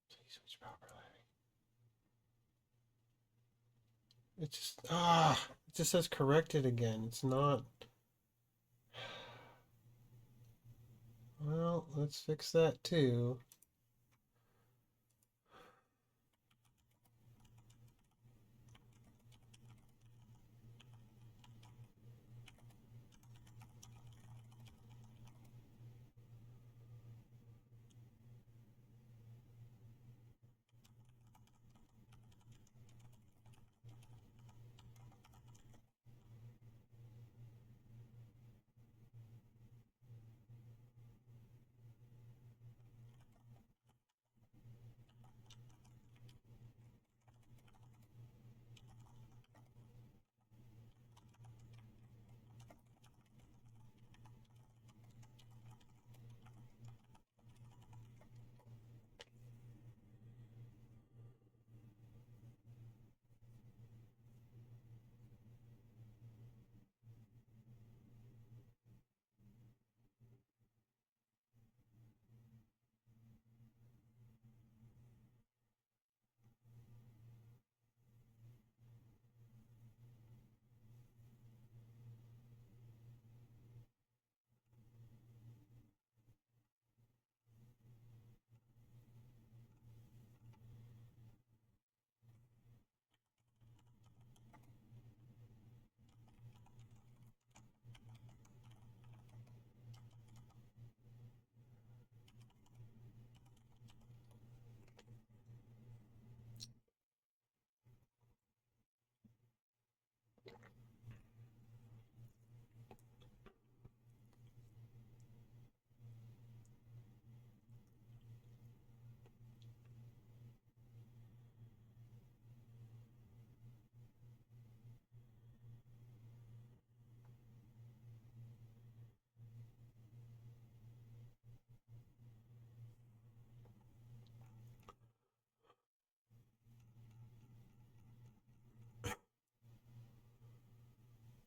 Please switch properly. It just says corrected again. It's not. Well, let's fix that too.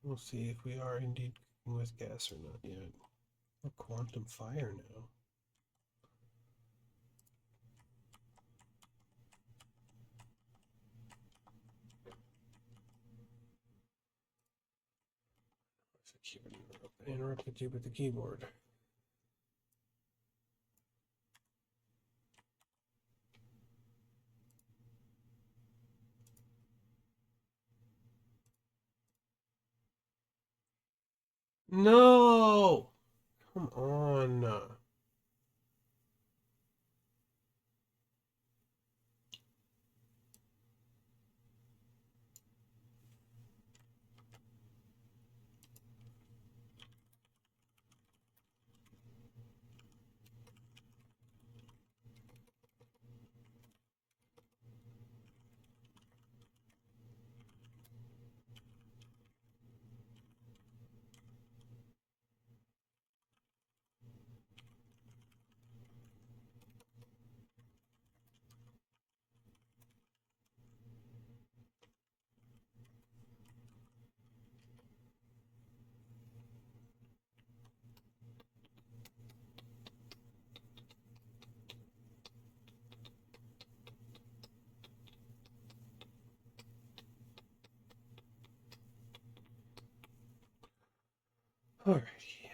We'll see if we are indeed cooking with gas or not yet. A quantum fire now. Security interrupted you with the keyboard. No! Come on. Alrighty.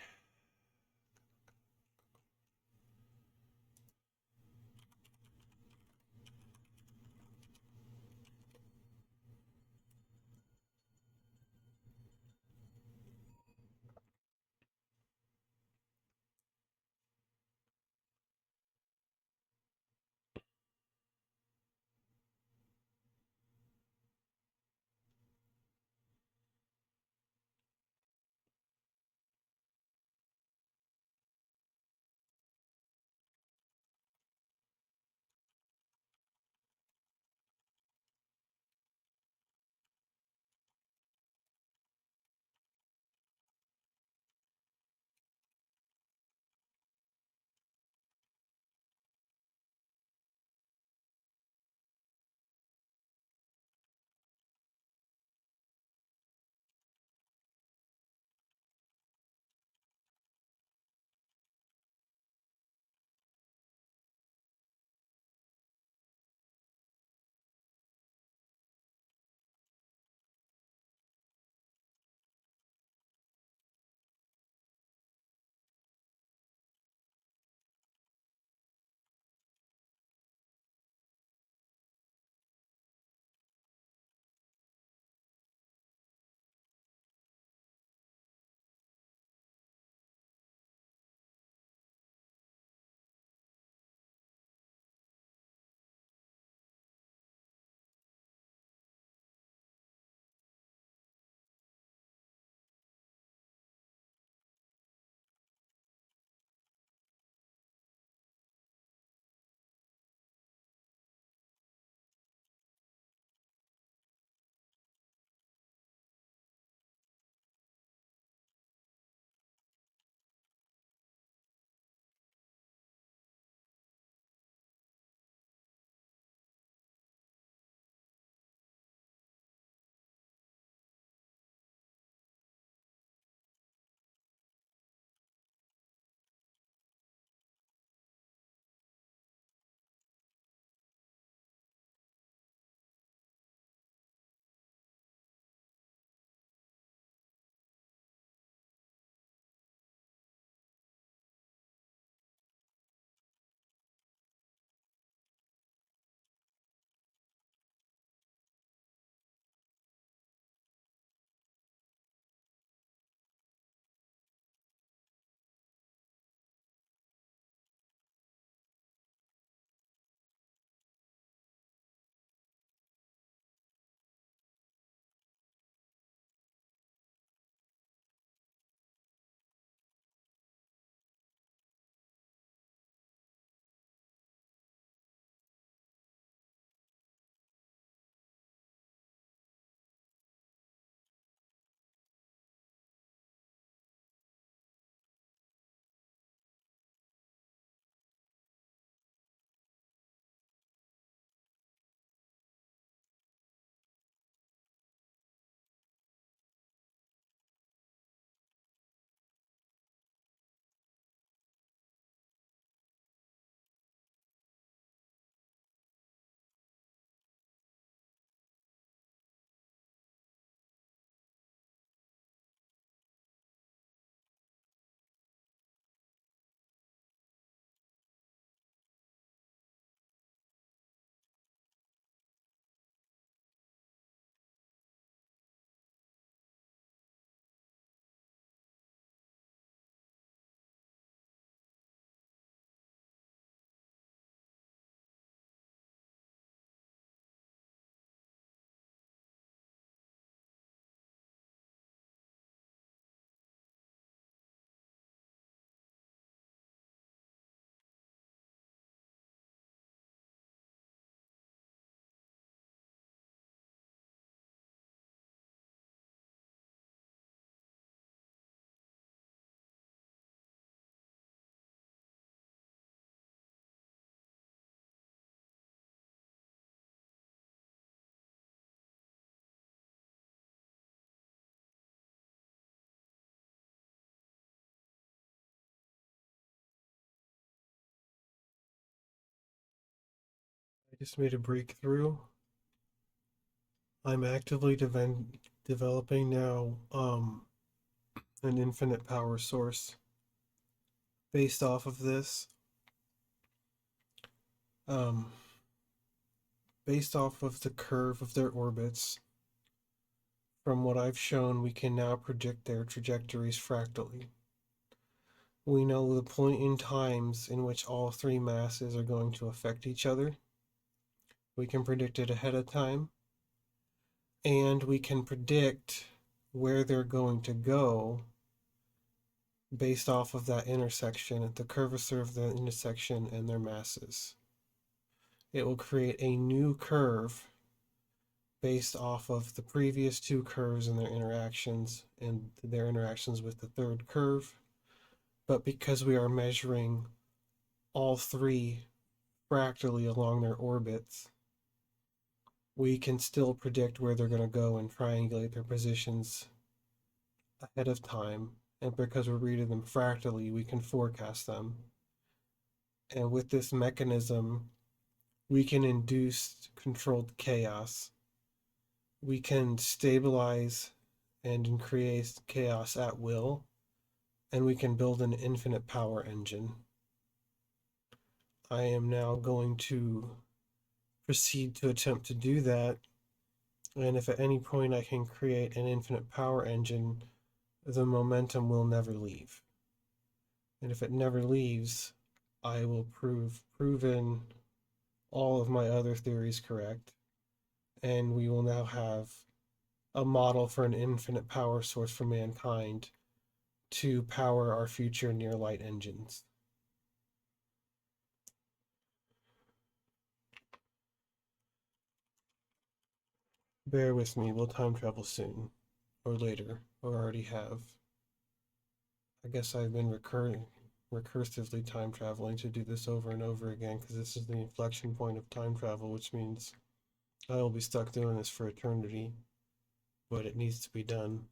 just made a breakthrough. I'm actively developing now an infinite power source based off of this. Um, Based off of the curve of their orbits, from what I've shown, we can now predict their trajectories fractally. We know the point in times in which all three masses are going to affect each other. We can predict it ahead of time, and we can predict where they're going to go based off of that intersection, the curvature of the intersection and their masses. It will create a new curve based off of the previous two curves and their interactions with the third curve. But because we are measuring all three fractally along their orbits, we can still predict where they're going to go and triangulate their positions ahead of time. And because we're reading them fractally, we can forecast them. And with this mechanism, we can induce controlled chaos. We can stabilize and increase chaos at will, and we can build an infinite power engine. I am now going to proceed to attempt to do that, and if at any point I can create an infinite power engine, the momentum will never leave. And if it never leaves, I will proven all of my other theories correct, and we will now have a model for an infinite power source for mankind to power our future near light engines. Bear with me, we'll time travel soon, or later, or already have. I guess I've been recursively time traveling to do this over and over again because this is the inflection point of time travel, which means I will be stuck doing this for eternity, but it needs to be done.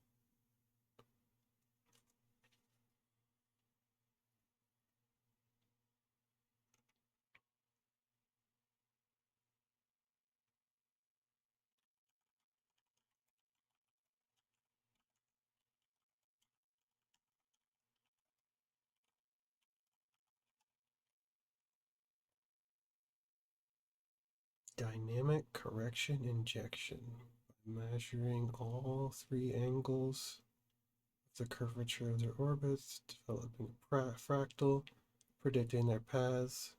Dynamic correction injection. Measuring all three angles of the curvature of their orbits, developing a fractal, predicting their paths,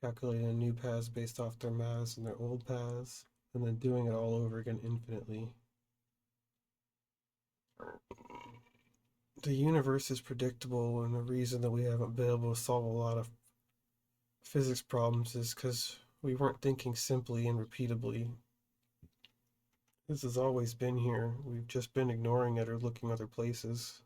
calculating new paths based off their mass and their old paths, and then doing it all over again infinitely. The universe is predictable, and the reason that we haven't been able to solve a lot of physics problems is because we weren't thinking simply and repeatably. This has always been here. We've just been ignoring it or looking other places.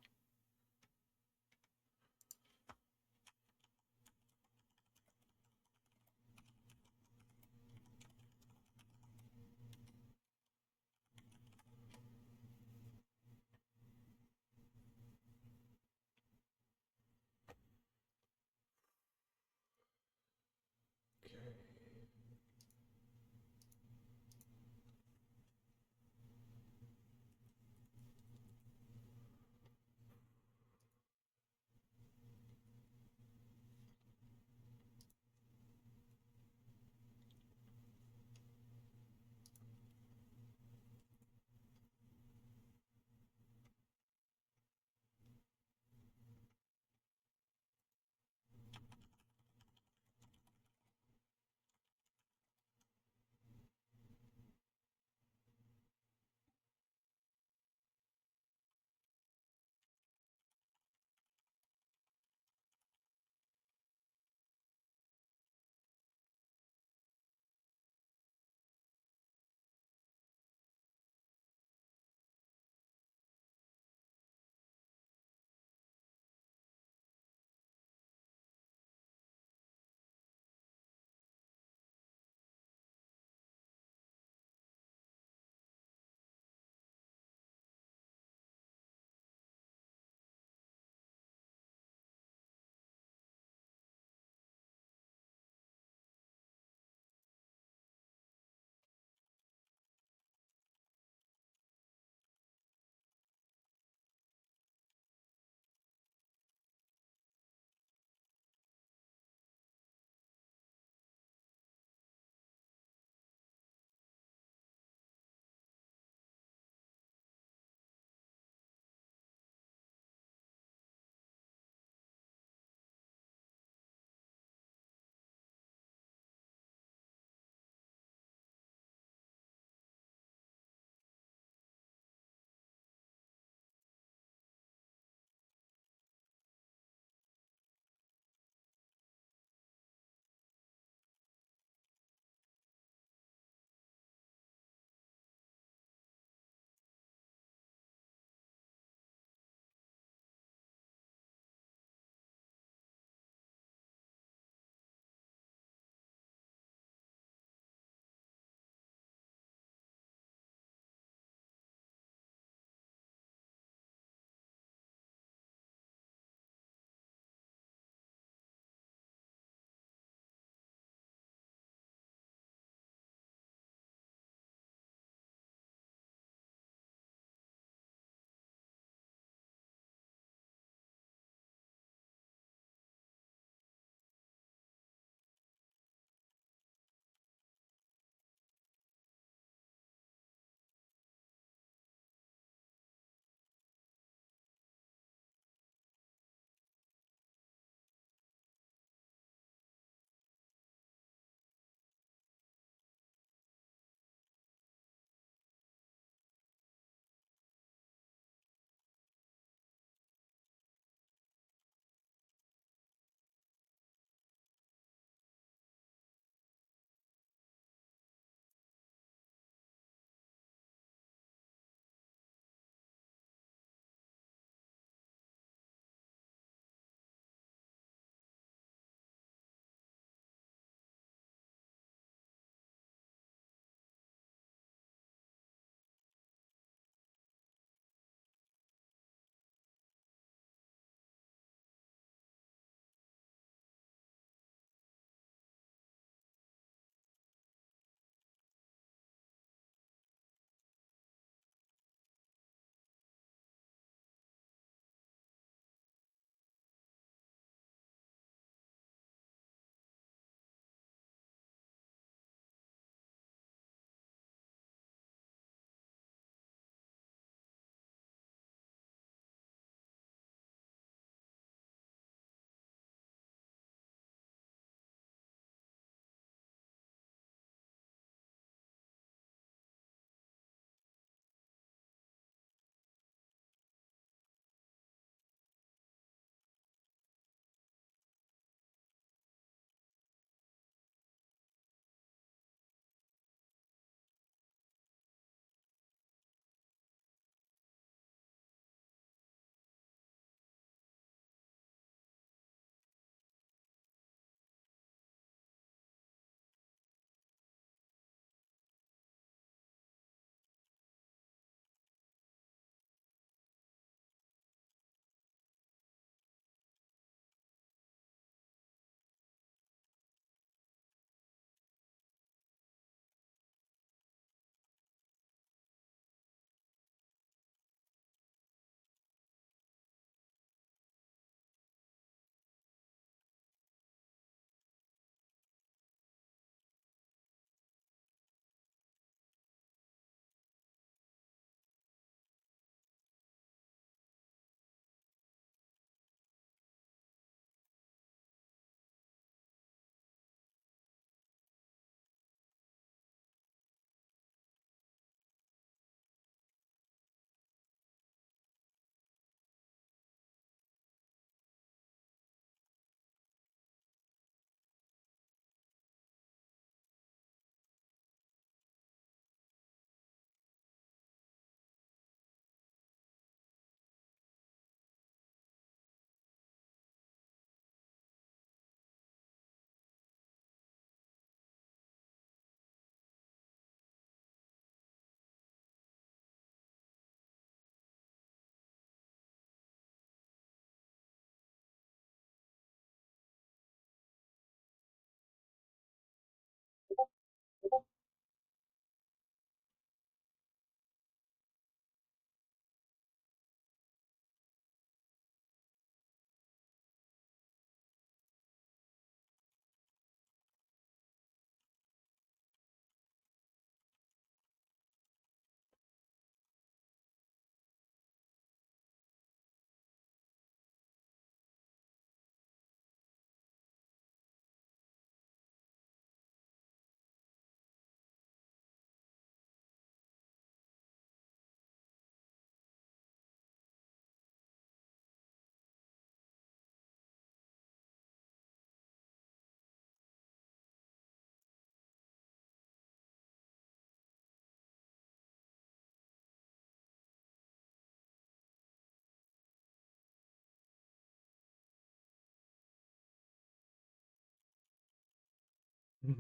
Oh,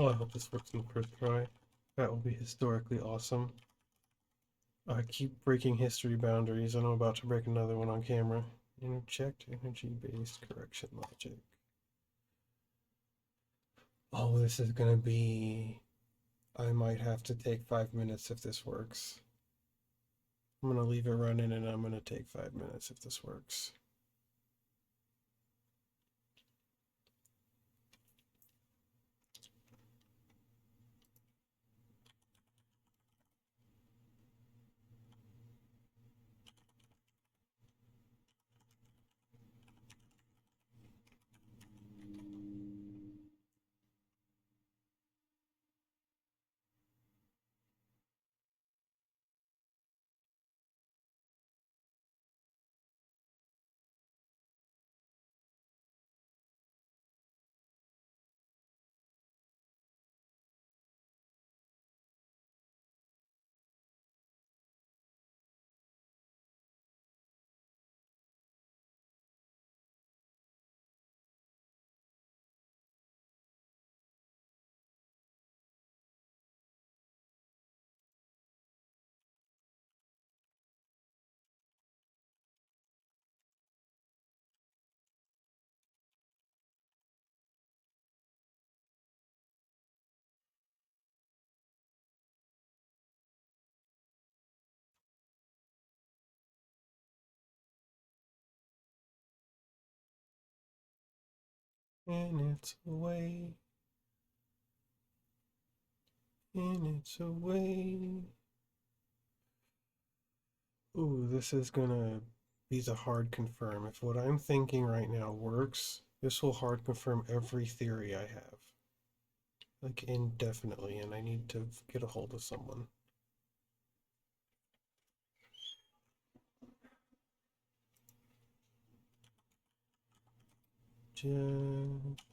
I hope this works in the first try. That will be historically awesome. I keep breaking history boundaries, and I'm about to break another one on camera. Interject energy-based correction logic. Oh, this is gonna be... I might have to take 5 minutes if this works. I'm gonna leave it running and I'm gonna take 5 minutes if this works. And it's away. And it's away. Ooh, this is gonna be the hard confirm. If what I'm thinking right now works, this will hard confirm every theory I have. Like indefinitely, and I need to get a hold of someone. Just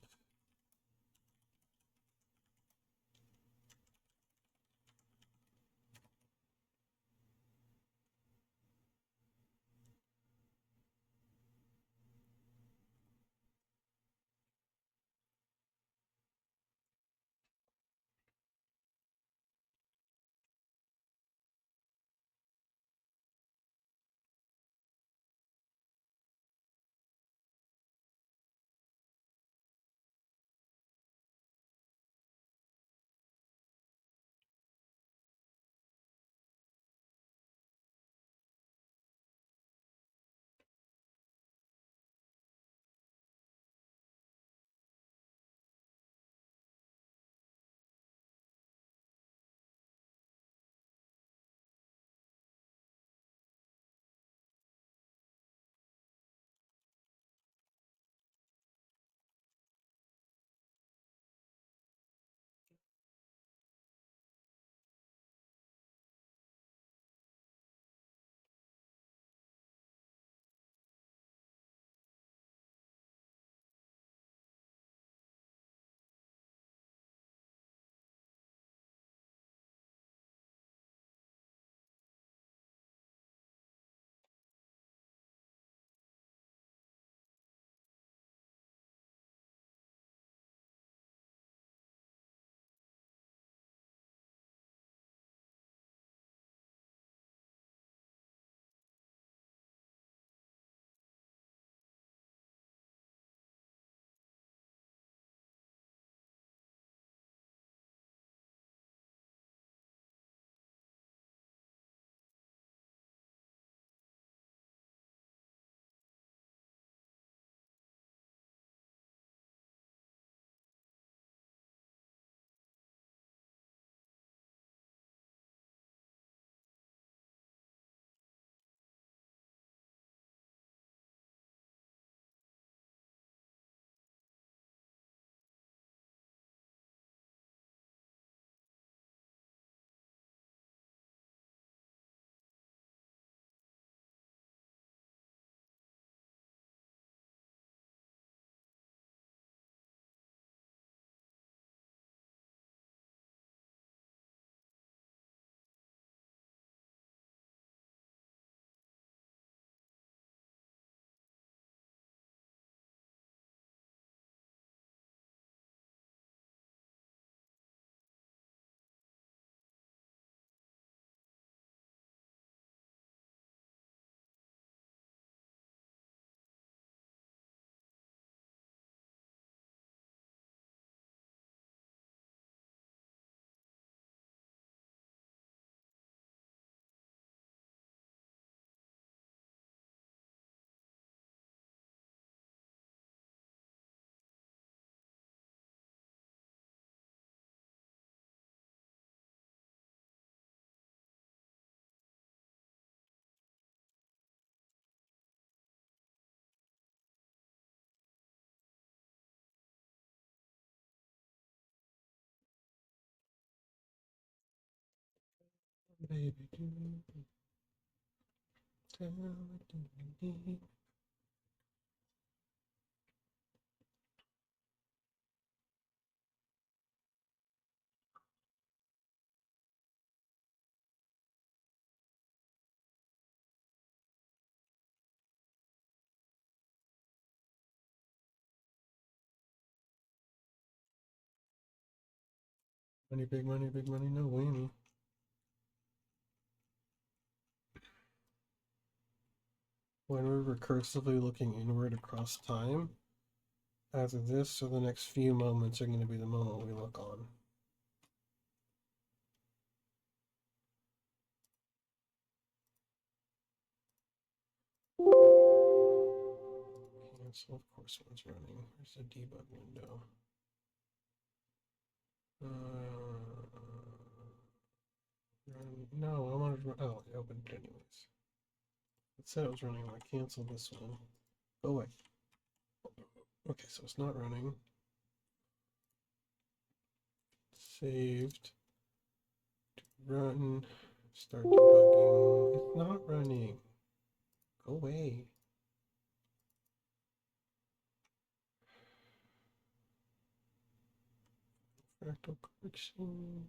baby do. Tell me. Money, big money, no whammy. When we're recursively looking inward across time, either this or the next few moments are going to be the moment we look on. Cancel, of course, one's running. There's a debug window. No, I wanted to. Oh, I opened it anyways. It said it was running. I canceled this one. Oh, wait. Okay, so it's not running. Saved. Run. Start debugging. It's not running. Go away. Fractal correction.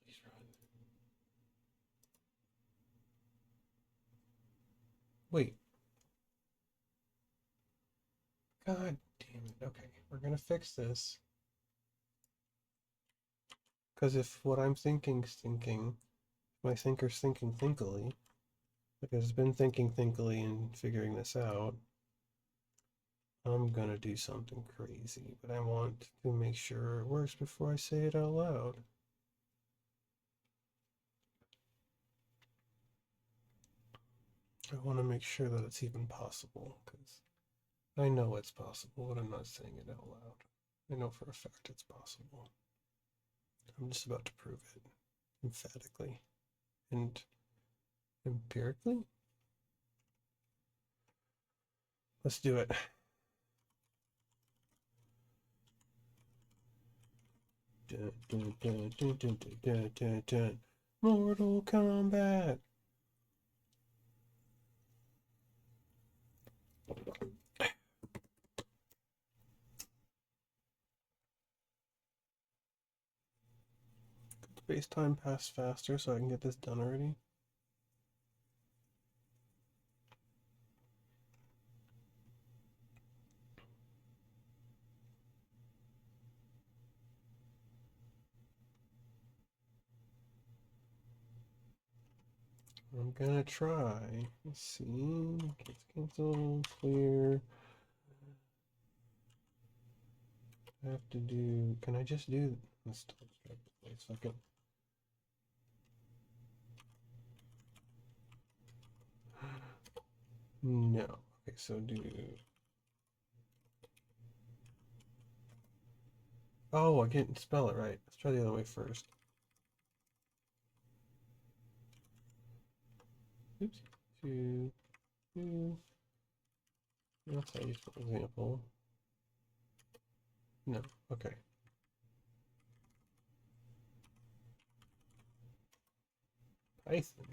Please run. Wait. God damn it. Okay, we're gonna fix this. Because if what I'm thinking's thinking, my thinker's thinking thinkily, because it's been thinking thinkily and figuring this out, I'm gonna do something crazy, but I want to make sure it works before I say it out loud. I want to make sure that it's even possible, because I know it's possible, but I'm not saying it out loud. I know for a fact it's possible. I'm just about to prove it emphatically and empirically. Let's do it. Dun, dun, dun, dun, dun, dun, dun, dun. Mortal Kombat. Space time pass faster so I can get this done already. I'm gonna try. Let's see. Gets cancel, clear. I have to do. Can I just do this? Wait a second. No. Okay, so do. Oh, I didn't spell it right. Let's try the other way first. Oops. Two. That's a useful example. No. Okay. Python.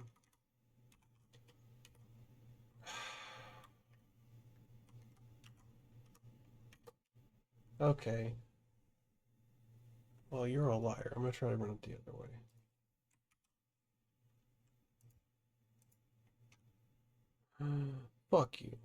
Okay. Well, you're a liar. I'm gonna try to run it the other way. Fuck you.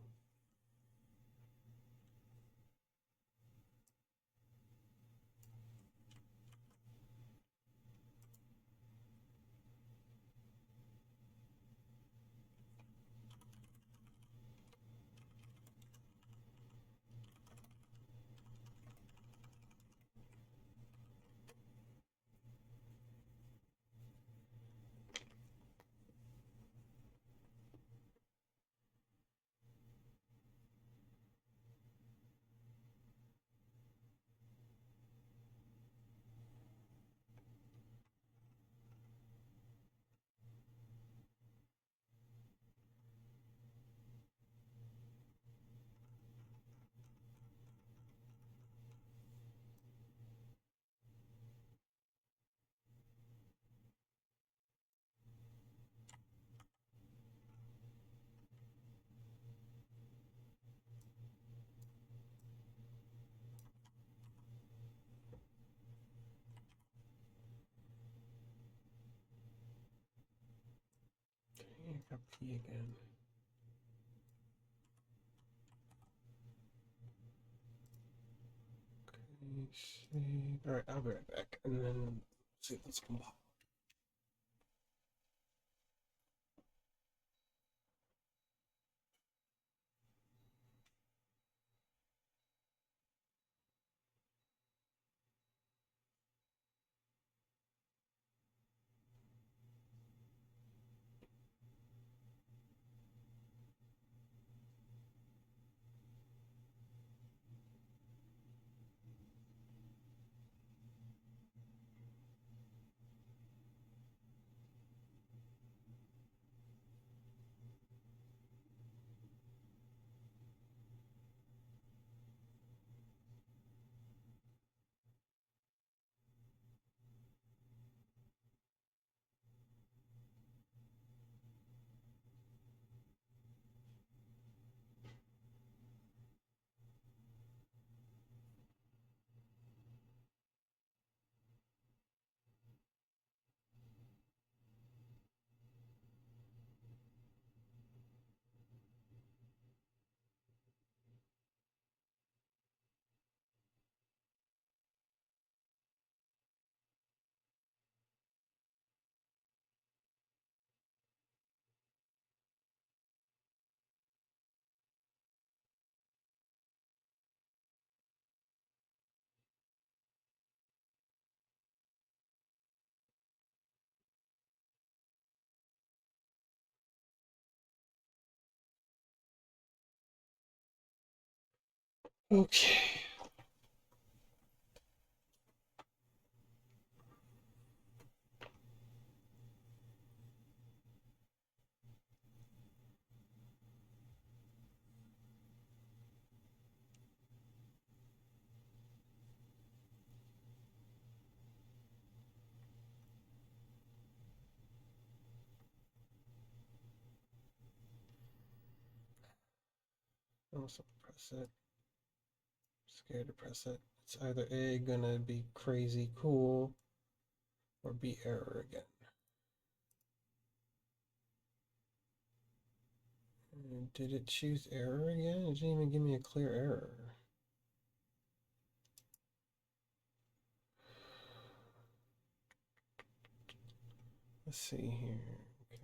Up P again. Okay, save. Alright, I'll be right back. And then see if this compile. Okay. I almost have to press it. Scared to press it. It's either A, gonna be crazy cool, or B, error again. And did it choose error again? It didn't even give me a clear error. Let's see here. Okay.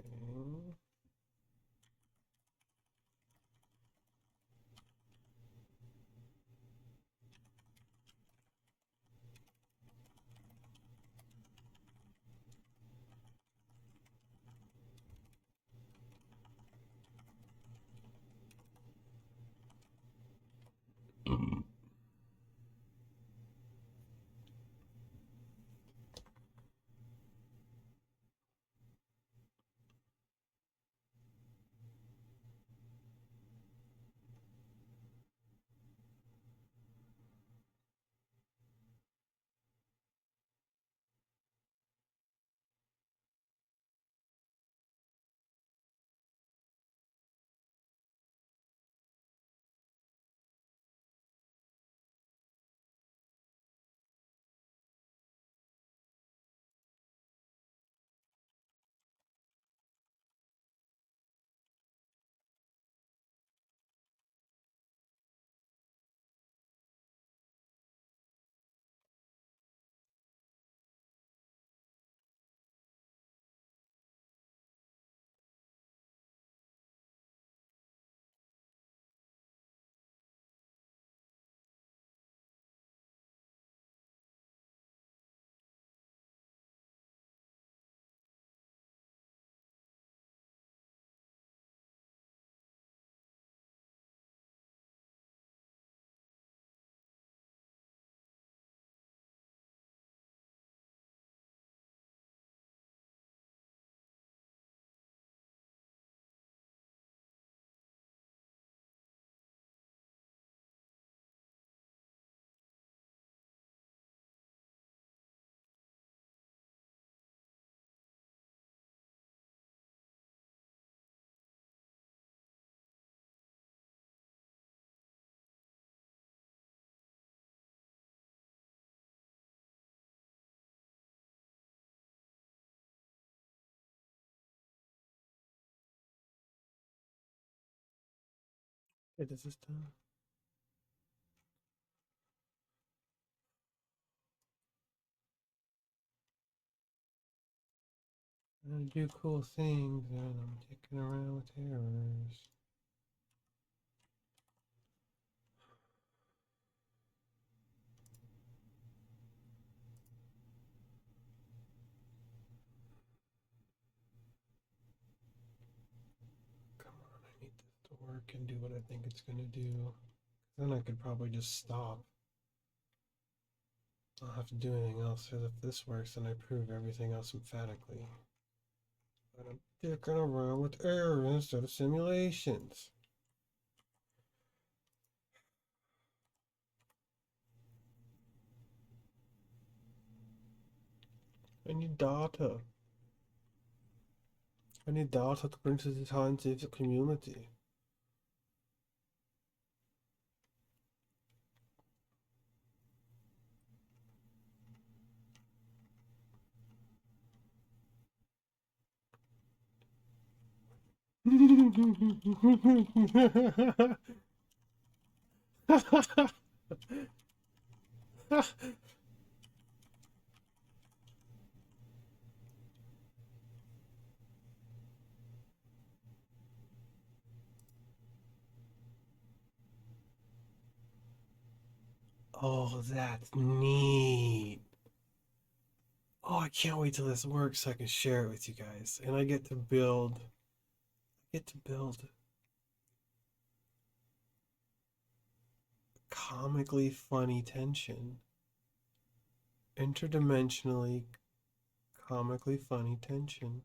It is this time. I do cool things and I'm dicking around with errors. Come on, I need this to work and do what I think it's gonna do. Then I could probably just stop. I don't have to do anything else, because if this works, then I prove everything else emphatically. But I'm dicking around with errors instead of simulations. I need data. I need data to bring to the scientific community. Oh, that's neat. Oh, I can't wait till this works so I can share it with you guys. And I get to build comically funny tension. Interdimensionally comically funny tension.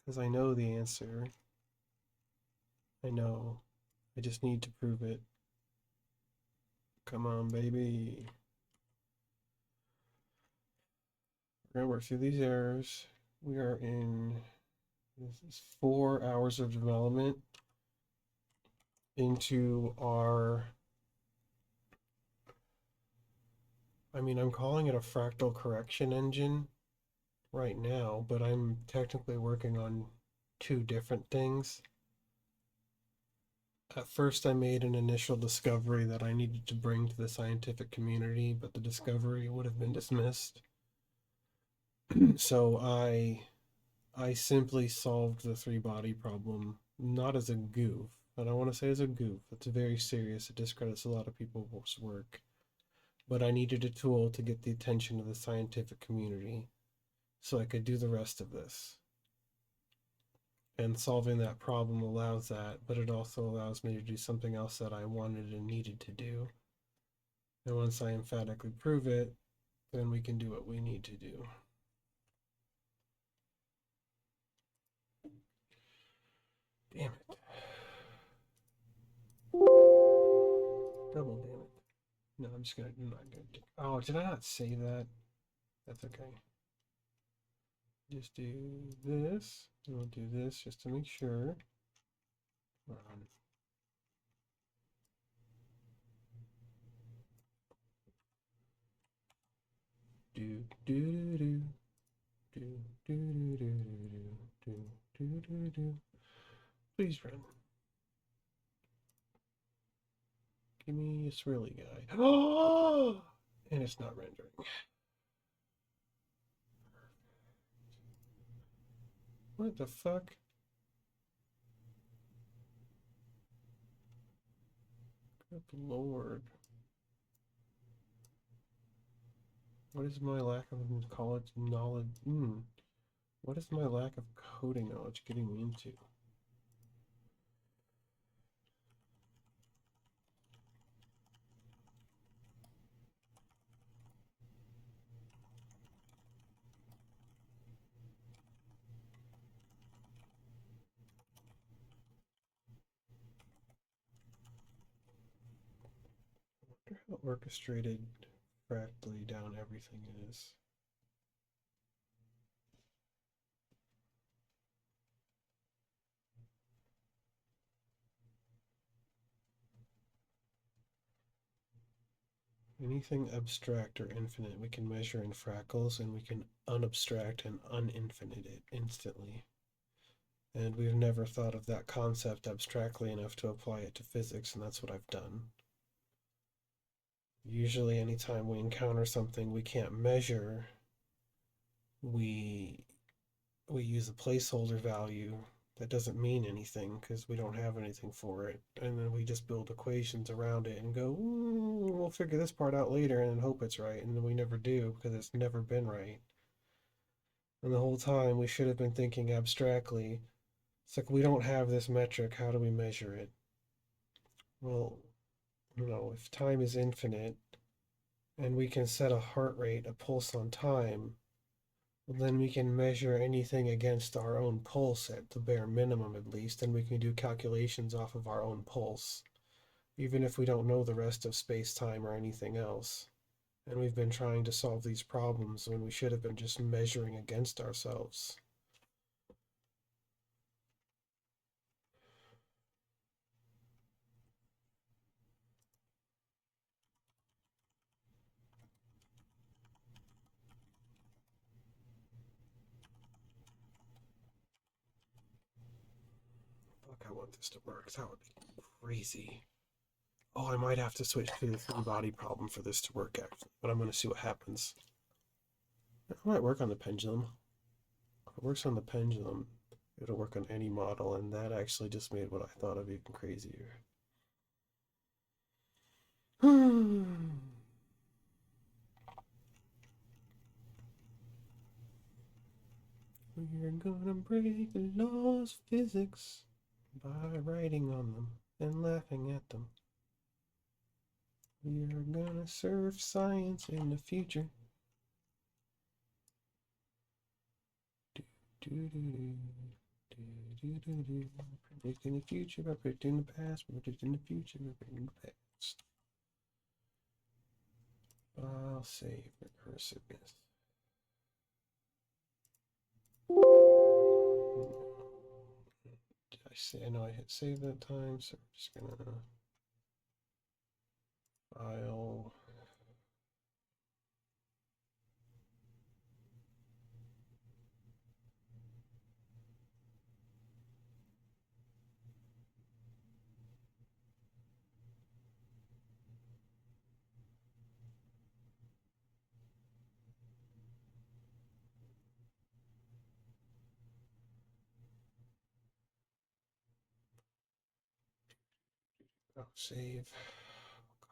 Because I know the answer. I know. I just need to prove it. Come on, baby. We're gonna work through these errors. We are in, this is 4 hours of development into our, I'm calling it a fractal correction engine right now, but I'm technically working on 2 different things. At first, I made an initial discovery that I needed to bring to the scientific community, but the discovery would have been dismissed. So I simply solved the 3-body problem, not as a goof. I don't want to say as a goof. It's very serious. It discredits a lot of people's work. But I needed a tool to get the attention of the scientific community so I could do the rest of this. And solving that problem allows that, but it also allows me to do something else that I wanted and needed to do. And once I emphatically prove it, then we can do what we need to do. Damn it. Double damn it. No, I'm not gonna do. Oh, did I not say that? That's okay. Just do this. And we'll do this just to make sure. Do do do do do do do do do do do. Please run. Give me a swirly guy. Oh! And it's not rendering. What the fuck? Good lord. What is my lack of college knowledge? What is my lack of coding knowledge getting me into? I wonder how orchestrated fractally down everything is. Anything abstract or infinite we can measure in fractals, and we can unabstract and uninfinite it instantly. And we've never thought of that concept abstractly enough to apply it to physics, and that's what I've done. Usually, anytime we encounter something we can't measure, we use a placeholder value that doesn't mean anything because we don't have anything for it, and then we just build equations around it and go, we'll figure this part out later and hope it's right, and then we never do because it's never been right. And the whole time we should have been thinking abstractly. It's like, we don't have this metric, how do we measure it? Well, if time is infinite and we can set a heart rate, a pulse on time, then we can measure anything against our own pulse at the bare minimum, at least, and we can do calculations off of our own pulse, even if we don't know the rest of space-time or anything else. And we've been trying to solve these problems when we should have been just measuring against ourselves. Fuck, I want this to work. That would be crazy. Oh, I might have to switch to the three-body problem for this to work, actually, but I'm going to see what happens. It might work on the pendulum. If it works on the pendulum, it'll work on any model, and that actually just made what I thought of even crazier. We're gonna break the laws of physics by writing on them and laughing at them. We are gonna serve science in the future. Predicting the future by predicting the past, predicting the future by predicting the past. I'll save recursiveness. Did I say? I know I hit save that time, so I'm just gonna file. Oh, save. Oh, God.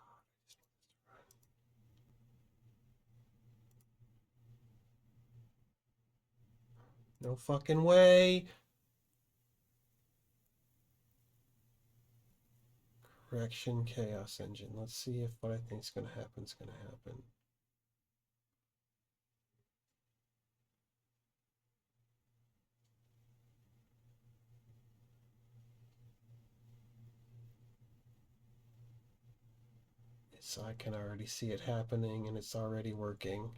No fucking way. Correction chaos engine. Let's see if what I think is going to happen is going to happen. So I can already see it happening and it's already working.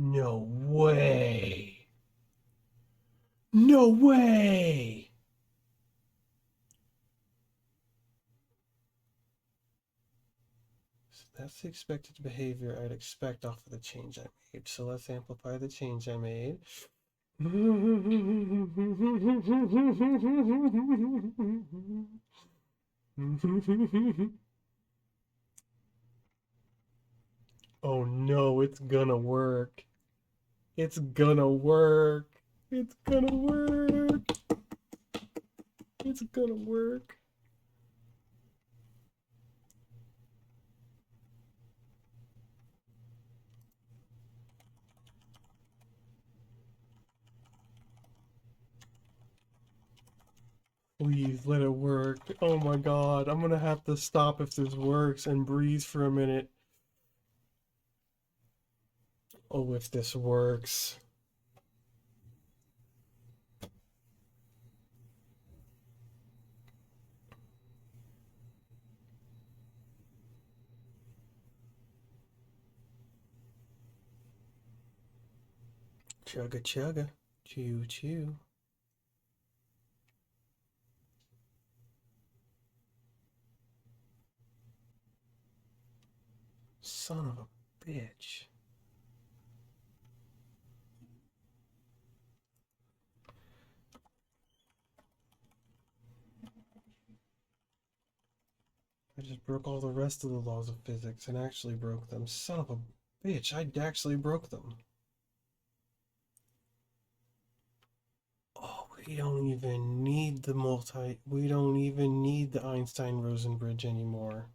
No way. No way. So that's the expected behavior I'd expect off of the change I made. So let's amplify the change I made. Oh no, it's gonna work. It's gonna work. It's gonna work. It's gonna work. Please let it work. Oh my god, I'm gonna have to stop if this works and breathe for a minute. Oh, if this works. Chugga chugga. Chew chew. Son of a bitch. I just broke all the rest of the laws of physics and actually broke them. Son of a bitch, I actually broke them. Oh, we don't even need we don't even need the Einstein Rosen bridge anymore.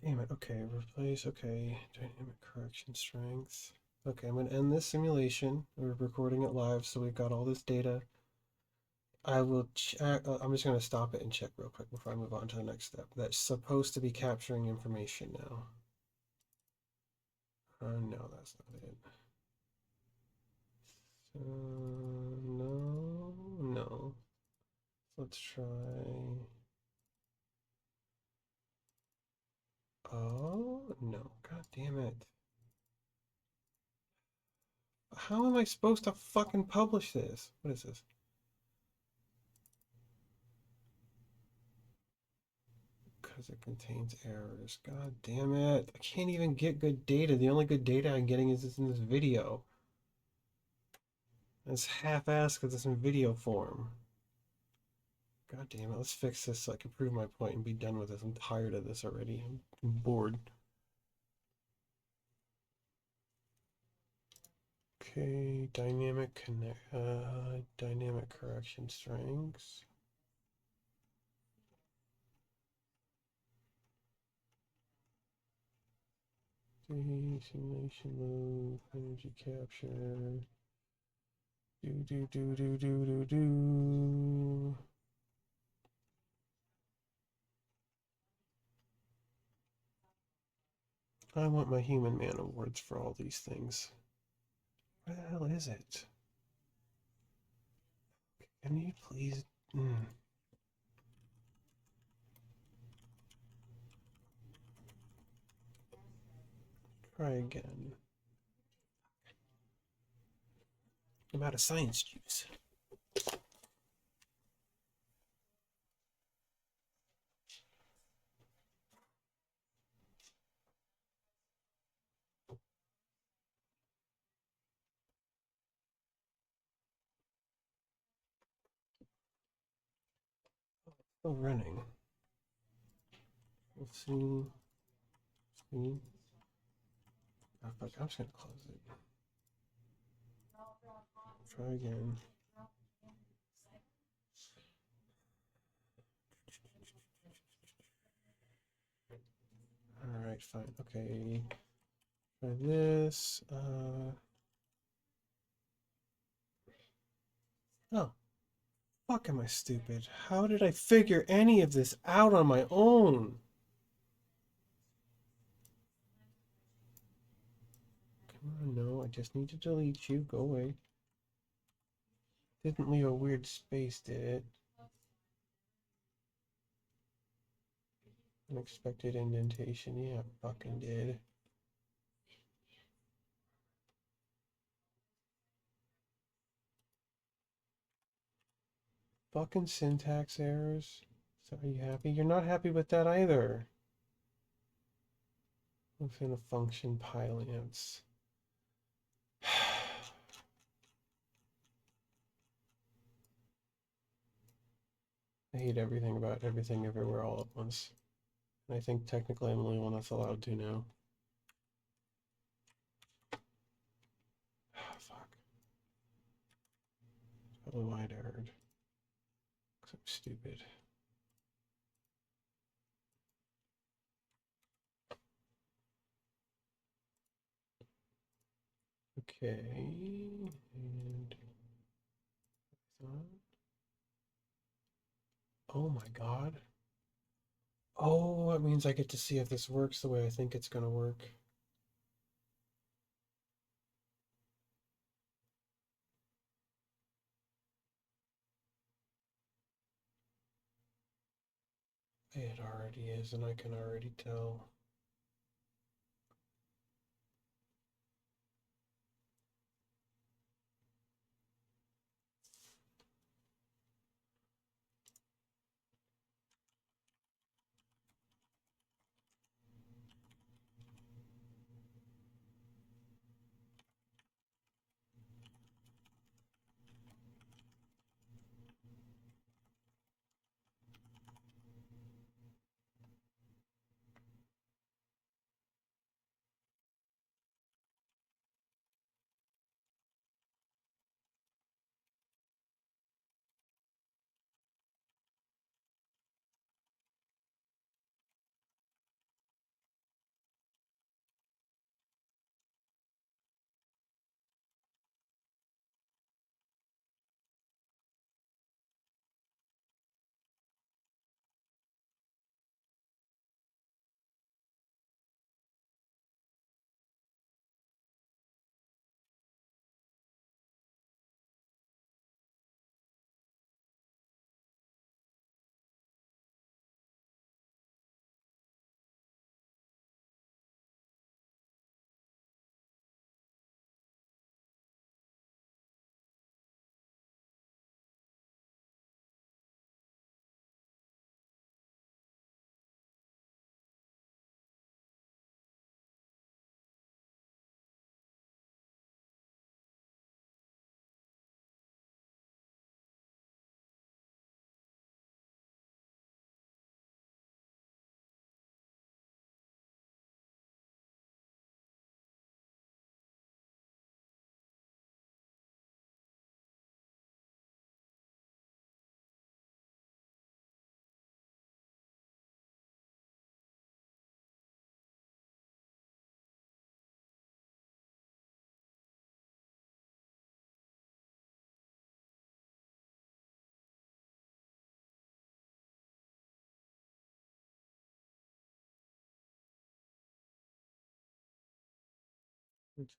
Damn it. Okay, replace. Okay, dynamic correction strength. Okay, I'm going to end this simulation. We're recording it live, so we've got all this data. I will check. I'm just going to stop it and check real quick before I move on to the next step. That's supposed to be capturing information now. No, that's not it. So, no. Let's try. Oh, no. God damn it. How am I supposed to fucking publish this? What is this? Because it contains errors. God damn it. I can't even get good data. The only good data I'm getting is in this video. And it's half-assed because it's in video form. God damn it. Let's fix this so I can prove my point and be done with this. I'm tired of this already. I'm bored. Okay, dynamic correction strengths. Simulation mode, energy capture. Do. I want my Human Man awards for all these things. Where the hell is it? Can you please? Try again. I'm out of science juice. Still running. Let's see. Oh, fuck, I'm just gonna close it. Try again. Alright, fine. Okay. Try this. Oh. Fuck, am I stupid? How did I figure any of this out on my own? Come on, no, I just need to delete you. Go away. Didn't leave a weird space, did it? Unexpected indentation. Yeah, fucking did. fucking syntax errors. So are you happy? You're not happy with that either. Within a function pylance. I hate everything about everything everywhere all at once. And I think technically I'm the only one that's allowed to now. Fuck. Probably why I'd errored. Because I'm stupid. Okay. And oh my god. Oh, that means I get to see if this works the way I think it's gonna work. It already is, and I can already tell.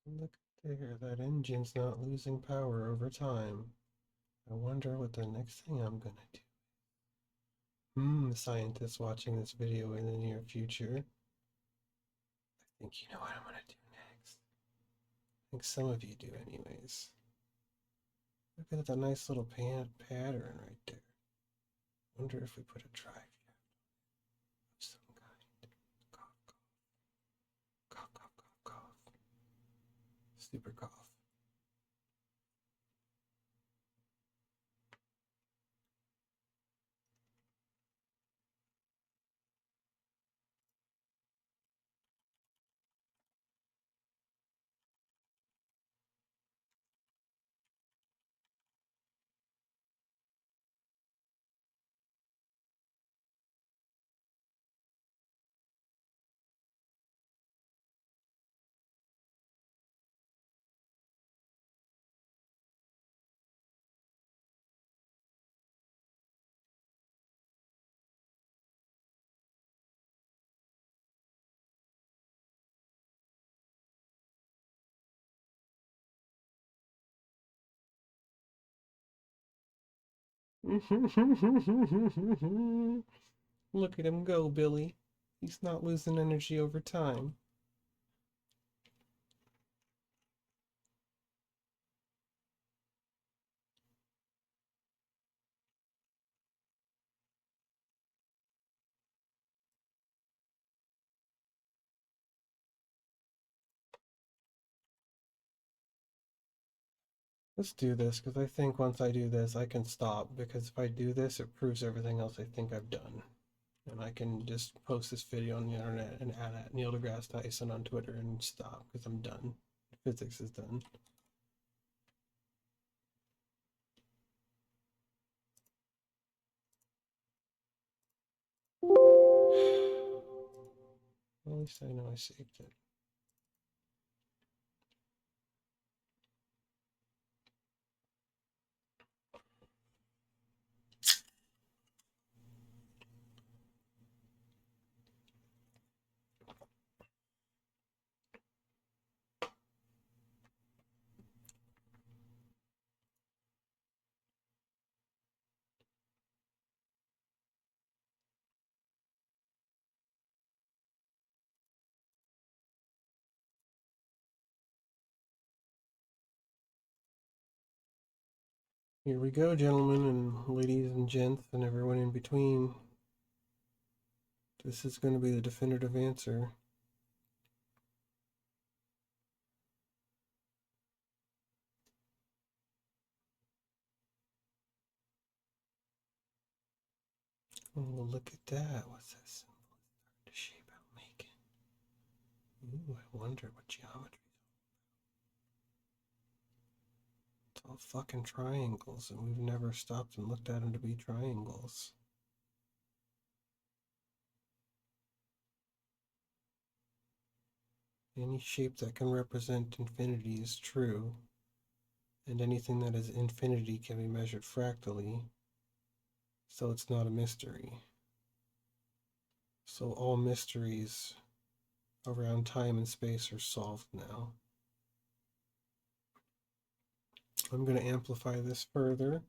Look there, that engine's not losing power over time. I wonder what the next thing I'm gonna do. Scientists watching this video in the near future. I think you know what I'm gonna do next. I think some of you do anyways. Look at that nice little pattern right there. Wonder if we put a drive here of some kind. Cough, cough, cough, cough, cough, cough. Super cough. Look at him go, Billy. He's not losing energy over time. Let's do this, because I think once I do this, I can stop, because if I do this, it proves everything else I think I've done. And I can just post this video on the internet and add at Neil deGrasse Tyson on Twitter and stop, because I'm done. Physics is done. At least I know I saved it. Here we go, gentlemen and ladies and gents and everyone in between. This is going to be the definitive answer. Oh, look at that. What's that symbol? The shape I'm making. Ooh, I wonder what geometry. It's all fucking triangles, and we've never stopped and looked at them to be triangles. Any shape that can represent infinity is true, and anything that is infinity can be measured fractally, so it's not a mystery. So all mysteries around time and space are solved now. I'm going to amplify this further.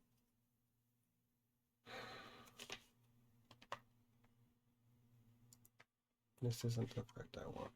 This isn't the effect I want.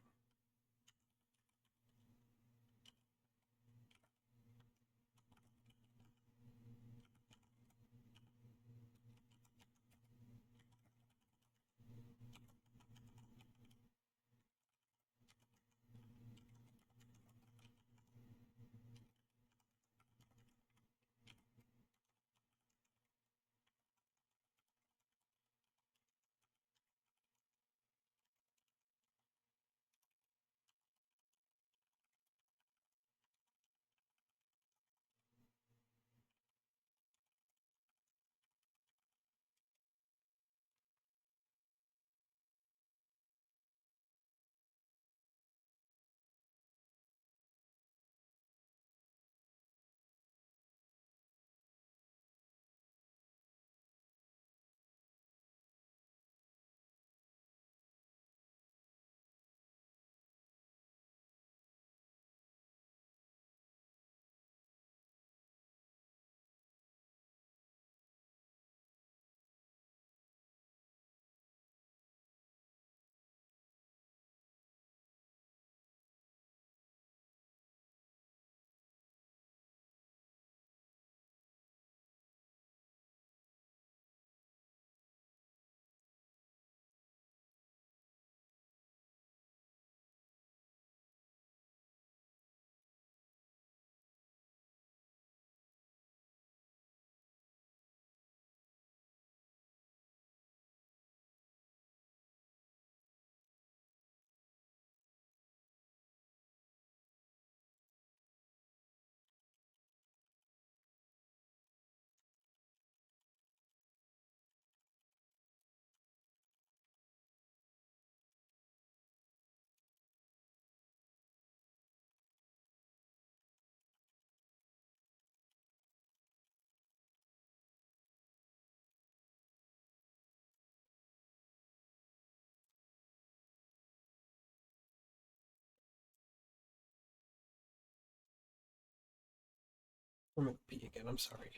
I'm going to pee again. I'm sorry.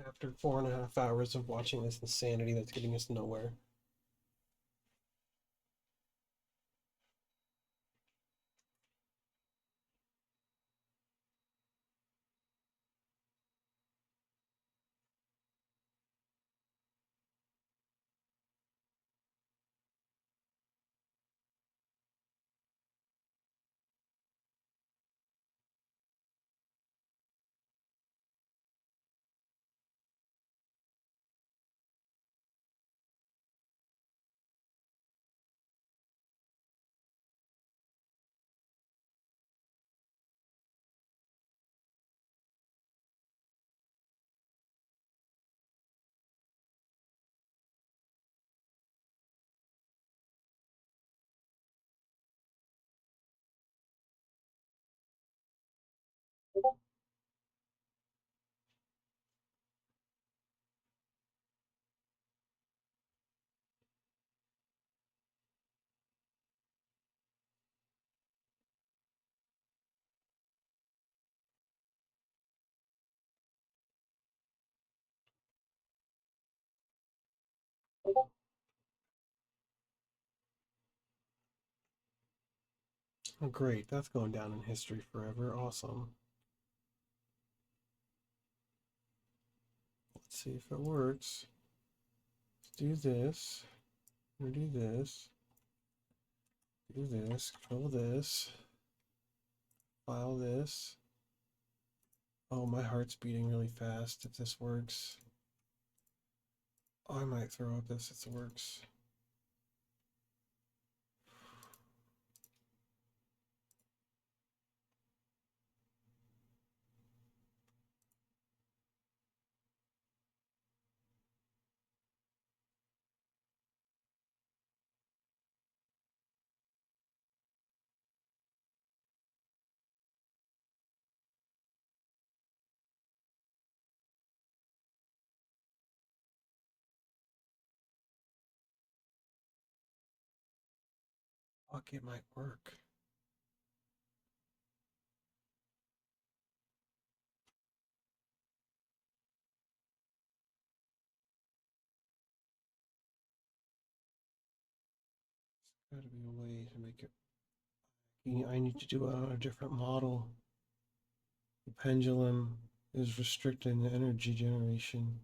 After 4.5 hours of watching this insanity that's getting us nowhere. Oh, great. That's going down in history forever. Awesome. Let's see if it works. Let's do this. We'll do this. Do this. Control this. File this. Oh, my heart's beating really fast if this works. Oh, I might throw up if this works. Fuck, it might work. There's gotta be a way to make it. I need to do it on a different model. The pendulum is restricting the energy generation.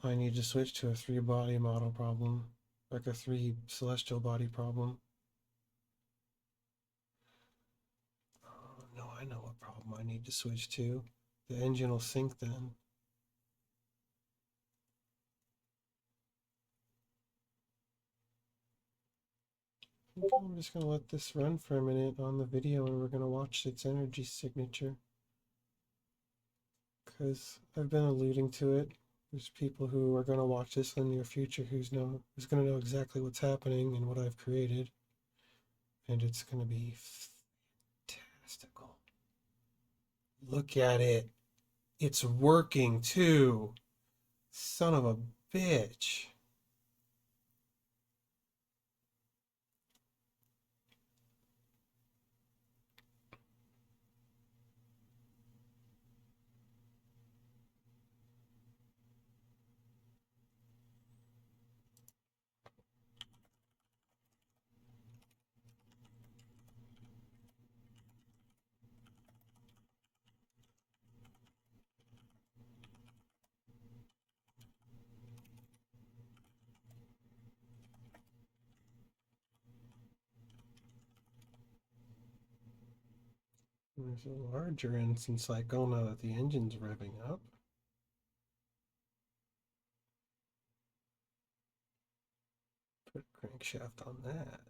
I need to switch to a 3-body model problem, like a 3 celestial body problem. Oh, no, I know what problem I need to switch to. The engine will sync then. I'm just going to let this run for a minute on the video and we're going to watch its energy signature. Because I've been alluding to it. There's people who are going to watch this in the near future who's going to know exactly what's happening and what I've created. And it's going to be fantastical. Look at it. It's working too. Son of a bitch. There's a larger instance cycle now that the engine's revving up. Put a crankshaft on that.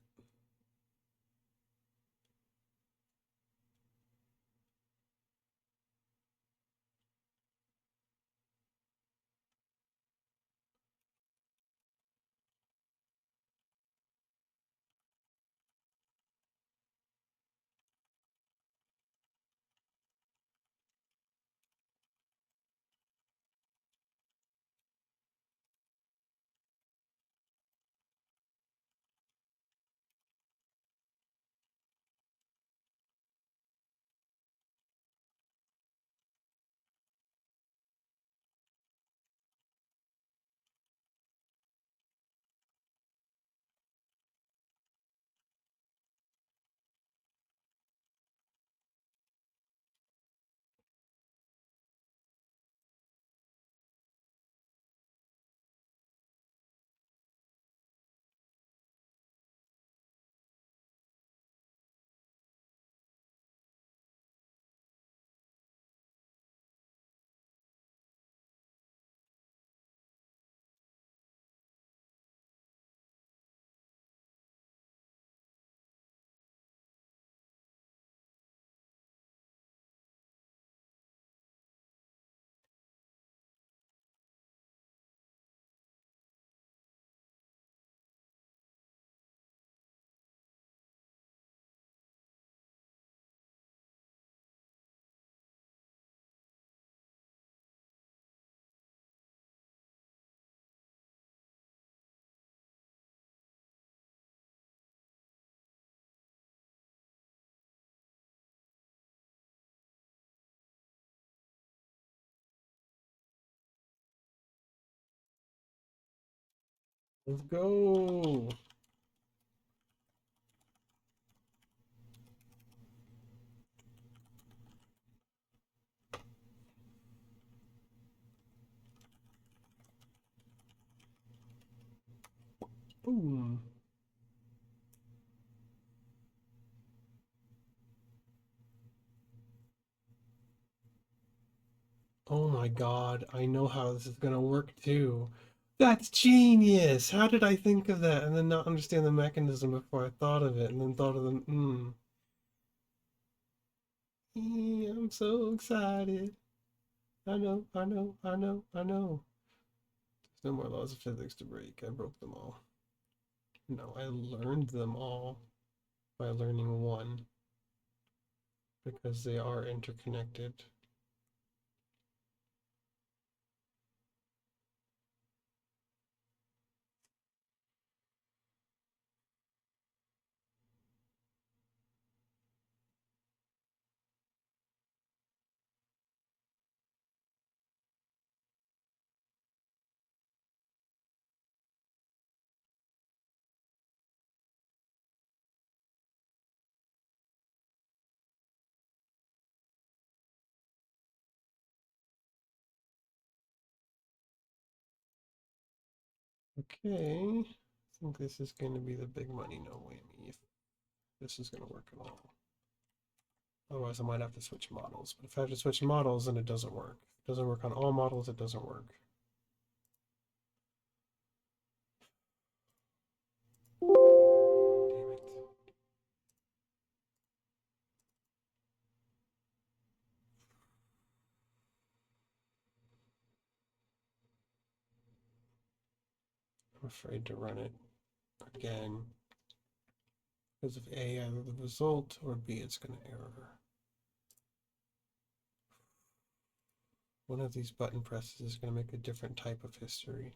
Let's go. Boom. Oh my god, I know how this is gonna work too. That's genius! How did I think of that and then not understand the mechanism before I thought of it and then thought of the. I'm so excited. I know, I know, I know, I know. There's no more laws of physics to break. I broke them all. No, I learned them all by learning one because they are interconnected. Okay, I think this is going to be the big money no whammy if this is going to work at all. Otherwise, I might have to switch models. But if I have to switch models, then it doesn't work. If it doesn't work on all models, it doesn't work. Damn it. I'm afraid to run it again. Because if A, either the result, or B, it's going to error. One of these button presses is going to make a different type of history.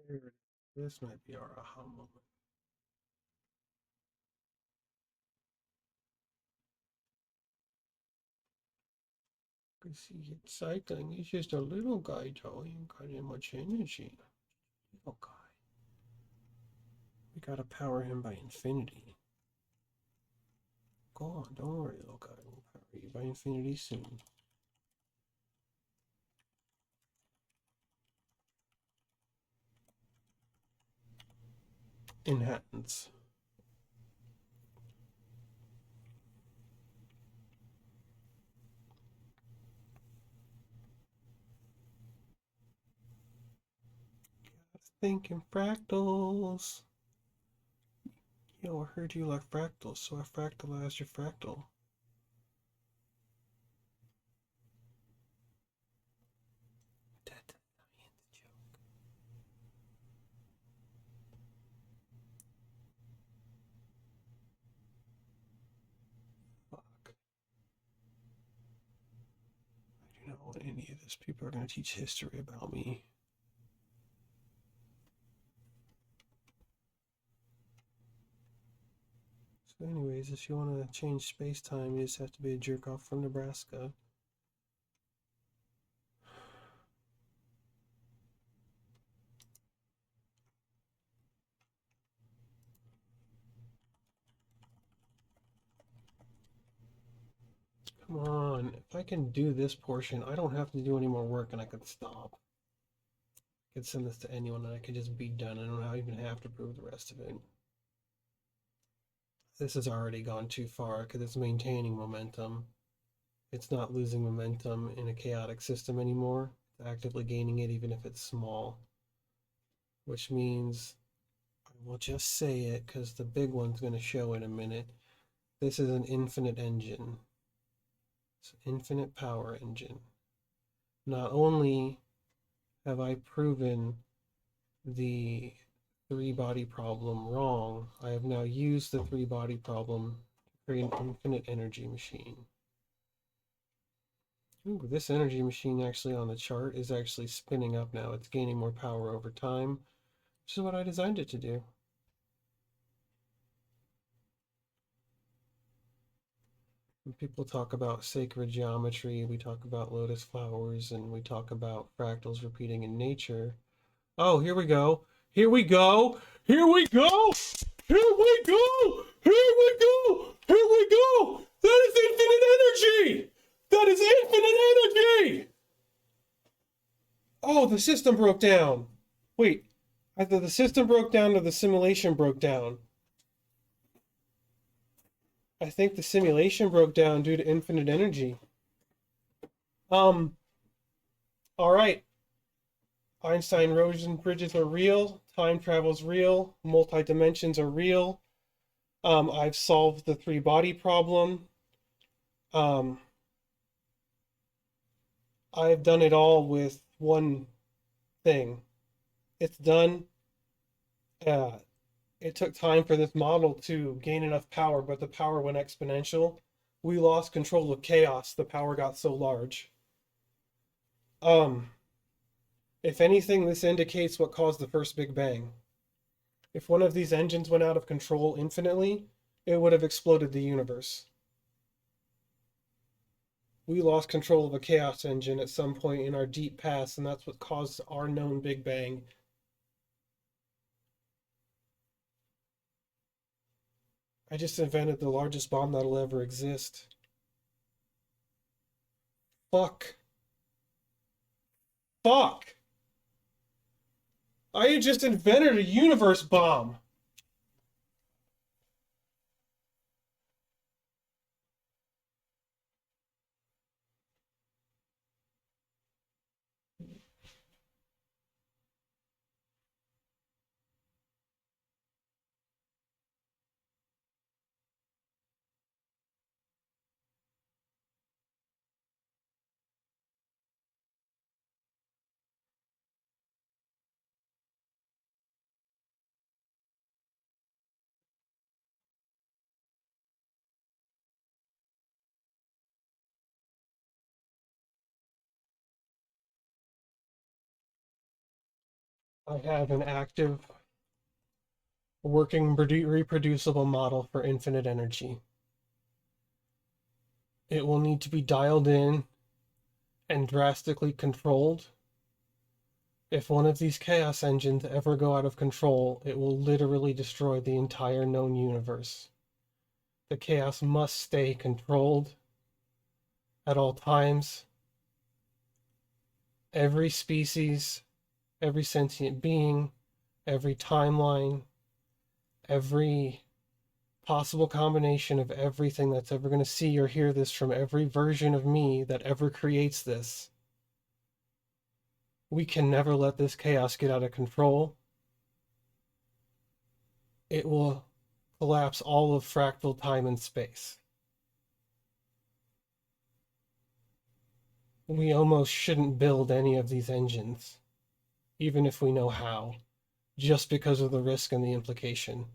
There it is. This might be our aha moment. Because see, cycling, he's just a little guy, Joe. He ain't got any much energy. Little guy. We gotta power him by infinity. Go on, don't worry, little guy. We'll power you by infinity soon. Inhabitants. Thinking fractals. Yo, I heard you like fractals, so I fractalized your fractal. That means a joke. Fuck. I do not want any of this. People are going to teach history about me. So anyways, if you want to change space-time, you just have to be a jerk-off from Nebraska. Come on, if I can do this portion, I don't have to do any more work and I could stop. I could send this to anyone and I could just be done. I don't even have to prove the rest of it. This has already gone too far because it's maintaining momentum. It's not losing momentum in a chaotic system anymore. It's actively gaining it even if it's small. Which means, I will just say it because the big one's going to show in a minute. This is an infinite engine. It's an infinite power engine. Not only have I proven the three-body problem wrong, I have now used the three-body problem to create an infinite energy machine. Ooh, this energy machine actually on the chart is actually spinning up now. It's gaining more power over time, which is what I designed it to do. When people talk about sacred geometry, we talk about lotus flowers, and we talk about fractals repeating in nature. Oh, here we go. Here we go. Here we go. Here we go. Here we go. Here we go. That is infinite energy. That is infinite energy. Oh, the system broke down. Wait, either the system broke down or the simulation broke down. I think the simulation broke down due to infinite energy. All right. Einstein Rosen bridges are real. Time travel's real. Multi-dimensions are real. I've solved the three-body problem. I've done it all with one thing. It's done. It took time for this model to gain enough power, but the power went exponential. We lost control of chaos. The power got so large. If anything, this indicates what caused the first Big Bang. If one of these engines went out of control infinitely, it would have exploded the universe. We lost control of a chaos engine at some point in our deep past, and that's what caused our known Big Bang. I just invented the largest bomb that'll ever exist. Fuck. Fuck! I just invented a universe bomb! I have an active, working, reproducible model for infinite energy. It will need to be dialed in and drastically controlled. If one of these chaos engines ever go out of control, it will literally destroy the entire known universe. The chaos must stay controlled at all times. Every species, every sentient being, every timeline, every possible combination of everything that's ever going to see or hear this from every version of me that ever creates this. We can never let this chaos get out of control. It will collapse all of fractal time and space. We almost shouldn't build any of these engines, even if we know how, just because of the risk and the implication.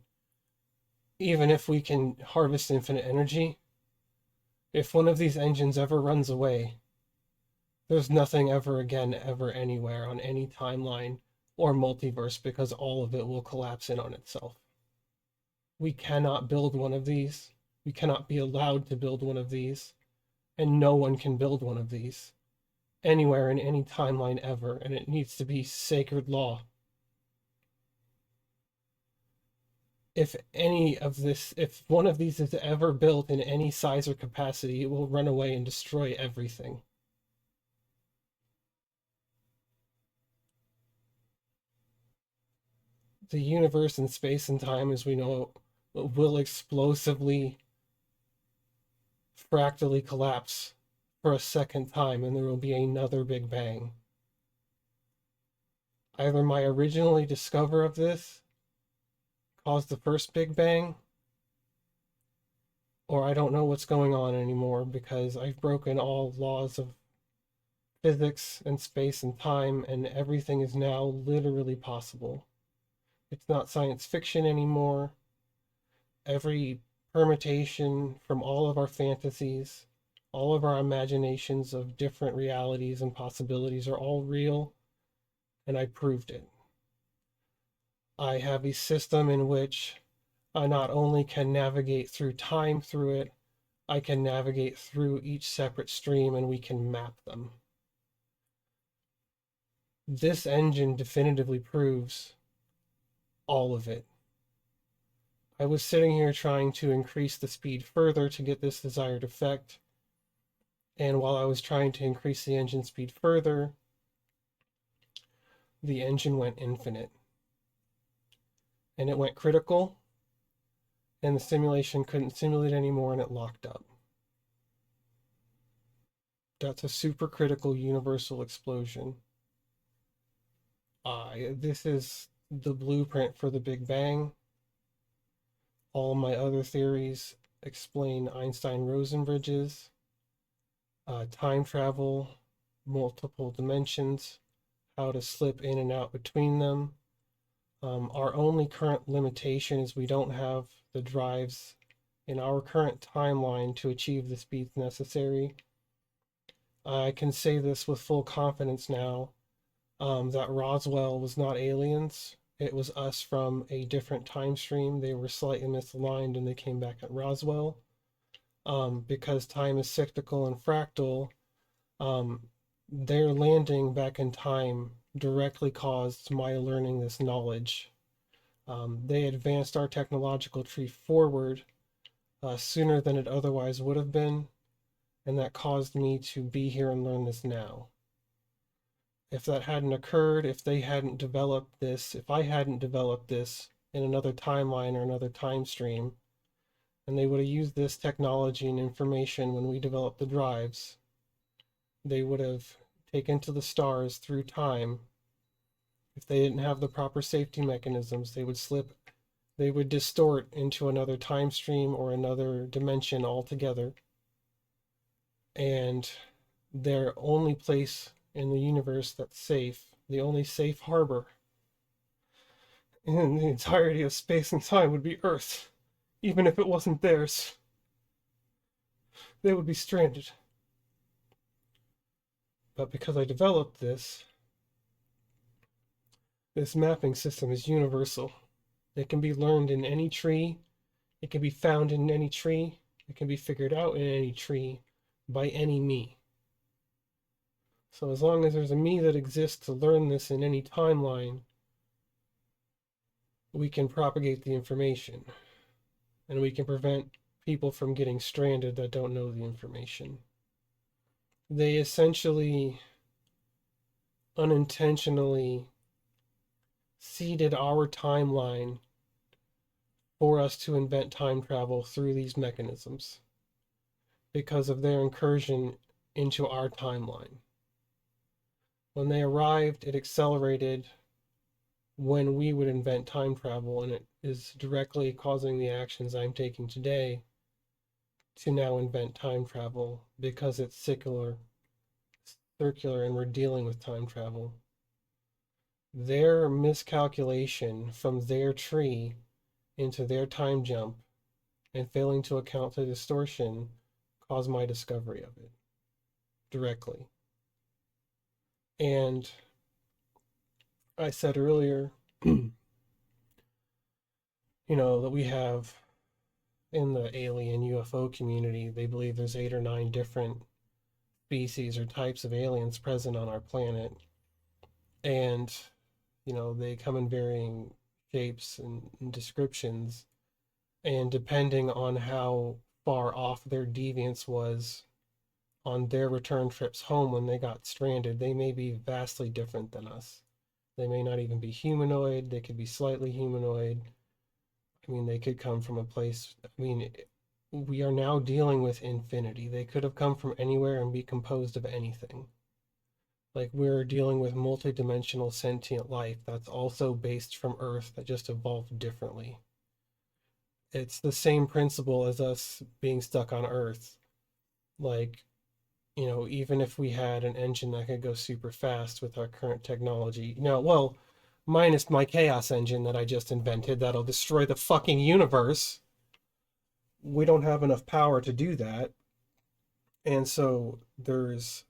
Even if we can harvest infinite energy, if one of these engines ever runs away, there's nothing ever again, ever anywhere on any timeline or multiverse because all of it will collapse in on itself. We cannot build one of these. We cannot be allowed to build one of these. And no one can build one of these anywhere in any timeline ever. And it needs to be sacred law. If one of these is ever built in any size or capacity, it will run away and destroy everything. The universe and space and time as we know it will explosively fractally collapse for a second time, and there will be another Big Bang. Either my originally discover of this caused the first Big Bang, or I don't know what's going on anymore because I've broken all laws of physics and space and time, and everything is now literally possible. It's not science fiction anymore. Every permutation from all of our fantasies, all of our imaginations of different realities and possibilities are all real, and I proved it. I have a system in which I not only can navigate through time through it, I can navigate through each separate stream and we can map them. This engine definitively proves all of it. I was sitting here trying to increase the speed further to get this desired effect, and while I was trying to increase the engine speed further, the engine went infinite. And it went critical, and the simulation couldn't simulate anymore, and it locked up. That's a supercritical universal explosion. This is the blueprint for the Big Bang. All my other theories explain Einstein Rosen bridges, time travel, multiple dimensions, how to slip in and out between them. Our only current limitation is we don't have the drives in our current timeline to achieve the speeds necessary. I can say this with full confidence now, that Roswell was not aliens. It was us from a different time stream. They were slightly misaligned and they came back at Roswell. Because time is cyclical and fractal, their landing back in time directly caused my learning this knowledge. They advanced our technological tree forward sooner than it otherwise would have been, and that caused me to be here and learn this now. If that hadn't occurred, if they hadn't developed this, if I hadn't developed this in another timeline or another time stream, and they would have used this technology and information when we developed the drives, they would have taken to the stars through time. If they didn't have the proper safety mechanisms, they would slip, they would distort into another time stream or another dimension altogether. And their only place in the universe that's safe, the only safe harbor in the entirety of space and time would be Earth. Even if it wasn't theirs, they would be stranded. But because I developed this, This mapping system is universal. It can be learned in any tree, it can be found in any tree, it can be figured out in any tree by any me. So as long as there's a me that exists to learn this in any timeline, we can propagate the information. And we can prevent people from getting stranded that don't know the information. They essentially unintentionally seeded our timeline for us to invent time travel through these mechanisms because of their incursion into our timeline. When they arrived, it accelerated when we would invent time travel, and it is directly causing the actions I'm taking today to now invent time travel because it's circular, and we're dealing with time travel. Their miscalculation from their tree into their time jump and failing to account for distortion caused my discovery of it directly. And I said earlier, that we have in the alien UFO community, they believe there's 8 or 9 different species or types of aliens present on our planet. And, they come in varying shapes and descriptions. And depending on how far off their deviance was on their return trips home when they got stranded, they may be vastly different than us. They may not even be humanoid, they could be slightly humanoid. They could come from a place. We are now dealing with infinity. They could have come from anywhere and be composed of anything. Like, we're dealing with multidimensional sentient life that's also based from Earth that just evolved differently. It's the same principle as us being stuck on Earth. Like, even if we had an engine that could go super fast with our current technology, well, minus my chaos engine that I just invented that'll destroy the fucking universe, we don't have enough power to do that. And so there's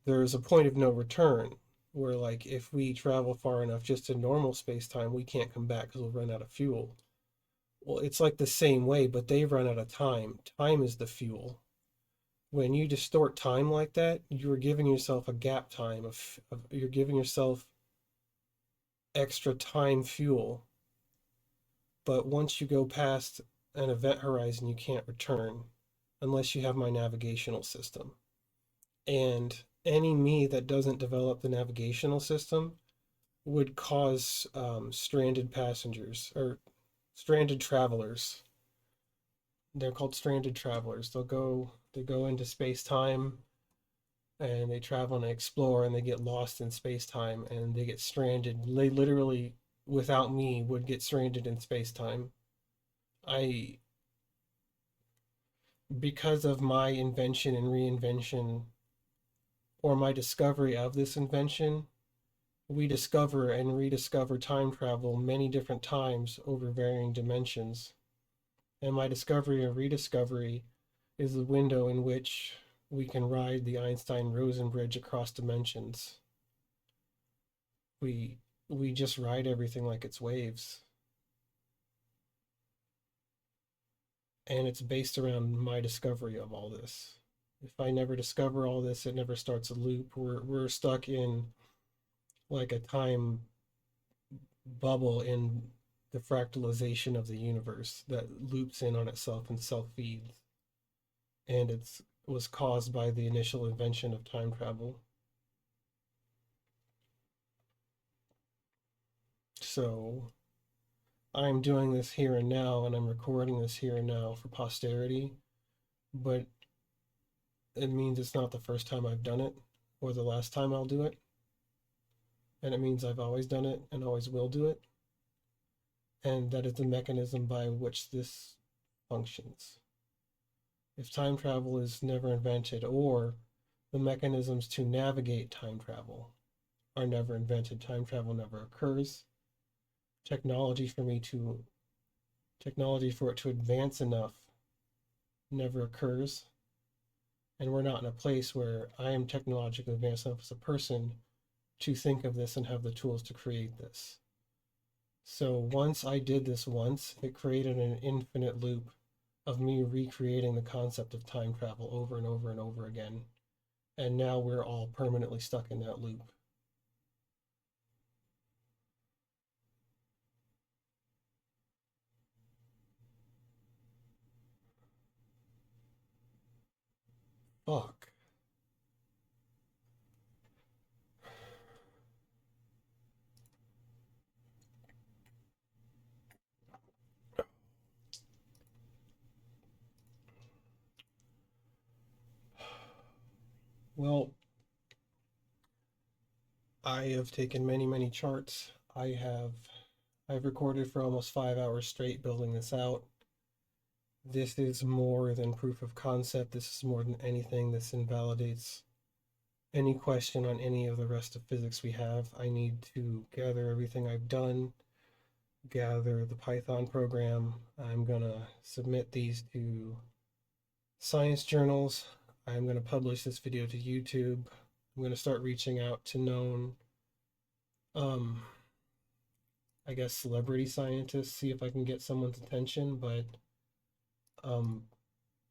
a point of no return where, like, if we travel far enough just in normal space-time, we can't come back because we'll run out of fuel. Well, it's like the same way, but they run out of time. Time is the fuel. When you distort time like that, you're giving yourself a gap time you're giving yourself extra time fuel. But once you go past an event horizon, you can't return unless you have my navigational system. And any me that doesn't develop the navigational system would cause stranded passengers or stranded travelers. They're called stranded travelers. They go into space-time and they travel and they explore and they get lost in space-time and they get stranded. They literally, without me, would get stranded in space-time. Because of my invention and reinvention, or my discovery of this invention, we discover and rediscover time travel many different times over varying dimensions. And my discovery and rediscovery is the window in which we can ride the Einstein Rosen bridge across dimensions. We just ride everything like it's waves. And it's based around my discovery of all this. If I never discover all this, it never starts a loop. We're stuck in like a time bubble in the fractalization of the universe that loops in on itself and self-feeds. And it was caused by the initial invention of time travel. So I'm doing this here and now, and I'm recording this here and now for posterity, but it means it's not the first time I've done it or the last time I'll do it. And it means I've always done it and always will do it. And that is the mechanism by which this functions. If time travel is never invented, or the mechanisms to navigate time travel are never invented, time travel never occurs. Technology for it to advance enough never occurs. And we're not in a place where I am technologically advanced enough as a person to think of this and have the tools to create this. So once I did this once, it created an infinite loop of me recreating the concept of time travel over and over and over again. And now we're all permanently stuck in that loop. Fuck. Well, I have taken many, many charts. I've recorded for almost 5 hours straight building this out. This is more than proof of concept. This is more than anything. This invalidates any question on any of the rest of physics we have. I need to gather everything I've done, gather the Python program. I'm gonna submit these to science journals. I'm gonna publish this video to YouTube. I'm gonna start reaching out to known, I guess, celebrity scientists, see if I can get someone's attention, but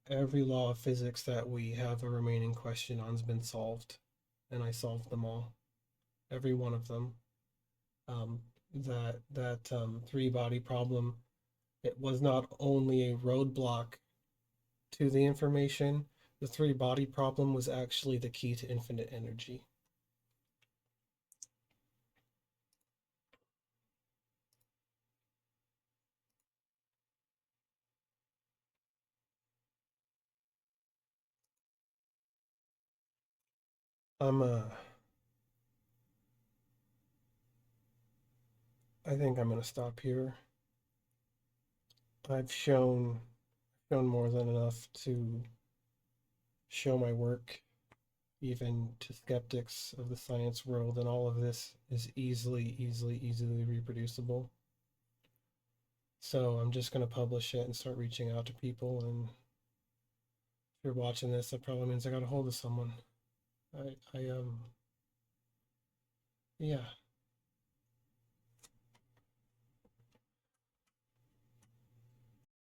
every law of physics that we have a remaining question on has been solved, and I solved them all, every one of them. That three-body problem, it was not only a roadblock to the information, the three-body problem was actually the key to infinite energy. I think I'm gonna stop here. I've shown more than enough to show my work, even to skeptics of the science world, and all of this is easily reproducible. So I'm just gonna publish it and start reaching out to people, and if you're watching this, that probably means I got a hold of someone. Yeah.